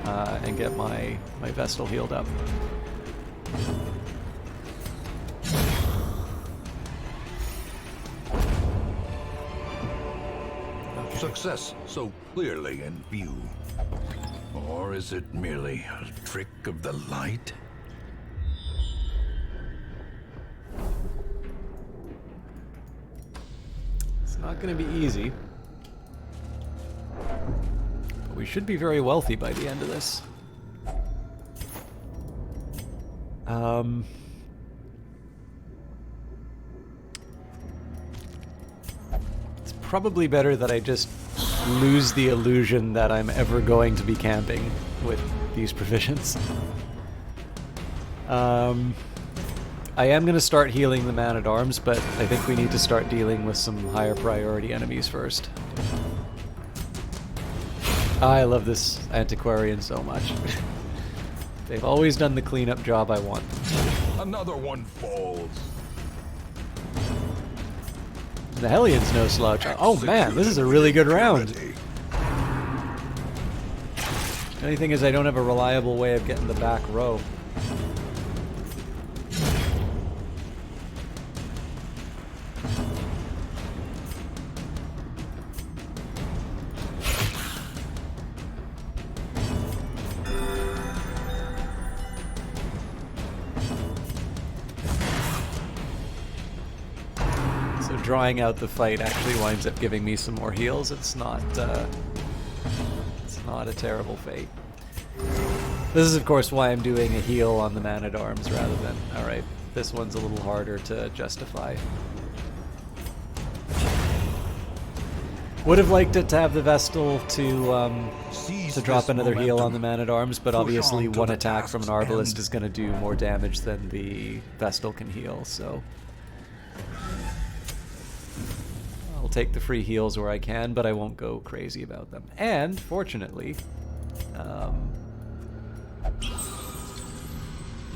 and get my Vestal healed up.
Success so clearly in view. Or is it merely a trick of the light?
It's not going to be easy. But we should be very wealthy by the end of this. It's probably better that I just lose the illusion that I'm ever going to be camping with these provisions. I am going to start healing the Man-at-Arms, but I think we need to start dealing with some higher priority enemies first. I love this Antiquarian so much. They've always done the cleanup job I want.
Another one falls.
The Hellions no slouch. Oh man, this is a really good round. The only thing is I don't have a reliable way of getting the back row. Drawing out the fight actually winds up giving me some more heals. It's not a terrible fate. This is of course why I'm doing a heal on the Man-at-Arms rather than, alright, this one's a little harder to justify. Would have liked it to have the Vestal to drop another heal on the Man-at-Arms, but obviously one attack from an Arbalist is going to do more damage than the Vestal can heal, so I'll take the free heals where I can, but I won't go crazy about them. And, fortunately,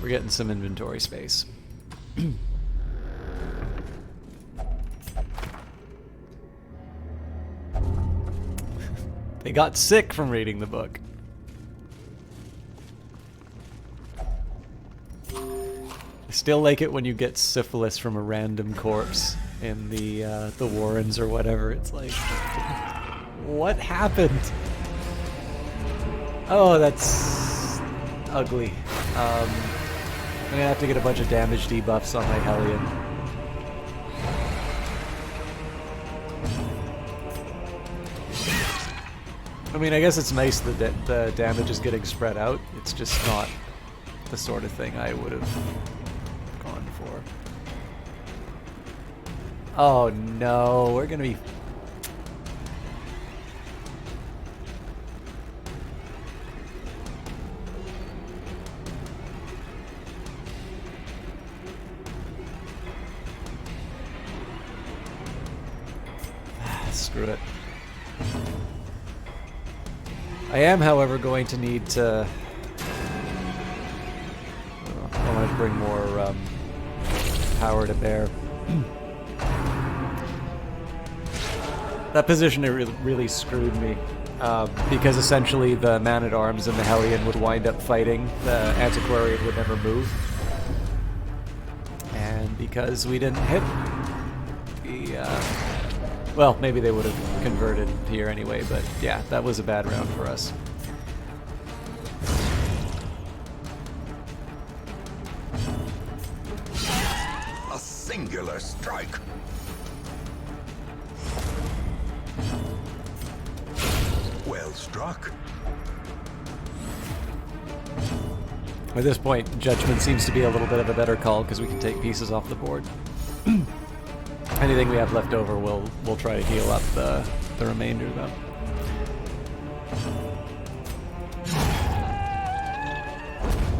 we're getting some inventory space. They got sick from reading the book. I still like it when you get syphilis from a random corpse in the Warrens or whatever. It's like, what happened? Oh, that's ugly. I'm gonna have to get a bunch of damage debuffs on my Hellion. I mean, I guess it's nice that the damage is getting spread out. It's just not the sort of thing I would have gone for. Oh no, we're gonna be... Screw it. I am, however, going to need to... I want to bring more power to bear. That position really screwed me. Because essentially the Man-at-Arms and the Hellion would wind up fighting. The Antiquarian would never move. And because we didn't hit the... well, maybe they would have converted here anyway, but yeah, that was a bad round for us.
A singular strike. Well struck.
At this point, Judgment seems to be a little bit of a better call because we can take pieces off the board. Anything we have left over, we'll try to heal up the remainder though.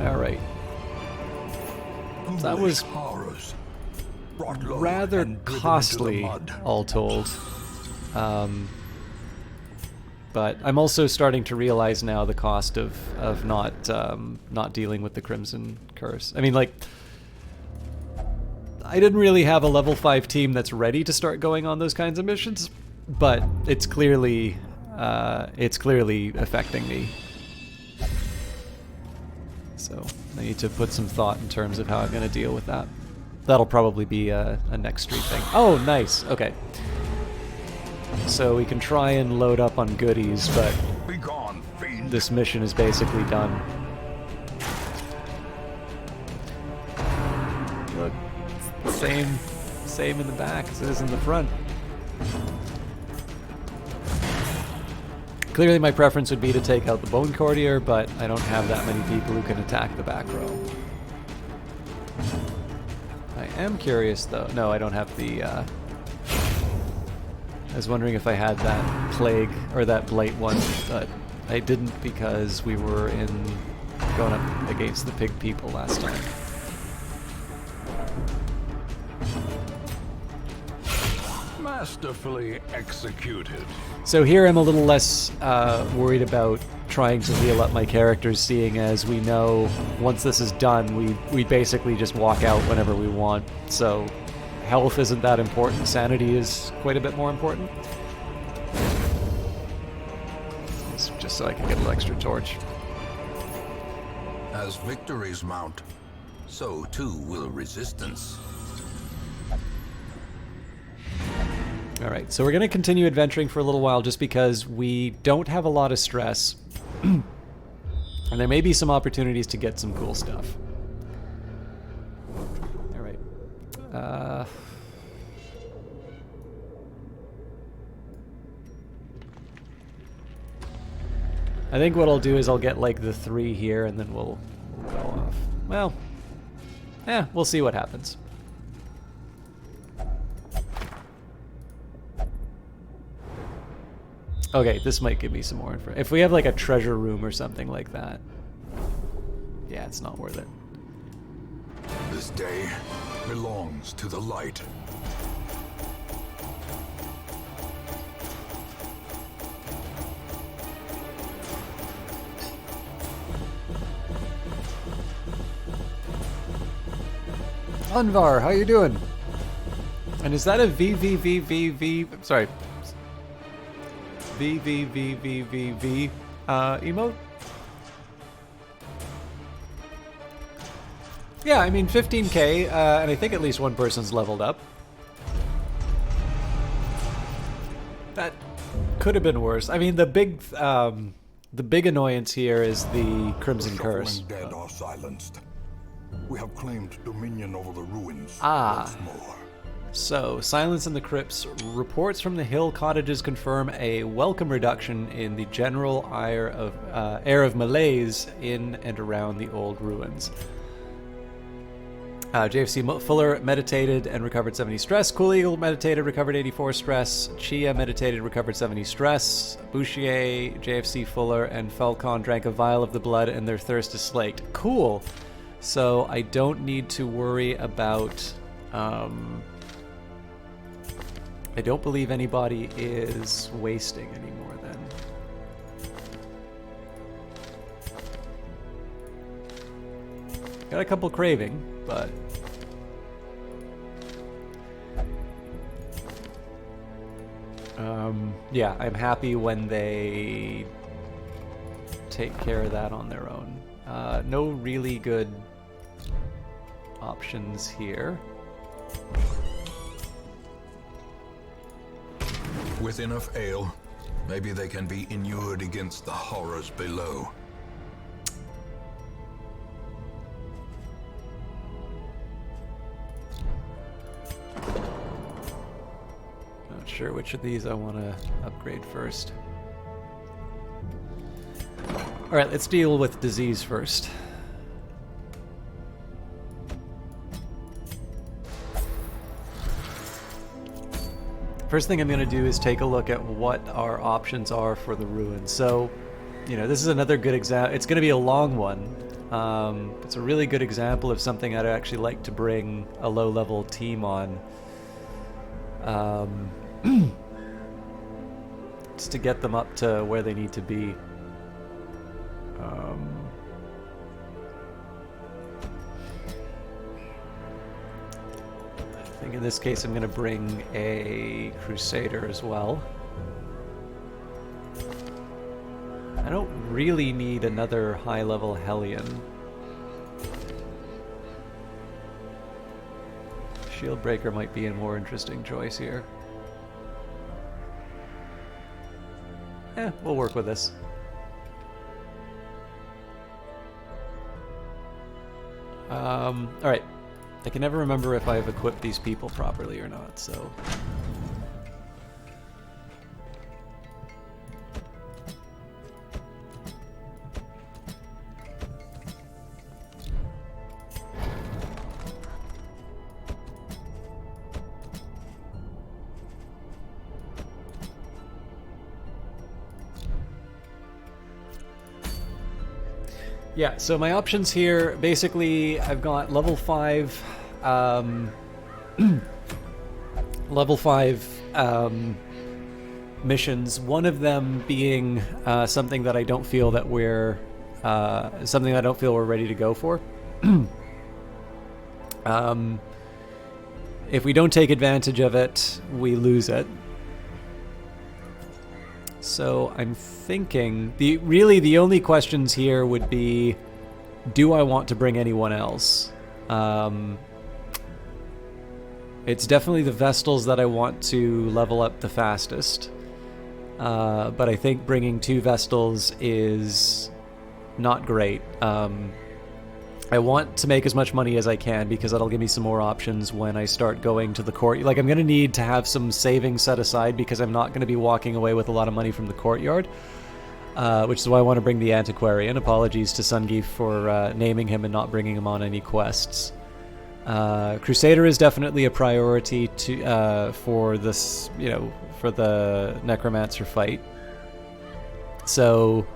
All right. That was
horrors. Brought low
rather
and driven
costly,
into the mud.
all told. But I'm also starting to realize now the cost of not dealing with the Crimson Curse. I mean, like, I didn't really have a level 5 team that's ready to start going on those kinds of missions, but it's clearly affecting me. So I need to put some thought in terms of how I'm going to deal with that. That'll probably be a next street thing. Oh, nice. Okay. So we can try and load up on goodies, but
Be gone, fiend.
this mission is basically done. Look, same in the back as it is in the front. Clearly my preference would be to take out the Bone Courtier, but I don't have that many people who can attack the back row. I am curious though. No, I don't have the... I was wondering if I had that Plague, or that Blight one, but I didn't because we were going up against the Pig people last time.
Masterfully executed.
So here I'm a little less worried about trying to heal up my characters, seeing as we know once this is done, we basically just walk out whenever we want. So health isn't that important. Sanity is quite a bit more important. It's just so I can get a little extra torch.
As victories mount, so too will resistance.
Alright, so we're going to continue adventuring for a little while just because we don't have a lot of stress. And there may be some opportunities to get some cool stuff. Alright. I think what I'll do is I'll get like the 3 here and then we'll go off. Well, we'll see what happens. Okay, this might give me some more info. If we have like a treasure room or something like that. Yeah, it's not worth it.
This day belongs to the light.
Unvar, how you doing? And is that a VVVVV? Sorry. VVVVVV emote? Yeah, I mean 15k, and I think at least one person's leveled up. That could have been worse. I mean, the big annoyance here is the Crimson Curse.
The dead are silenced. We have claimed dominion over the ruins
Ah.
once more.
So, Silence in the Crypts. Reports from the hill cottages confirm a welcome reduction in the general air of malaise in and around the old ruins. JFC Fuller meditated and recovered 70 stress. Cool Eagle meditated, recovered 84 stress. Chia meditated, recovered 70 stress. Bouchier, JFC Fuller, and Falcon drank a vial of the blood and their thirst is slaked. Cool. So I don't need to worry about I don't believe anybody is wasting anymore then. Got a couple craving, but... yeah, I'm happy when they take care of that on their own. No really good options here.
With enough ale, maybe they can be inured against the horrors below.
Not sure which of these I want to upgrade first. Alright, let's deal with disease first. First thing I'm going to do is take a look at what our options are for the ruins. So, you know, this is another good example. It's going to be a long one. It's a really good example of something I'd actually like to bring a low-level team on. Just to get them up to where they need to be. I think in this case I'm going to bring a Crusader as well. I don't really need another high-level Hellion. Shieldbreaker might be a more interesting choice here. We'll work with this. Alright. I can never remember if I've equipped these people properly or not, so... Yeah, so my options here, basically, I've got level 5, level 5 missions. One of them being something that I don't feel that we're ready to go for. If we don't take advantage of it, we lose it. So I'm thinking the only questions here would be, do I want to bring anyone else? It's definitely the Vestals that I want to level up the fastest. But I think bringing 2 Vestals is not great. I want to make as much money as I can because that'll give me some more options when I start going to the court. Like, I'm going to need to have some savings set aside because I'm not going to be walking away with a lot of money from the courtyard, which is why I want to bring the Antiquarian. Apologies to Sungeef for naming him and not bringing him on any quests. Crusader is definitely a priority to for this, you know, for the Necromancer fight. So,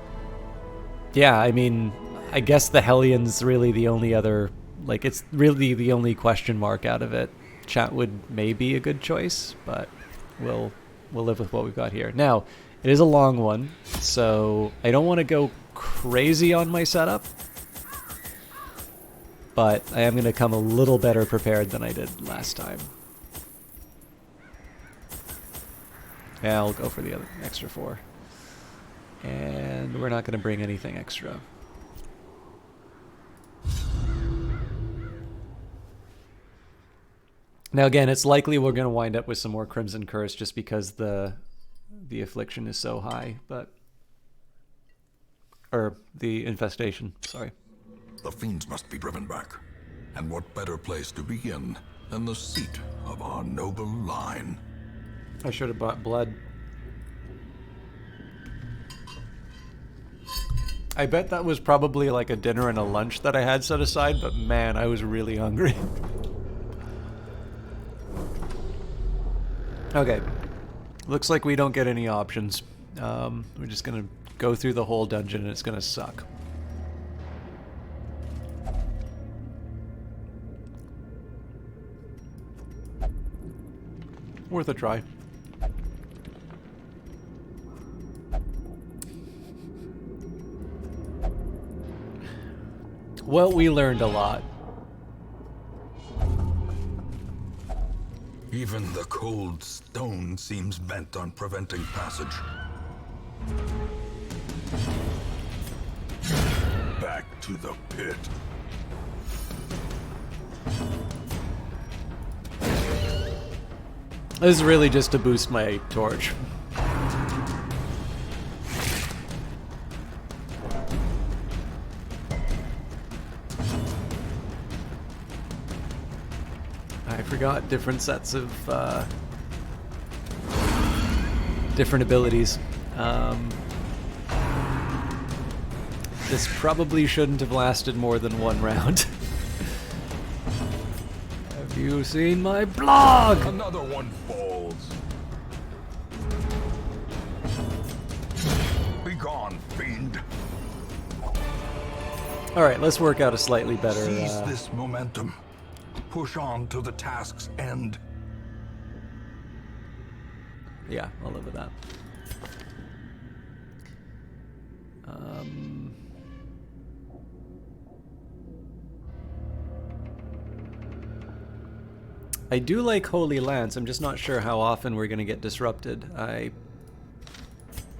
yeah, I mean, I guess the Hellion's really the only other, like, it's really the only question mark out of it. Chatwood may be a good choice, but we'll live with what we've got here. Now, it is a long one, so I don't want to go crazy on my setup, but I am going to come a little better prepared than I did last time. Yeah, I'll go for the other extra 4. And we're not going to bring anything extra. Now again, it's likely we're going to wind up with some more Crimson Curse just because the affliction is so high, but... Or the infestation, sorry.
The fiends must be driven back. And what better place to begin than the seat of our noble line?
I should have bought blood. I bet that was probably like a dinner and a lunch that I had set aside, but man, I was really hungry. Okay, looks like we don't get any options. We're just gonna go through the whole dungeon and it's gonna suck. Worth a try. Well, we learned a lot.
Even the cold stone seems bent on preventing passage.
Back to the pit.
This is really just to boost my torch. I forgot different sets of different abilities. This probably shouldn't have lasted more than one round. Have you seen my blog?
Another one falls. Be gone, fiend.
Alright, let's work out a slightly better...
Seize this momentum. Push on to the task's end.
Yeah, I'll live with that. I do like Holy Lance, I'm just not sure how often we're going to get disrupted. I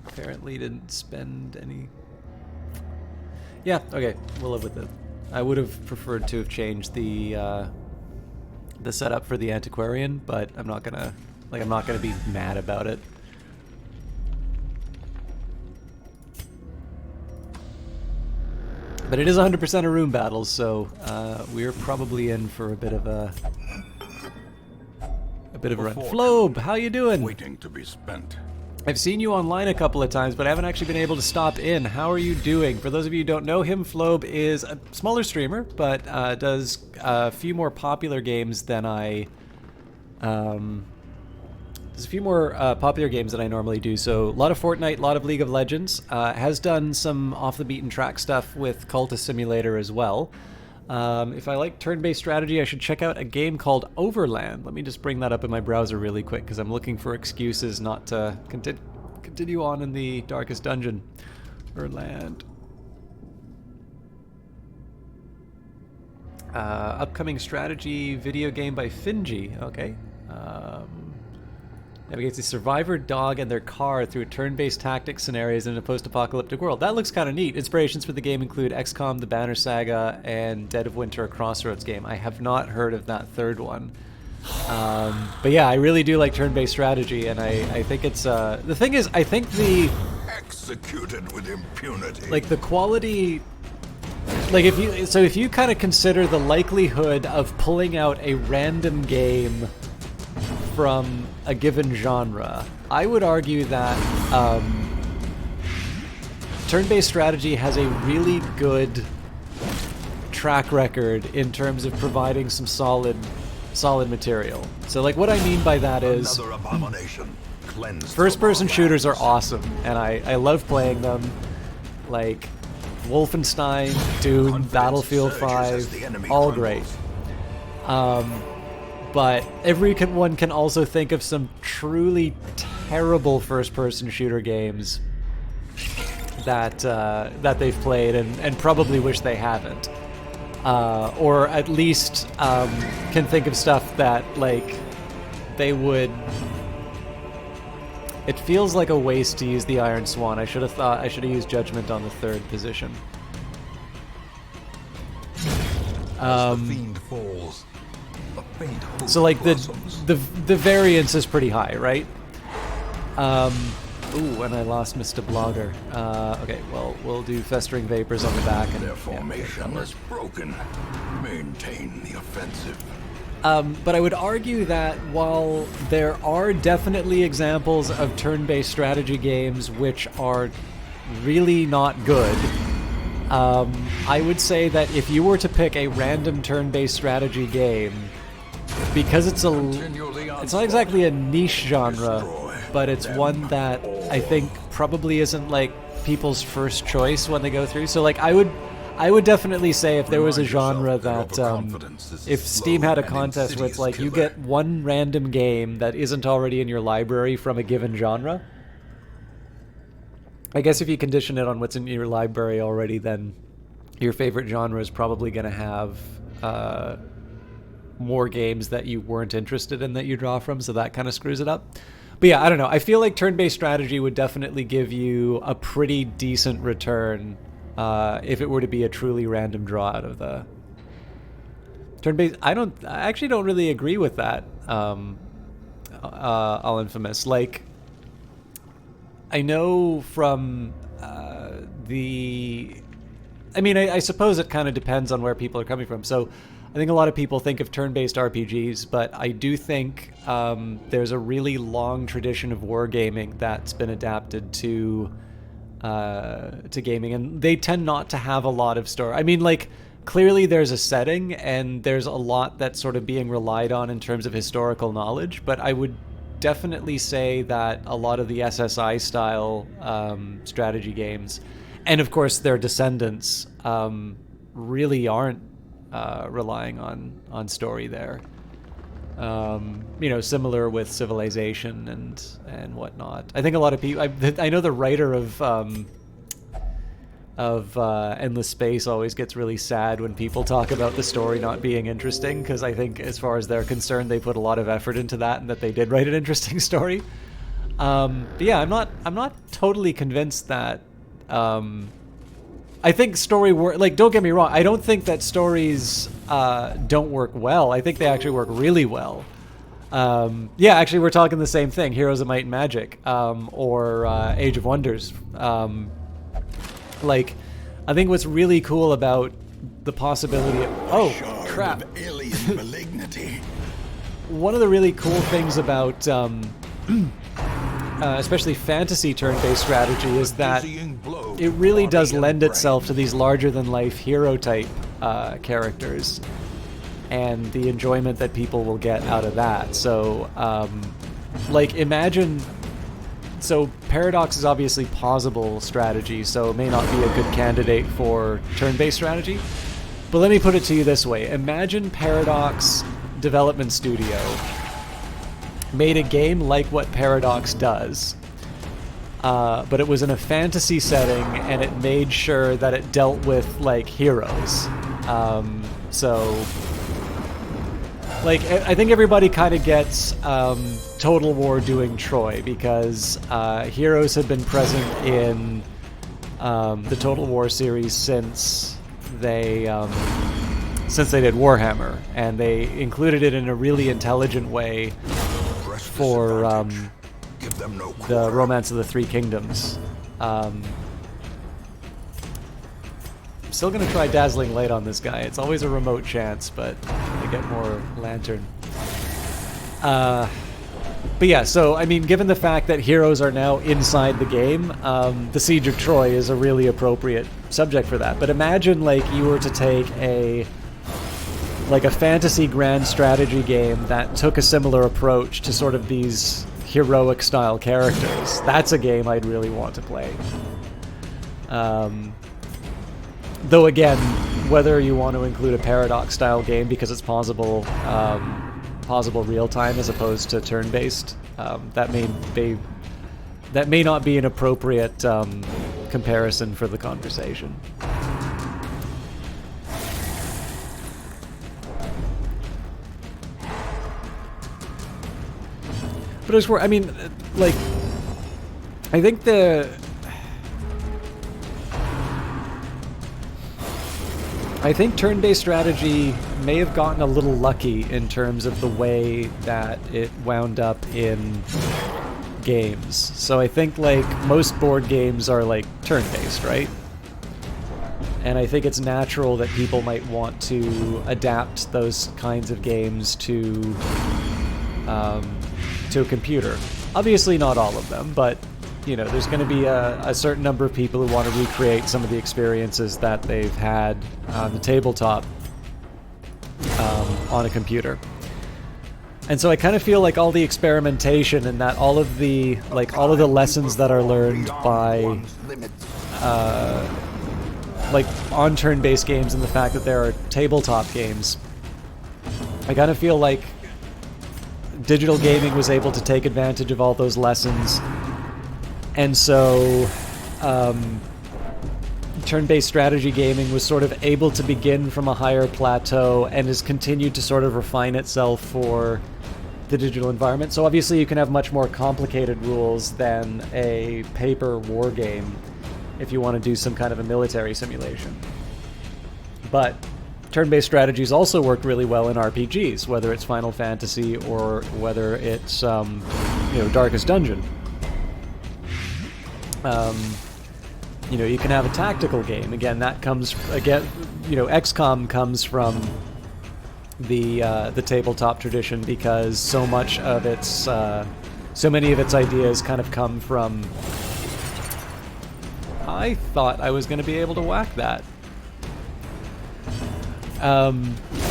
apparently didn't spend any... Yeah, okay, we'll live with it. I would have preferred to have changed the setup for the Antiquarian, but I'm not gonna be mad about it. But it is 100% a room battle, so we're probably in for a bit of a run. Flobe, how you doing?
Waiting to be spent.
I've seen you online a couple of times, but I haven't actually been able to stop in. How are you doing? For those of you who don't know him, Flobe is a smaller streamer, but does a few more popular games than I... There's a few more popular games than I normally do. So a lot of Fortnite, a lot of League of Legends. Has done some off-the-beaten-track stuff with Cultist Simulator as well. If I like turn-based strategy, I should check out a game called Overland. Let me just bring that up in my browser really quick, because I'm looking for excuses not to continue on in the Darkest Dungeon. Overland. Upcoming strategy video game by Finji. Okay. Navigates a survivor dog and their car through turn-based tactics scenarios in a post-apocalyptic world. That looks kind of neat. Inspirations for the game include XCOM, The Banner Saga, and Dead of Winter, a Crossroads game. I have not heard of that third one. But yeah, I really do like turn-based strategy, and I think it's... the thing is, I think the...
Executed with impunity.
Like, the quality... Like, if you kind of consider the likelihood of pulling out a random game from a given genre, I would argue that turn-based strategy has a really good track record in terms of providing some solid material. So, like, what I mean by that is first-person shooters are awesome, and I love playing them. Like Wolfenstein, Doom, Battlefield 5, all great. But everyone can also think of some truly terrible first-person shooter games that they've played and probably wish they haven't, or at least can think of stuff that, like, they would. It feels like a waste to use the Iron Swan. I should have used Judgment on the third position.
As the fiend falls.
So, like, the variance is pretty high, right? Ooh, and I lost Mr. Blogger. Okay, well, we'll do Festering Vapors on the back. And,
Their formation is broken. Maintain the offensive.
But I would argue that while there are definitely examples of turn-based strategy games which are really not good, I would say that if you were to pick a random turn-based strategy game, because it's not exactly a niche genre, but it's one that I think probably isn't, like, people's first choice when they go through. So, like, I would definitely say if there was a genre that, if Steam had a contest where it's like you get one random game that isn't already in your library from a given genre, I guess if you condition it on what's in your library already, then your favorite genre is probably going to have more games that you weren't interested in that you draw from, so that kind of screws it up. But yeah, I don't know. I feel like turn-based strategy would definitely give you a pretty decent return if it were to be a truly random draw out of the turn-based. I actually don't really agree with that. All Infamous. Like, I know from I suppose it kind of depends on where people are coming from. So I think a lot of people think of turn-based RPGs, but I do think there's a really long tradition of wargaming that's been adapted to gaming, and they tend not to have a lot of story. I mean, like, clearly there's a setting, and there's a lot that's sort of being relied on in terms of historical knowledge, but I would definitely say that a lot of the SSI-style strategy games, and of course their descendants, really aren't relying on story there. Similar with Civilization and whatnot. I think a lot of people. I know the writer of Endless Space always gets really sad when people talk about the story not being interesting, because I think, as far as they're concerned, they put a lot of effort into that, and that they did write an interesting story. But yeah, I'm not totally convinced that. I think story work. Like, don't get me wrong. I don't think that stories don't work well. I think they actually work really well. Yeah, actually, we're talking the same thing: Heroes of Might and Magic, or Age of Wonders. Like, I think what's really cool about the possibility of... Oh, crap.
Alien malignity.
One of the really cool things about especially fantasy turn-based strategy is that it really does lend itself to these larger-than-life hero-type characters, and the enjoyment that people will get out of that. So, like, imagine... So Paradox is obviously pausable strategy, so it may not be a good candidate for turn-based strategy. But let me put it to you this way. Imagine Paradox Development Studio made a game like what Paradox does, but it was in a fantasy setting, and it made sure that it dealt with, like, heroes. Like, I think everybody kind of gets Total War doing Troy, because heroes have been present in the Total War series since they did Warhammer, and they included it in a really intelligent way for the Romance of the Three Kingdoms. Still gonna try Dazzling Light on this guy. It's always a remote chance, but I get more Lantern. But yeah, so, I mean, given the fact that heroes are now inside the game, the Siege of Troy is a really appropriate subject for that. But imagine, like, you were to take a fantasy grand strategy game that took a similar approach to sort of these heroic style characters. That's a game I'd really want to play. Though again, whether you want to include a Paradox style game because it's pausable real time as opposed to turn based, that may not be an appropriate comparison for the conversation. But it's where, I mean, like, I think turn-based strategy may have gotten a little lucky in terms of the way that it wound up in games. So I think, like, most board games are, like, turn-based, right? And I think it's natural that people might want to adapt those kinds of games to a computer. Obviously not all of them, but, you know, there's going to be a certain number of people who want to recreate some of the experiences that they've had on the tabletop on a computer. And so I kind of feel like all the experimentation and that all of the lessons that are learned by like on turn-based games and the fact that there are tabletop games, I kind of feel like digital gaming was able to take advantage of all those lessons, and so turn-based strategy gaming was sort of able to begin from a higher plateau and has continued to sort of refine itself for the digital environment. So obviously you can have much more complicated rules than a paper war game if you want to do some kind of a military simulation. But turn-based strategies also work really well in RPGs, whether it's Final Fantasy or whether it's Darkest Dungeon. You can have a tactical game. Again, that comes XCOM comes from the tabletop tradition because so many of its ideas kind of come from. I thought I was going to be able to whack that.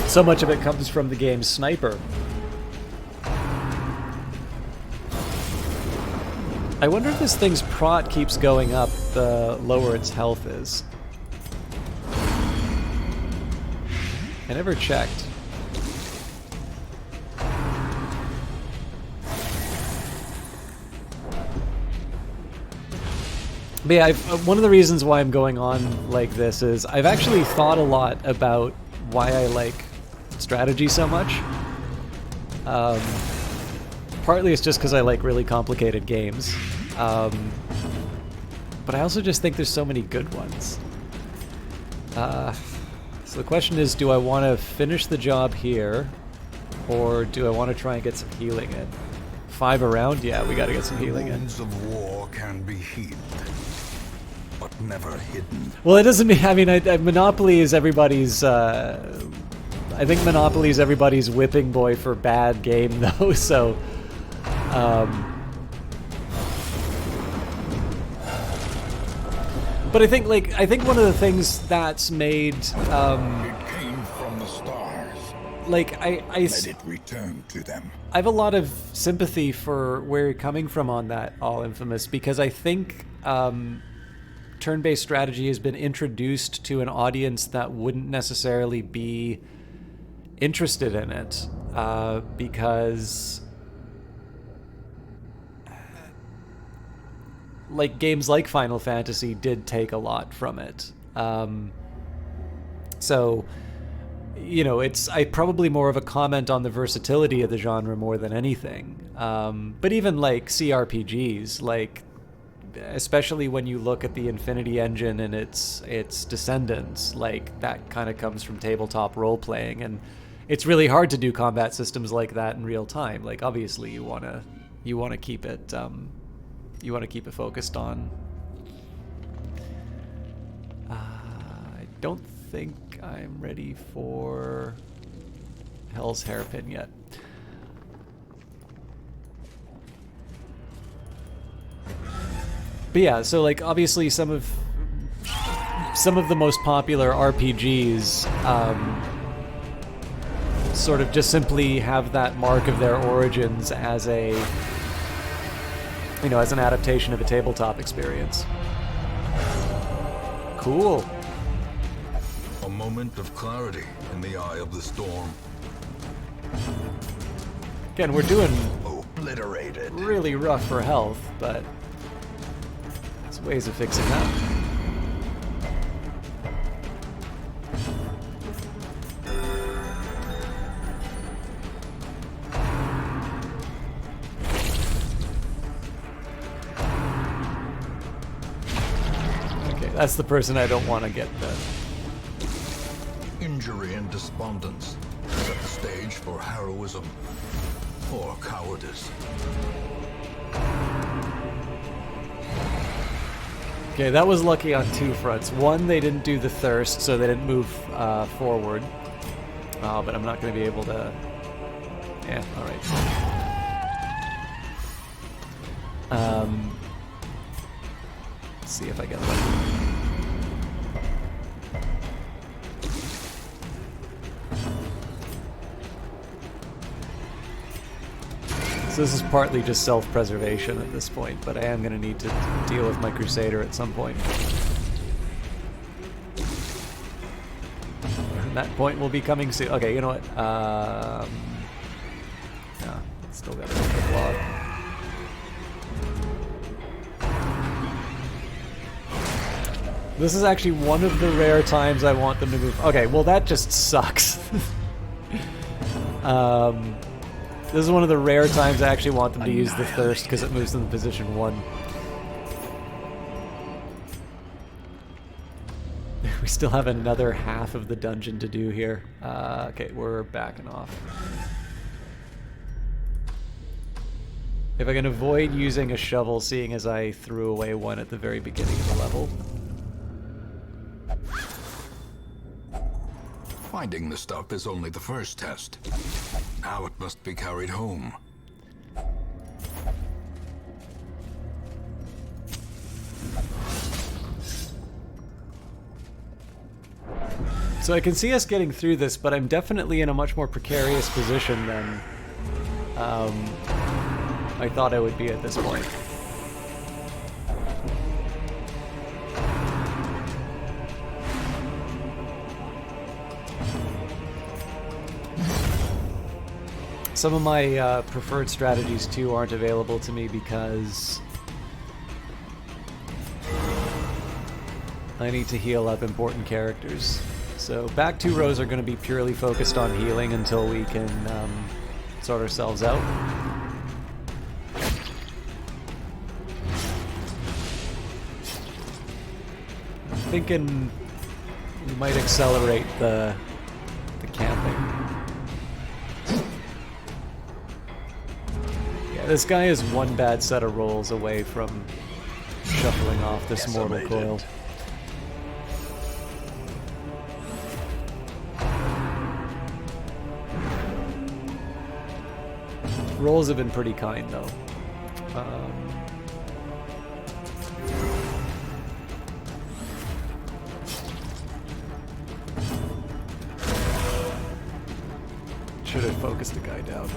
So much of it comes from the game Sniper. I wonder if this thing's prot keeps going up the lower its health is. I never checked. But yeah, one of the reasons why I'm going on like this is I've actually thought a lot about why I like strategy so much. Partly it's just because I like really complicated games. But I also just think there's so many good ones. So the question is, do I want to finish the job here? Or do I want to try and get some healing in? 5 around? Yeah, we gotta get some healing in.
Wounds of war can be healed, but never hidden.
Well, it doesn't mean... I mean, Monopoly is everybody's... I think Monopoly is everybody's whipping boy for bad game, though, so... But I think one of the things that's made
It came from the stars.
like
Let it return to them.
I have a lot of sympathy for where you're coming from on that, All Infamous, because I think turn-based strategy has been introduced to an audience that wouldn't necessarily be interested in it, because like games like Final Fantasy did take a lot from it. So, it's probably more of a comment on the versatility of the genre more than anything. But even like CRPGs, like especially when you look at the Infinity Engine and its descendants, like that kind of comes from tabletop role playing, and it's really hard to do combat systems like that in real time. Like obviously you want to keep it focused on. I don't think I'm ready for Hell's Hairpin yet. But yeah, so like obviously some of the most popular RPGs sort of just simply have that mark of their origins as as an adaptation of a tabletop experience. Cool.
A moment of clarity in the eye of the storm.
Again, we're doing
Obliterated.
really rough for health, but there's ways of fixing that. Okay, that's the person I don't want to get then.
Injury and despondence set the stage for heroism or cowardice.
Okay, that was lucky on 2 fronts. One, they didn't do the thirst, so they didn't move forward. But I'm not going to be able to... Yeah, alright. Let's see if I get lucky. So this is partly just self-preservation at this point, but I am going to need to deal with my Crusader at some point. And that point will be coming soon. Okay, you know what? Yeah, still got to make the block. This is actually one of the rare times I want them to move. Okay, well that just sucks. This is one of the rare times I actually want them to use the thirst because it moves them to position 1. We still have another half of the dungeon to do here. Okay, we're backing off. If I can avoid using a shovel, seeing as I threw away one at the very beginning of the level.
Finding the stuff is only the first test. Now it must be carried home.
So I can see us getting through this, but I'm definitely in a much more precarious position than I thought I would be at this point. Some of my preferred strategies too aren't available to me because I need to heal up important characters. So back 2 rows are going to be purely focused on healing until we can sort ourselves out. I'm thinking we might accelerate the camping. Yeah, this guy is one bad set of rolls away from shuffling off this mortal coil. Rolls have been pretty kind, though. Should have focused the guy down.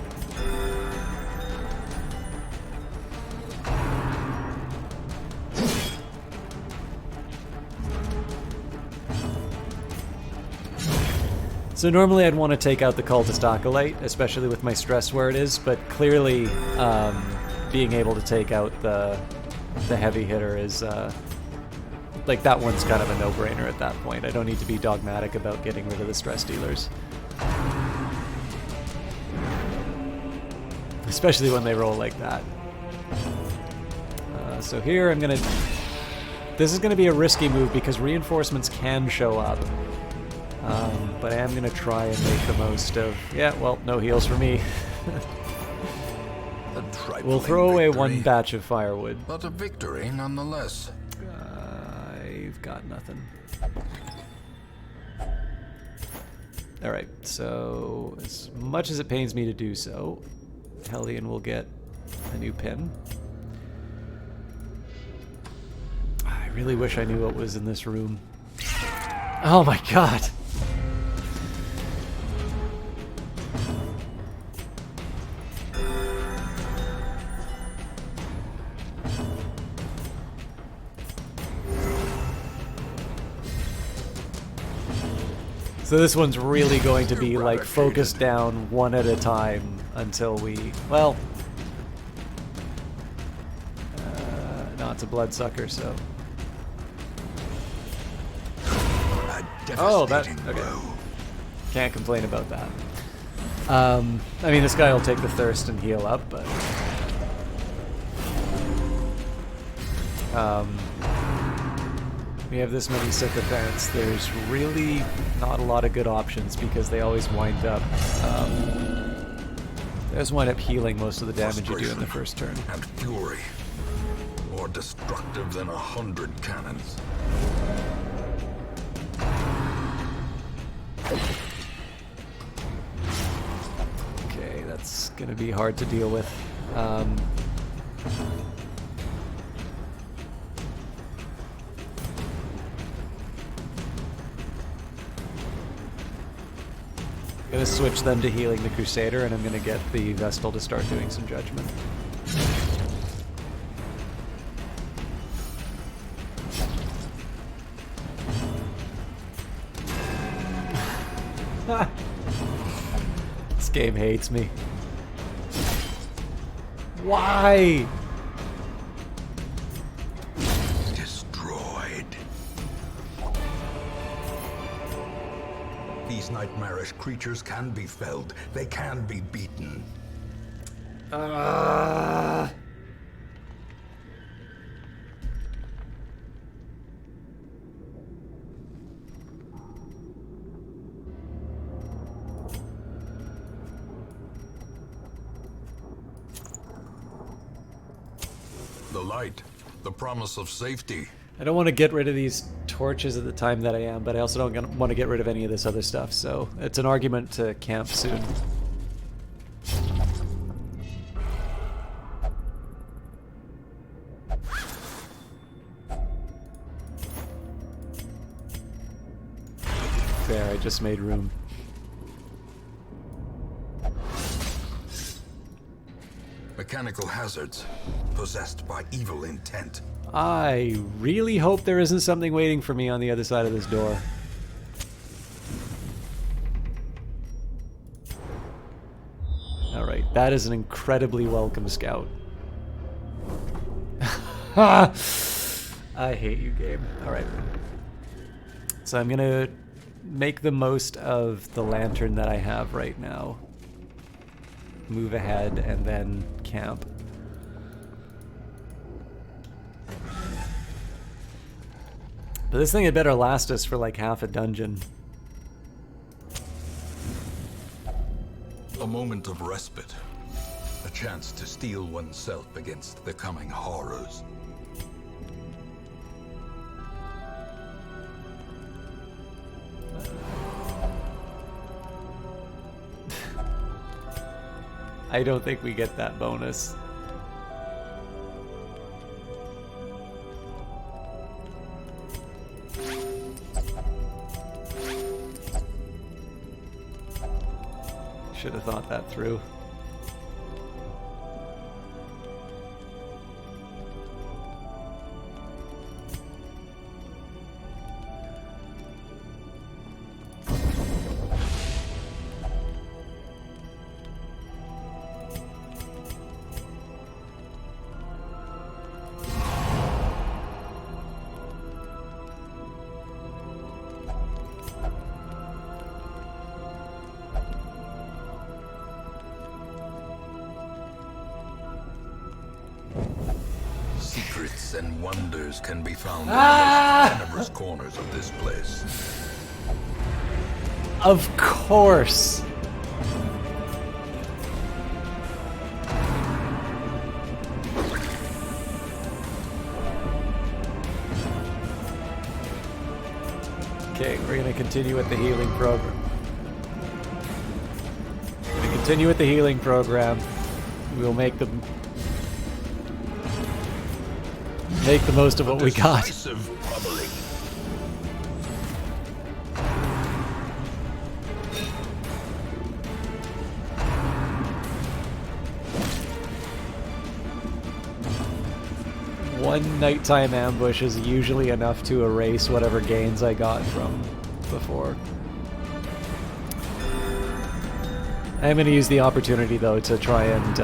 So normally I'd want to take out the cultist acolyte, especially with my stress where it is, but clearly being able to take out the heavy hitter is like that one's kind of a no-brainer at that point. I don't need to be dogmatic about getting rid of the stress dealers. Especially when they roll like that. So here I'm gonna... This is gonna be a risky move because reinforcements can show up. But I am going to try and make the most of... Yeah, well, no heals for me. We'll throw away one batch of firewood.
But a victory nonetheless.
I've got nothing. Alright, so as much as it pains me to do so, Hellion will get a new pin. I really wish I knew what was in this room. Oh my god! So this one's really going to be like focused down one at a time until we, well, no, it's a bloodsucker, so. Oh, that, okay. Can't complain about that. I mean, this guy will take the thirst and heal up, but. We have this many sycophants, there's really not a lot of good options because they always wind up healing most of the damage you do in the first turn.
And fury, more destructive than 100 cannons.
Okay, that's gonna be hard to deal with. I'm going to switch them to healing the Crusader, and I'm going to get the Vestal to start doing some judgment. This game hates me. Why?
Destroyed. These nightmarish creatures can be felled. They can be beaten.
The light, the promise of safety.
I don't want to get rid of these torches at the time that I am, but I also don't want to get rid of any of this other stuff, so it's an argument to camp soon. There, I just made room.
Mechanical hazards, possessed by evil intent.
I really hope there isn't something waiting for me on the other side of this door. Alright, that is an incredibly welcome scout. I hate you, game. Alright. So I'm gonna make the most of the lantern that I have right now. Move ahead and then camp. But this thing had better last us for like half a dungeon.
A moment of respite. A chance to steel oneself against the coming horrors.
I don't think we get that bonus. Should have thought that through.
Secrets and wonders can be found in the most tenebrous corners of this place.
Of course. Okay, we're gonna continue with the healing program. Continue with the healing program. We'll make the most of what we got.
Decisive bubbling.
One nighttime ambush is usually enough to erase whatever gains I got from before. I'm going to use the opportunity, though, to try and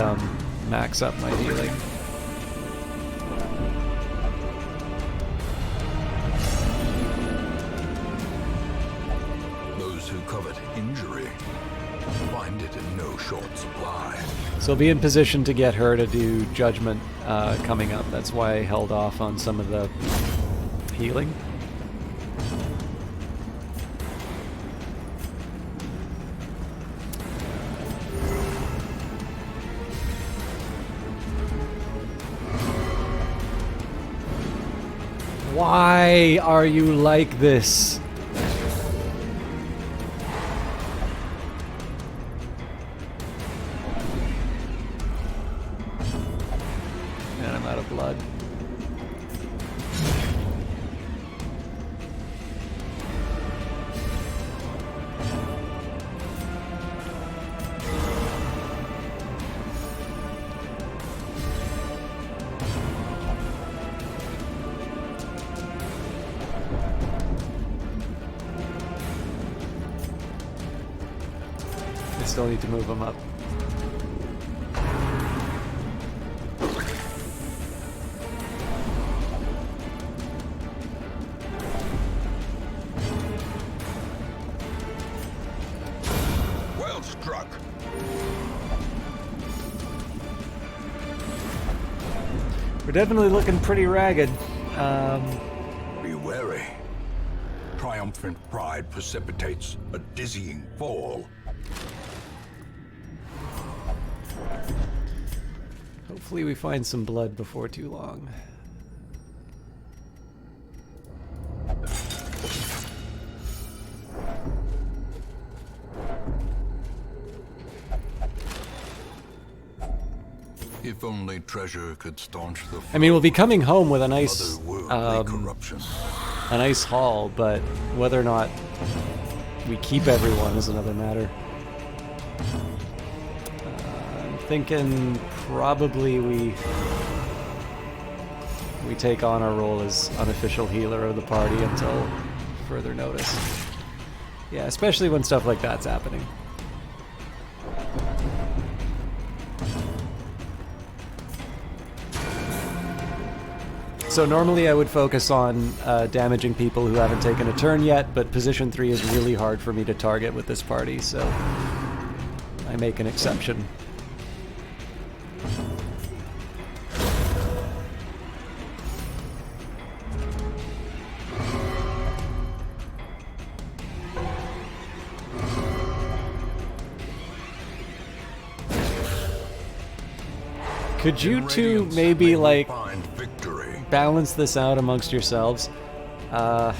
max up my healing.
Those who covet injury find it in no short supply.
So I'll be in position to get her to do judgment coming up. That's why I held off on some of the healing. Why are you like this? And I'm out of blood. I still need to move him up. We're definitely looking pretty ragged.
Be wary. Triumphant pride precipitates a dizzying fall.
Hopefully we find some blood before too long.
If only treasure could staunch the
I mean, we'll be coming home with a nice,
otherworldly corruption.
a nice haul, but whether or not we keep everyone is another matter. I'm thinking probably we take on our role as unofficial healer of the party until further notice. Yeah, especially when stuff like that's happening. So normally I would focus on damaging people who haven't taken a turn yet, but position 3 is really hard for me to target with this party, so I make an exception. Could you two maybe, like, balance this out amongst yourselves? I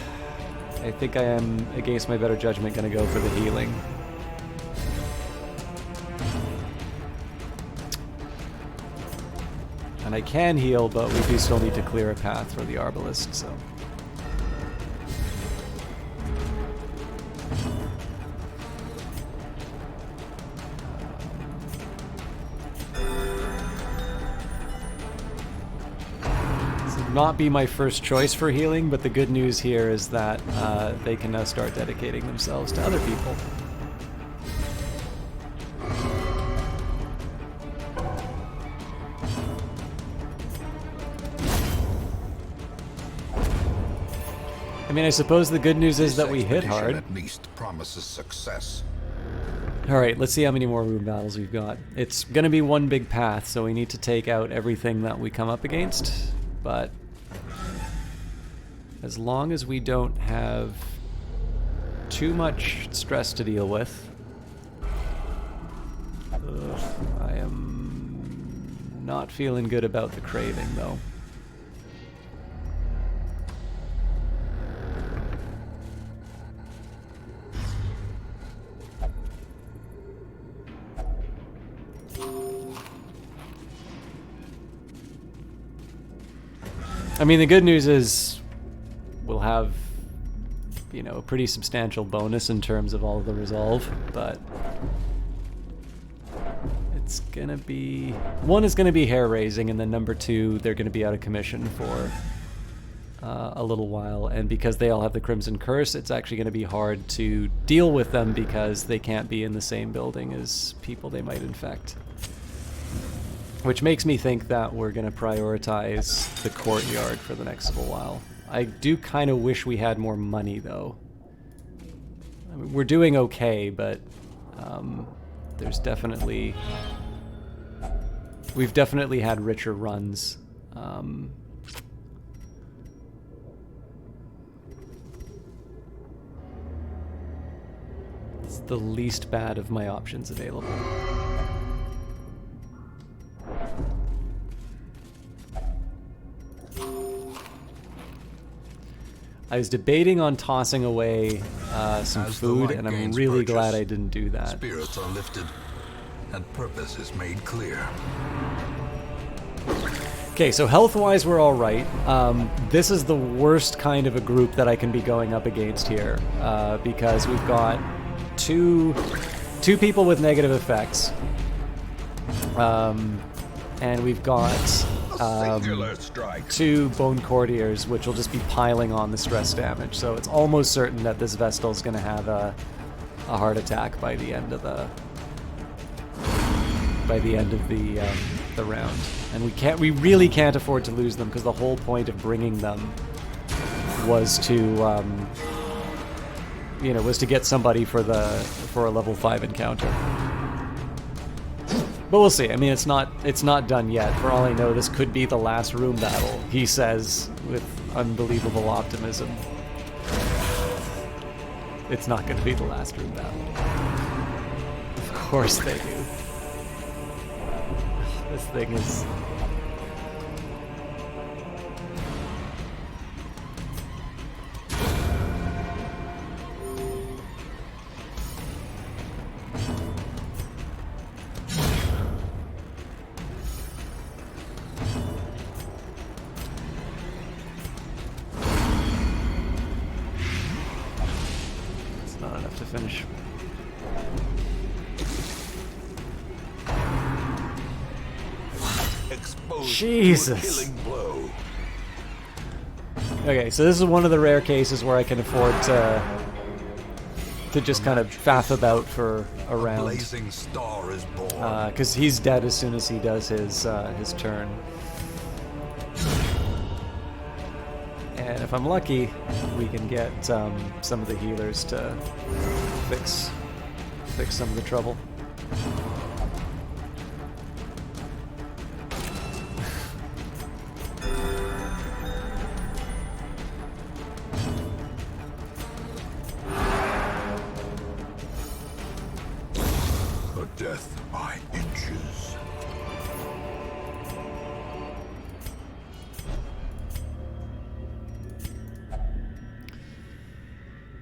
think I am, against my better judgment, going to go for the healing. And I can heal, but we do still need to clear a path for the Arbalist, so... not be my first choice for healing, but the good news here is that they can now start dedicating themselves to other people. I mean, I suppose the good news is that we hit hard.
At least promises success.
Alright, let's see how many more room battles we've got. It's gonna be one big path, so we need to take out everything that we come up against, but as long as we don't have too much stress to deal with. I am not feeling good about the craving, though. I mean, the good news is we'll have, you know, a pretty substantial bonus in terms of all of the resolve, but it's gonna be... one is gonna be hair-raising, and then number 2, they're gonna be out of commission for a little while, and because they all have the Crimson Curse, it's actually gonna be hard to deal with them because they can't be in the same building as people they might infect. Which makes me think that we're going to prioritize the courtyard for the next little while. I do kind of wish we had more money, though. I mean, we're doing okay, but there's definitely... we've definitely had richer runs. It's the least bad of my options available. I was debating on tossing away some food, and I'm really glad I didn't do that.
Spirits are lifted, and purpose is made clear.
Okay, so health-wise, we're all right. This is the worst kind of a group that I can be going up against here, because we've got two people with negative effects, and we've got 2 Bone Courtiers, which will just be piling on the stress damage. So it's almost certain that this Vestal is going to have a heart attack by the end of the round, and we really can't afford to lose them, because the whole point of bringing them was to was to get somebody for a level 5 encounter. But we'll see. I mean, it's not done yet. For all I know, this could be the last room battle, he says with unbelievable optimism. It's not going to be the last room battle. Of course they do. This thing is... finish. Jesus. Okay, so this is one of the rare cases where I can afford to just kind of faff about for a round.
Blazing star is born.
Because he's dead as soon as he does his turn. And if I'm lucky, we can get some of the healers to fix some of the trouble.
A death by inches.
I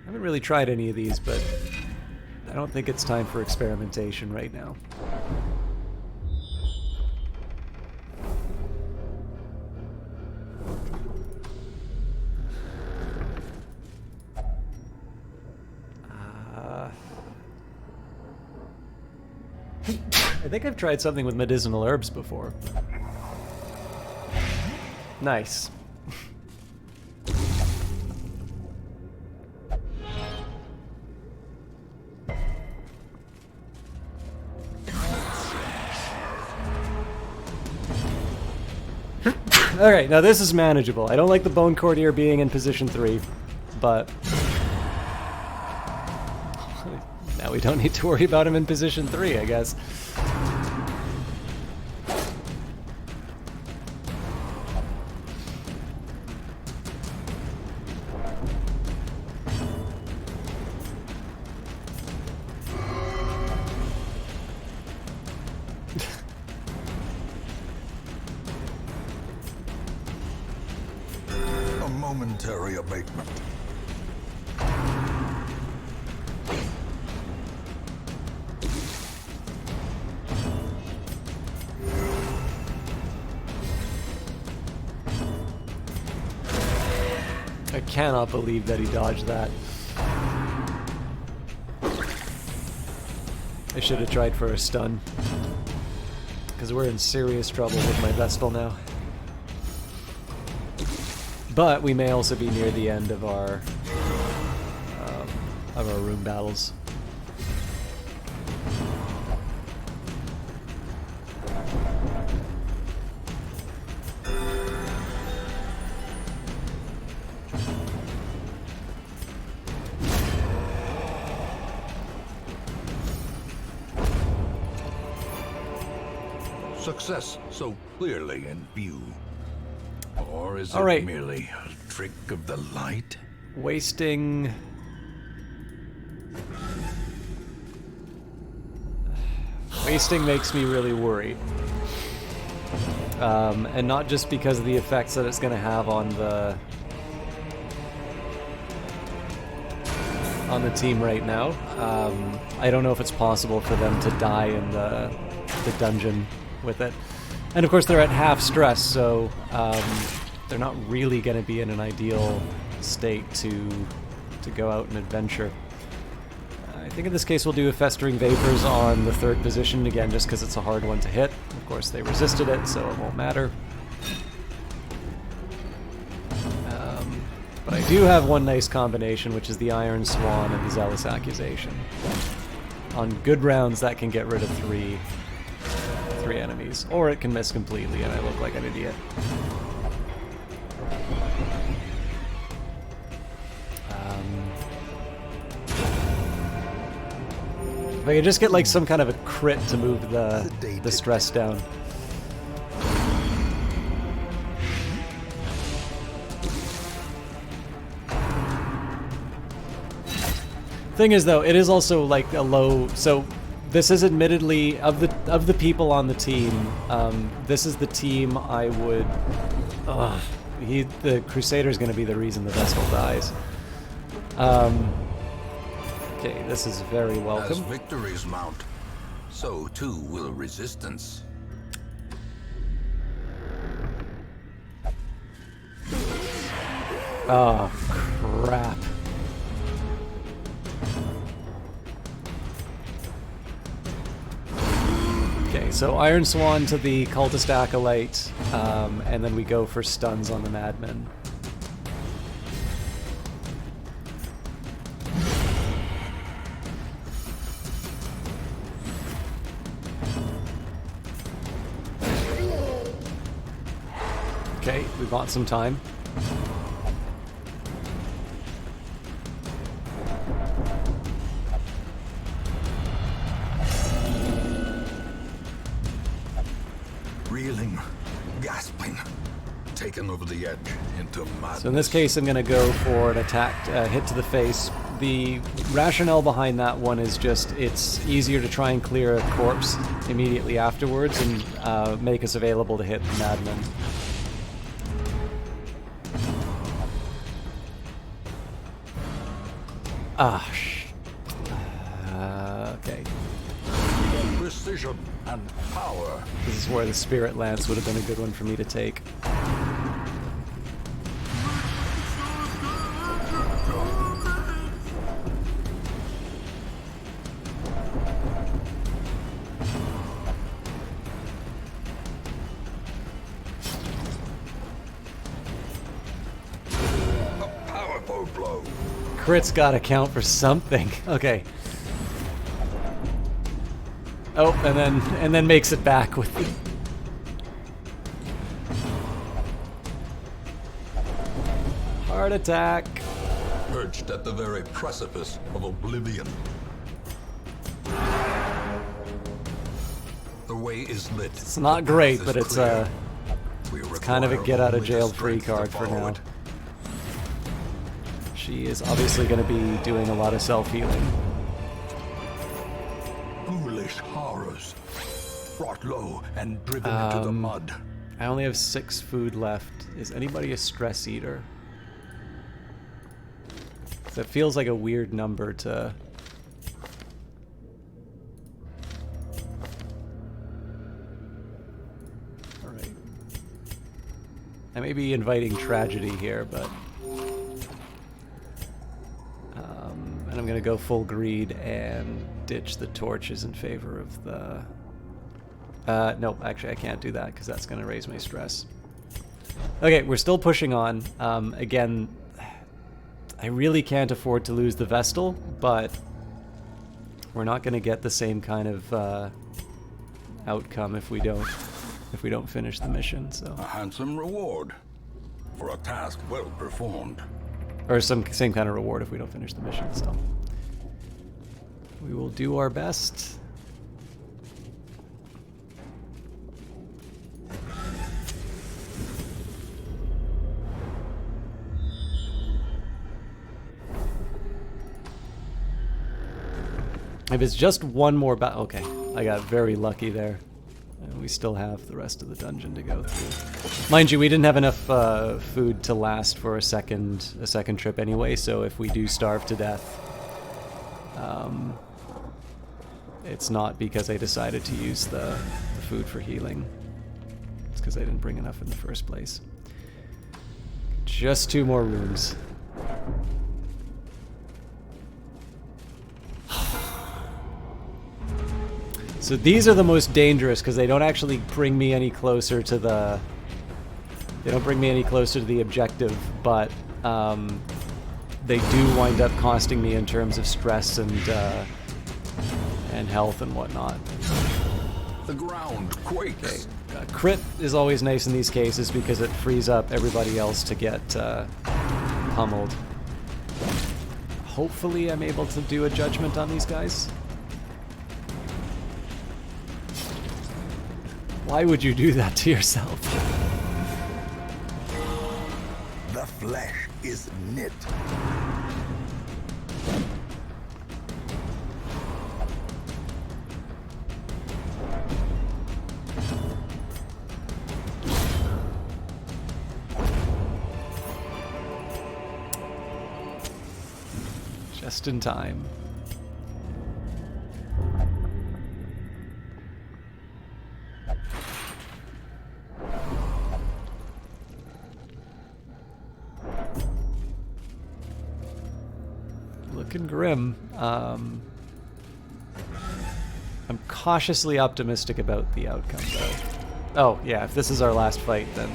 haven't really tried any of these, but I don't think it's time for experimentation right now. I think I've tried something with medicinal herbs before. Nice. Alright, now this is manageable. I don't like the Bone Courtier being in position 3, but now we don't need to worry about him in position 3, I guess.
Momentary abatement.
I cannot believe that he dodged that. I should have tried for a stun, because we're in serious trouble with my Vestal now. But we may also be near the end of our room battles.
Success so clearly in view. Or is
All right.
it merely a trick of the light?
Wasting makes me really worried. And not just because of the effects that it's going to have on the team right now. I don't know if it's possible for them to die in the dungeon with it. And of course they're at half stress, so they're not really going to be in an ideal state to go out and adventure. I think in this case we'll do a Festering Vapors on the 3rd position, again just because it's a hard one to hit. Of course they resisted it, so it won't matter. But I do have one nice combination, which is the Iron Swan and the Zealous Accusation. On good rounds that can get rid of three enemies, or it can miss completely and I look like an idiot. If I could just get like some kind of a crit to move the stress down. Thing is, though, it is also like a low. So this is admittedly of the people on the team. This is the team I would. The Crusader is going to be the reason the Vestal dies. Okay, this is very welcome.
As victories mount, so too will resistance.
Oh, crap. Okay, so Iron Swan to the Cultist Acolyte, and then we go for stuns on the Madman. Okay, we bought some time.
Reeling, gasping, taken over the edge into madness.
So in this case, I'm going to go for an attack, hit to the face. The rationale behind that one is just it's easier to try and clear a corpse immediately afterwards and make us available to hit the Madman. Okay.
Precision and power.
This is where the Spirit Lance would have been a good one for me to take.
A powerful blow.
Crit's gotta count for something. Okay. Oh, and then makes it back with the... Heart attack.
Perched at the very precipice of oblivion. The way is lit.
It's not great, but it's kind of a get out of jail free card for now. She is obviously going to be doing a lot of self-healing.
Foolish horrors. Brought low and driven into the mud.
I only have 6 food left. Is anybody a stress eater? That feels like a weird number to... Alright. I may be inviting tragedy here, but... and I'm gonna go full greed and ditch the torches in favor of the... nope, actually I can't do that because that's gonna raise my stress. Okay, we're still pushing on. Again, I really can't afford to lose the Vestal, but we're not gonna get the same kind of outcome if we don't finish the mission. So
A handsome reward for a task well performed.
or same kind of reward if we don't finish the mission. So we will do our best. If it's just one more battle, okay, I got very lucky there. And we still have the rest of the dungeon to go through. Mind you, we didn't have enough food to last for a second trip anyway. So if we do starve to death, it's not because I decided to use the food for healing. It's because I didn't bring enough in the first place. Just 2 more rooms. So these are the most dangerous because they don't actually bring me any closer to the... They don't bring me any closer to the objective, but they do wind up costing me in terms of stress and health and whatnot.
The ground quakes.
Okay. Crit is always nice in these cases because it frees up everybody else to get pummeled. Hopefully I'm able to do a judgment on these guys. Why would you do that to yourself?
The flesh is knit.
Just in time. Looking grim. I'm cautiously optimistic about the outcome, though. Oh, yeah, if this is our last fight, then...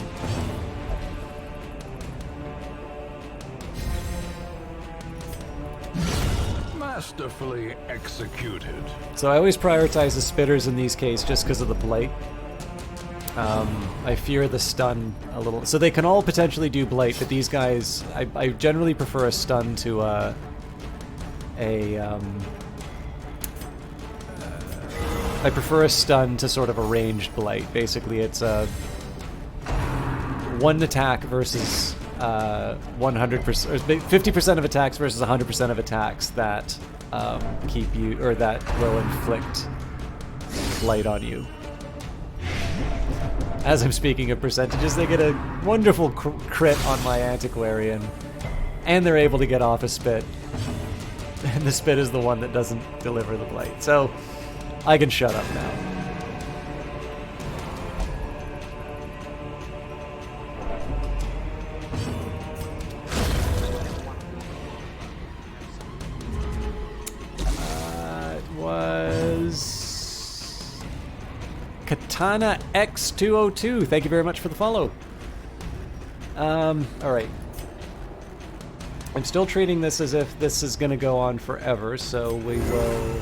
Masterfully executed.
So I always prioritize the spitters in these cases just because of the blight. I fear the stun a little. So they can all potentially do blight, but these guys, I generally prefer a stun to I prefer a stun to sort of a ranged blight. Basically, it's a one attack versus 100%, or 50% of attacks versus 100% of attacks that keep you, or that will inflict blight on you. As I'm speaking of percentages, they get a wonderful crit on my Antiquarian, and they're able to get off a spit. And the spit is the one that doesn't deliver the blight. So I can shut up now. It was Katana X202. Thank you very much for the follow. Alright. I'm still treating this as if this is going to go on forever, so we will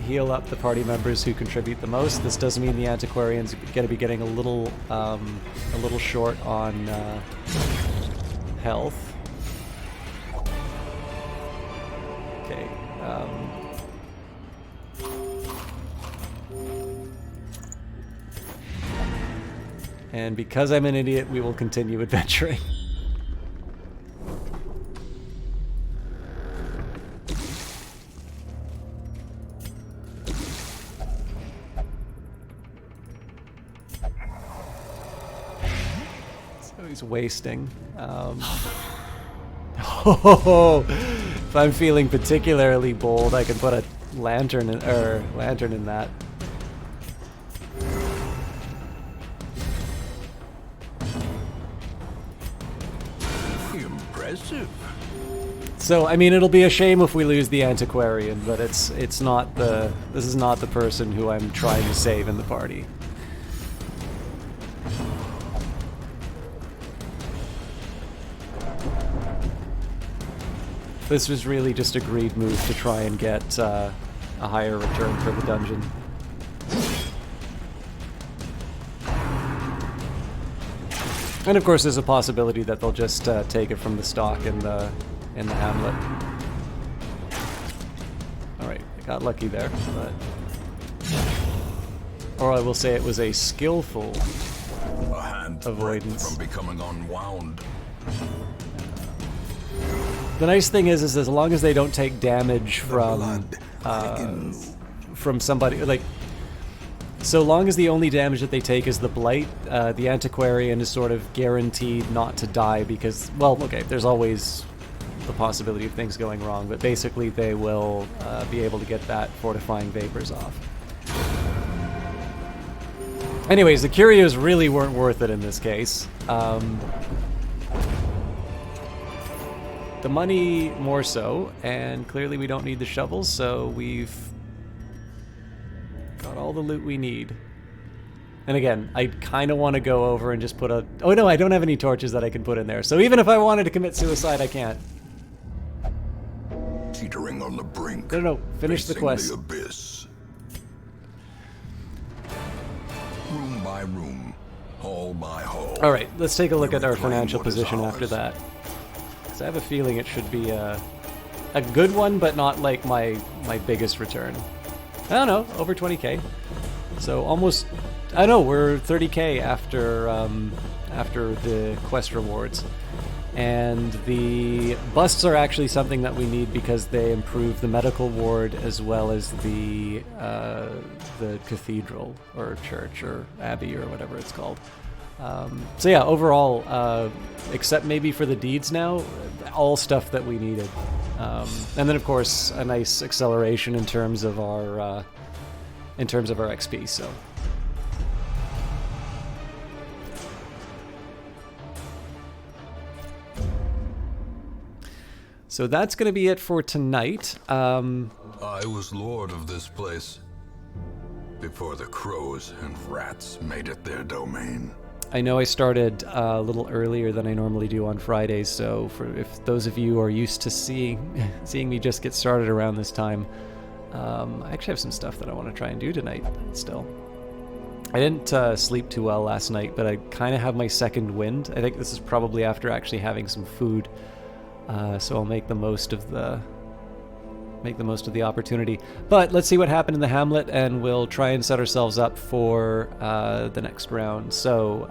heal up the party members who contribute the most. This does mean the Antiquarian's going to be getting a little short on health. Okay. And because I'm an idiot, we will continue adventuring. He's wasting. If I'm feeling particularly bold, I can put a lantern in that.
Impressive.
So I mean, it'll be a shame if we lose the Antiquarian, but this is not the person who I'm trying to save in the party. This was really just a greed move to try and get a higher return for the dungeon. And of course, there's a possibility that they'll just take it from the stock in the hamlet. All right, I got lucky there, but or I will say it was a skillful avoidance
from becoming unwound.
The nice thing is as long as they don't take damage from somebody, like, so long as the only damage that they take is the blight, the Antiquarian is sort of guaranteed not to die because, well, okay, there's always the possibility of things going wrong, but basically they will be able to get that fortifying vapors off. Anyways, the curios really weren't worth it in this case. The money more so, and clearly we don't need the shovels, so we've got all the loot we need. And again, I kind of want to go over and just put a... Oh no, I don't have any torches that I can put in there, so even if I wanted to commit suicide, I can't.
Teetering on the brink.
No, finish the quest.
The abyss. Room by room, hall by hall.
Alright, let's take a look at our financial position after that. I have a feeling it should be a good one, but not like my biggest return. I don't know, over 20k. So almost I know we're 30k after after the quest rewards, and the busts are actually something that we need because they improve the medical ward as well as the cathedral or church or abbey or whatever it's called. So yeah, overall, except maybe for the deeds now, all stuff that we needed, and then of course a nice acceleration in terms of our XP. So that's going to be it for tonight.
I was lord of this place before the crows and rats made it their domain.
I know I started a little earlier than I normally do on Fridays, so if those of you are used to seeing me just get started around this time, I actually have some stuff that I want to try and do tonight still. I didn't sleep too well last night, but I kind of have my second wind. I think this is probably after actually having some food. So I'll make the most of the opportunity. But let's see what happened in the hamlet, and we'll try and set ourselves up for the next round. So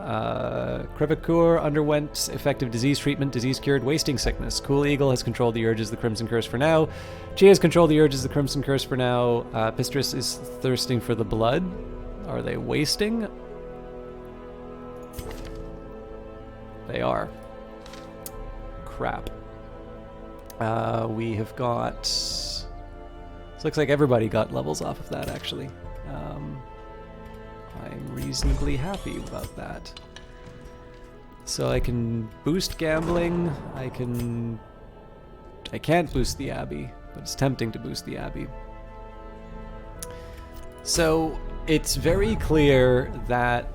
Krivakur underwent effective disease treatment, disease cured, wasting sickness. Cool Eagle has controlled the urges of the Crimson Curse for now. Gia has controlled the urges of the Crimson Curse for now. Pistrus is thirsting for the blood. Are they wasting? They are. Crap. We have got... It looks like everybody got levels off of that, actually. I'm reasonably happy about that. So I can boost gambling. I can't boost the Abbey, but it's tempting to boost the Abbey. So it's very clear that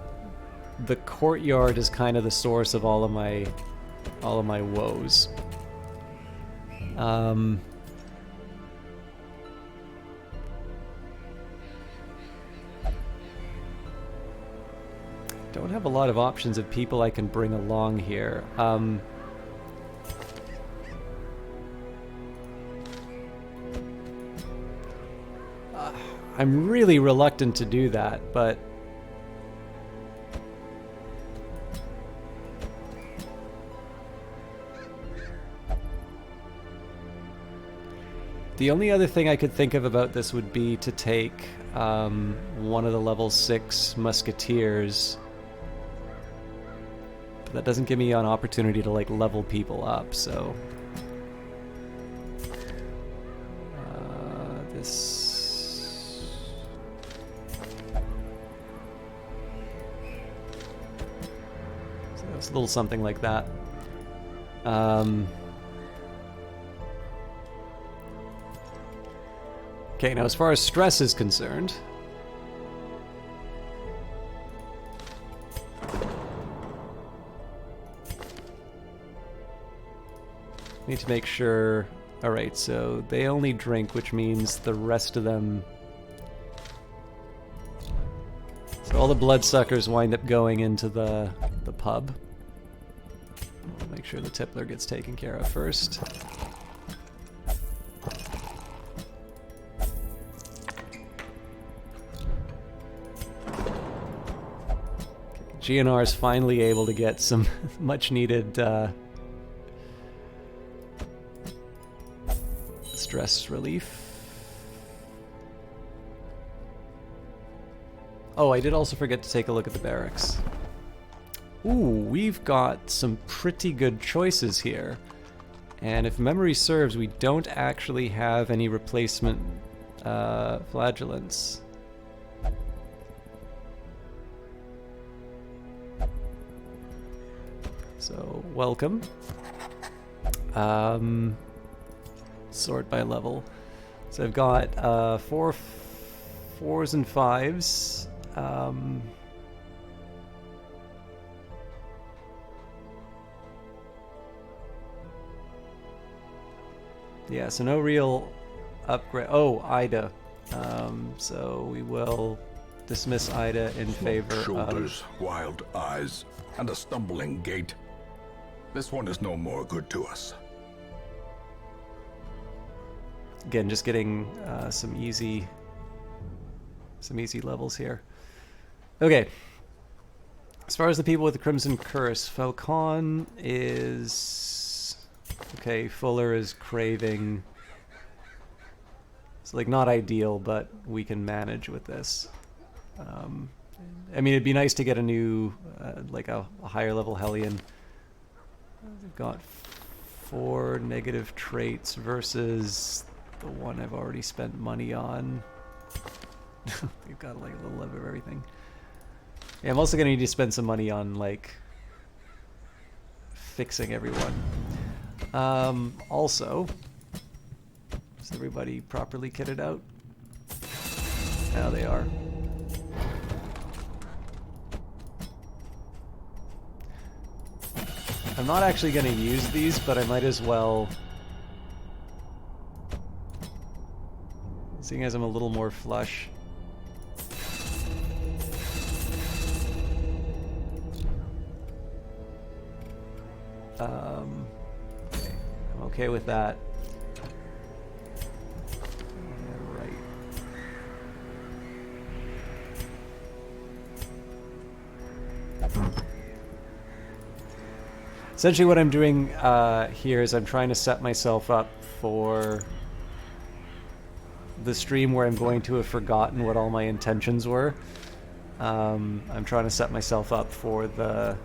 the courtyard is kind of the source of all of my woes. Don't have a lot of options of people I can bring along here. I'm really reluctant to do that, but the only other thing I could think of about this would be to take one of the level 6 musketeers. But that doesn't give me an opportunity to like level people up, so this. So it's a little something like that. Okay, now as far as stress is concerned, need to make sure. Alright, so they only drink, which means the rest of them. So all the bloodsuckers wind up going into the pub. Make sure the tippler gets taken care of first. GNR is finally able to get some much needed stress relief. Oh, I did also forget to take a look at the barracks. Ooh, we've got some pretty good choices here. And if memory serves, we don't actually have any replacement flagellants. So, welcome. Sort by level. So I've got 4 4s and 5s. Yeah, so no real upgrade. Oh, Ida. So we will dismiss Ida in favor
Shoulders, wild eyes, and a stumbling gait. This one is no more good to us.
Again, just getting some easy levels here. Okay. As far as the people with the Crimson Curse, Falcon is... Okay, Fuller is craving... It's like not ideal, but we can manage with this. I mean, it'd be nice to get a new, like a higher level Hellion. They've got 4 negative traits versus the one I've already spent money on. They've got like a little of everything. Yeah, I'm also gonna need to spend some money on like fixing everyone. Also, is everybody properly kitted out? Now they are. I'm not actually going to use these, but I might as well. Seeing as I'm a little more flush. Okay. I'm okay with that. Right. Essentially what I'm doing here is I'm trying to set myself up for the stream where I'm going to have forgotten what all my intentions were. I'm trying to set myself up for the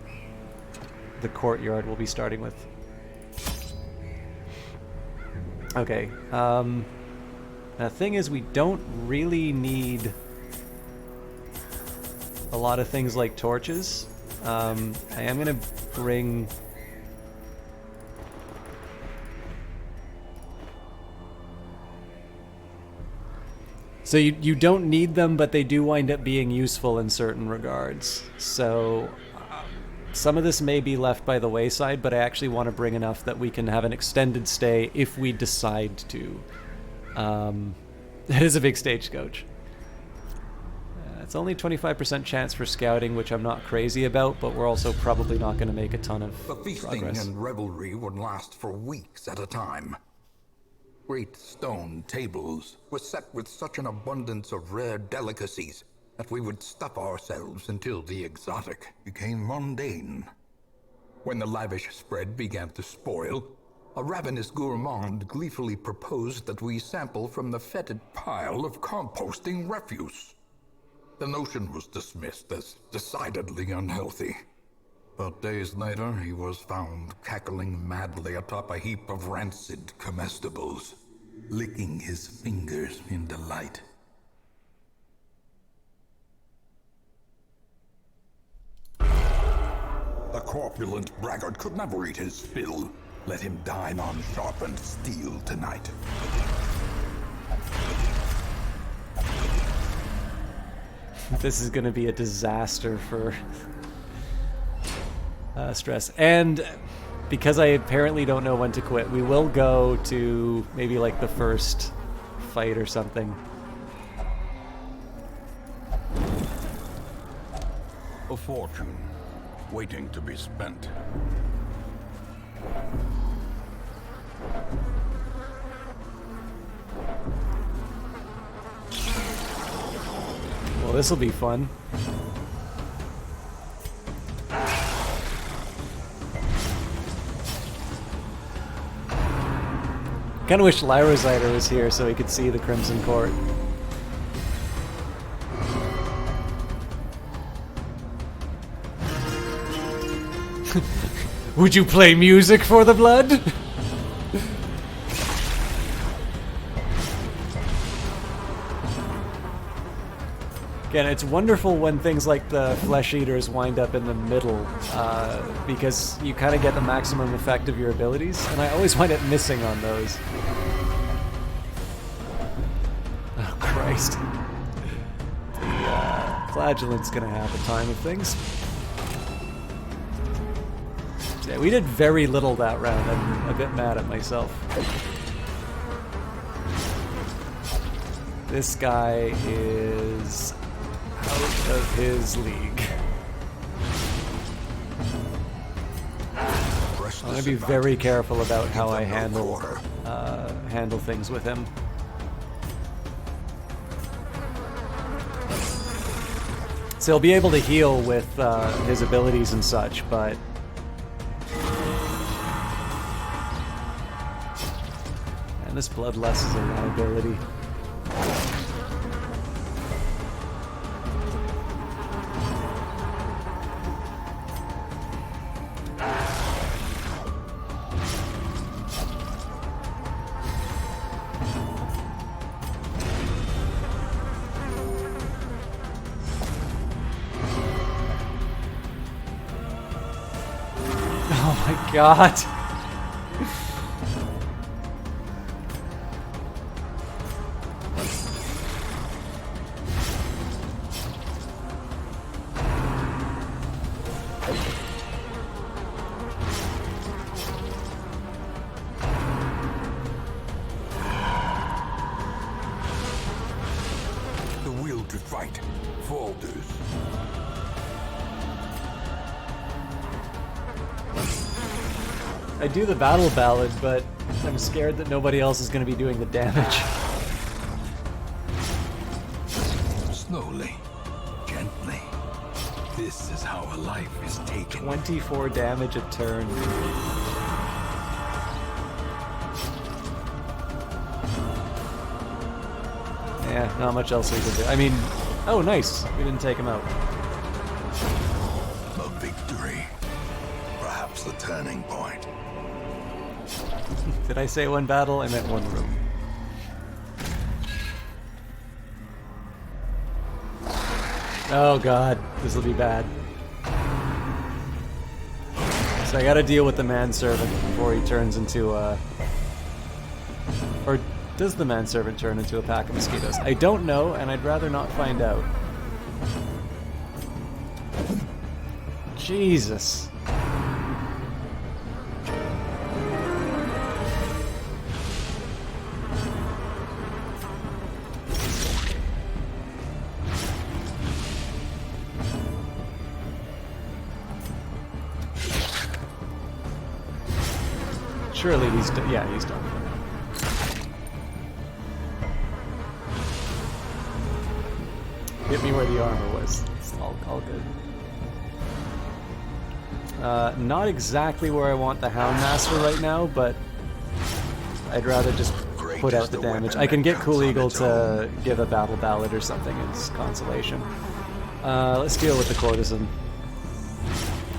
courtyard we'll be starting with. Okay. The thing is, we don't really need a lot of things like torches. I am going to bring... So you don't need them, but they do wind up being useful in certain regards. So some of this may be left by the wayside, but I actually want to bring enough that we can have an extended stay if we decide to. It is a big stagecoach. It's only 25% chance for scouting, which I'm not crazy about, but we're also probably not going to make a ton of
The feasting
progress.
and revelry would last for weeks at a time. Great stone tables were set with such an abundance of rare delicacies that we would stuff ourselves until the exotic became mundane. When the lavish spread began to spoil, a ravenous gourmand gleefully proposed that we sample from the fetid pile of composting refuse. The notion was dismissed as decidedly unhealthy. But days later, he was found cackling madly atop a heap of rancid comestibles, licking his fingers in delight.
The corpulent braggart could never eat his fill. Let him dine on sharpened steel tonight.
This is going to be a disaster for stress. And because I apparently don't know when to quit, we will go to maybe like the first fight or something.
A fortune, waiting to be spent.
Well, this will be fun. Kind of wish Lyrazider was here so he could see the Crimson Court. Would you play music for the blood? Again, it's wonderful when things like the Flesh Eaters wind up in the middle, because you kind of get the maximum effect of your abilities, and I always wind up missing on those. Oh, Christ. The Flagellant's gonna have a time of things. So yeah, we did very little that round. I'm a bit mad at myself. This guy is out of his league. I'm gonna be very careful about how I handle things with him. So he'll be able to heal with his abilities and such, but... And this Bloodlust is a liability. Oh my god.
The will to fight falters.
I do the battle ballad, but I'm scared that nobody else is going to be doing the damage.
Slowly, gently. This is how a life is taken.
24 damage a turn. Yeah, not much else we can do. I mean, oh nice, we didn't take him out.
A victory. Perhaps the turning point.
Did I say one battle? I meant one room. Oh god, this will be bad. So I gotta deal with the manservant before he turns into a... Or does the manservant turn into a pack of mosquitoes? I don't know, and I'd rather not find out. Jesus. Surely he's done. Yeah, he's done. Hit me where the armor was. It's all good. Not exactly where I want the Houndmaster right now, but I'd rather just put out the damage. I can get Cool Eagle to give a battle ballad or something as consolation. Let's deal with the courtesan.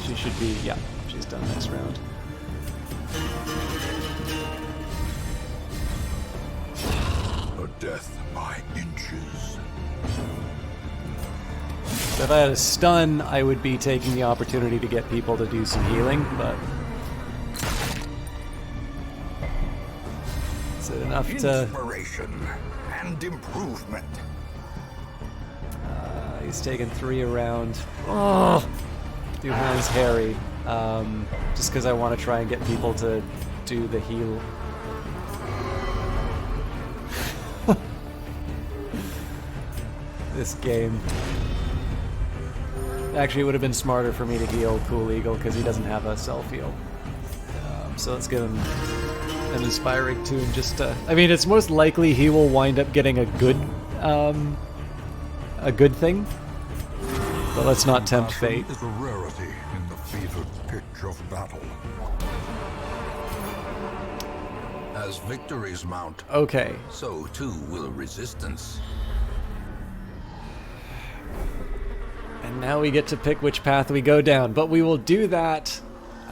She should be, yeah, she's done next round.
A death by inches.
So if I had a stun, I would be taking the opportunity to get people to do some healing, but... Is it enough to...
Inspiration and improvement.
He's taken 3 around. Oh! Duhan's Harry. Just because I want to try and get people to do the heal. This game. Actually, it would have been smarter for me to heal Cool Eagle because he doesn't have a self-heal. So let's give him an Inspiring Tune just to... I mean, it's most likely he will wind up getting a good thing. But let's not tempt fate.
Is a rarity in the fevered pitch of battle.
As victories mount,
Okay.
so too will resistance.
And now we get to pick which path we go down. But we will do that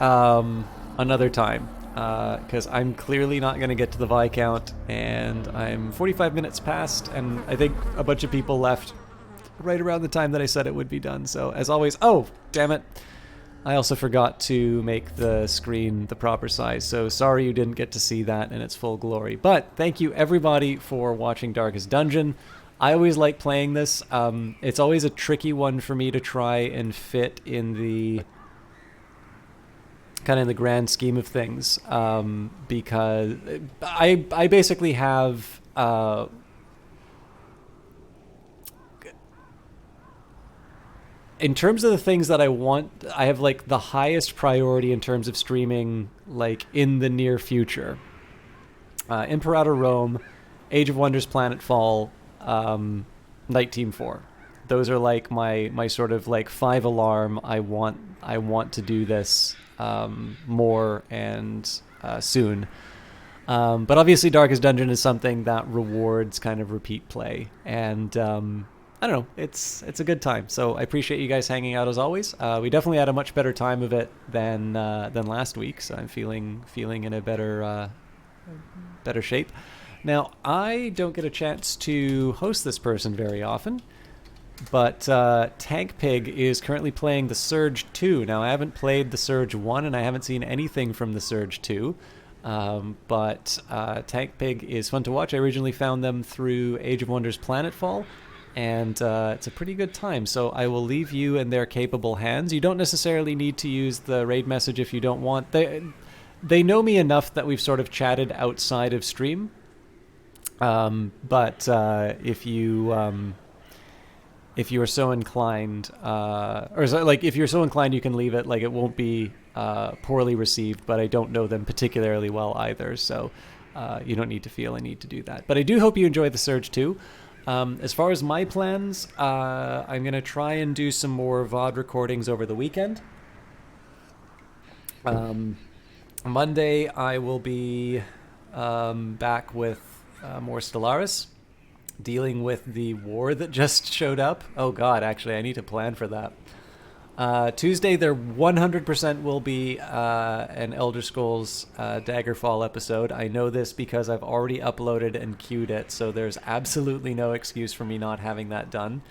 another time. Because I'm clearly not going to get to the Viscount. And I'm 45 minutes past. And I think a bunch of people left right around the time that I said it would be done. So as always... Oh, damn it. I also forgot to make the screen the proper size. So sorry you didn't get to see that in its full glory. But thank you everybody for watching Darkest Dungeon. I always like playing this. It's always a tricky one for me to try and fit in the kind of in the grand scheme of things, because I basically have in terms of the things that I want, I have like the highest priority in terms of streaming, like in the near future. Imperator Rome, Age of Wonders Planetfall, Night Team 4. those are like my sort of like 5 alarm. I want to do this more and soon. But obviously Darkest Dungeon is something that rewards kind of repeat play, and I don't know, it's a good time. So I appreciate you guys hanging out as always. We definitely had a much better time of it than last week, so I'm feeling in a better shape. Now, I don't get a chance to host this person very often, but Tank Pig is currently playing the Surge 2. Now, I haven't played the Surge 1, and I haven't seen anything from the Surge 2. But Tank Pig is fun to watch. I originally found them through Age of Wonders Planetfall, and it's a pretty good time. So I will leave you in their capable hands. You don't necessarily need to use the raid message if you don't want. They know me enough that we've sort of chatted outside of stream. But if you are so inclined, if you're so inclined, you can leave it. Like, it won't be poorly received, but I don't know them particularly well either, so you don't need to feel a need to do that. But I do hope you enjoy the Surge 2. As far as my plans, I'm going to try and do some more VOD recordings over the weekend. Monday, I will be back with more Stellaris, dealing with the war that just showed up. Oh god, actually, I need to plan for that. Tuesday, there 100% will be an Elder Scrolls Daggerfall episode. I know this because I've already uploaded and queued it, so there's absolutely no excuse for me not having that done.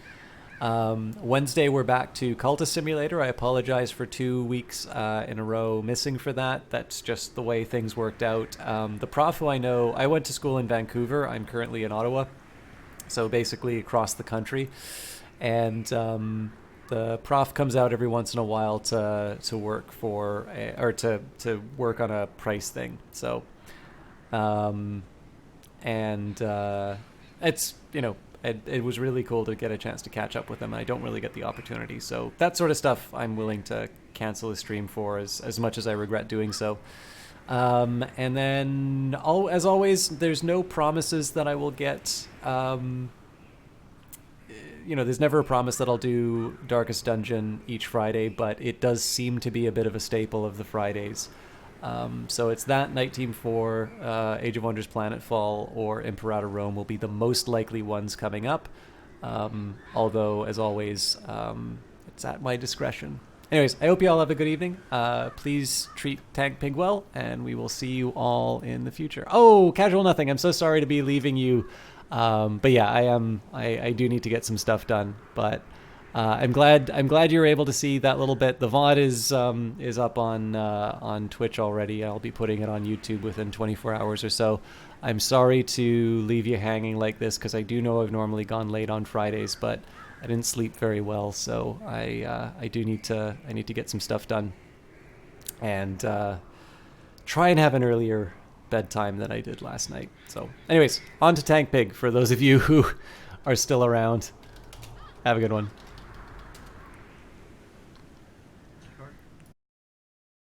Wednesday, we're back to Cultist Simulator. I apologize for 2 weeks in a row missing for that. That's just the way things worked out. The prof who I know, I went to school in Vancouver. I'm currently in Ottawa, so basically across the country. And the prof comes out every once in a while to work for, to work on a price thing. So, it's, it was really cool to get a chance to catch up with them. I don't really get the opportunity. So that sort of stuff I'm willing to cancel a stream for as much as I regret doing so. And then, as always, there's no promises that I will get. There's never a promise that I'll do Darkest Dungeon each Friday, but it does seem to be a bit of a staple of the Fridays. So it's that, Night Team 4, Age of Wonders Planetfall, or Imperator Rome will be the most likely ones coming up. Although, as always, it's at my discretion. Anyways, I hope you all have a good evening. Please treat Tank Pig well, and we will see you all in the future. Oh, Casual Nothing, I'm so sorry to be leaving you. But yeah, I do need to get some stuff done, but I'm glad you're able to see that little bit. The VOD is up on Twitch already. I'll be putting it on YouTube within 24 hours or so. I'm sorry to leave you hanging like this, because I do know I've normally gone late on Fridays, but I didn't sleep very well, so I need to get some stuff done and try and have an earlier bedtime than I did last night. So anyways, on to Tank Pig for those of you who are still around. Have a good one.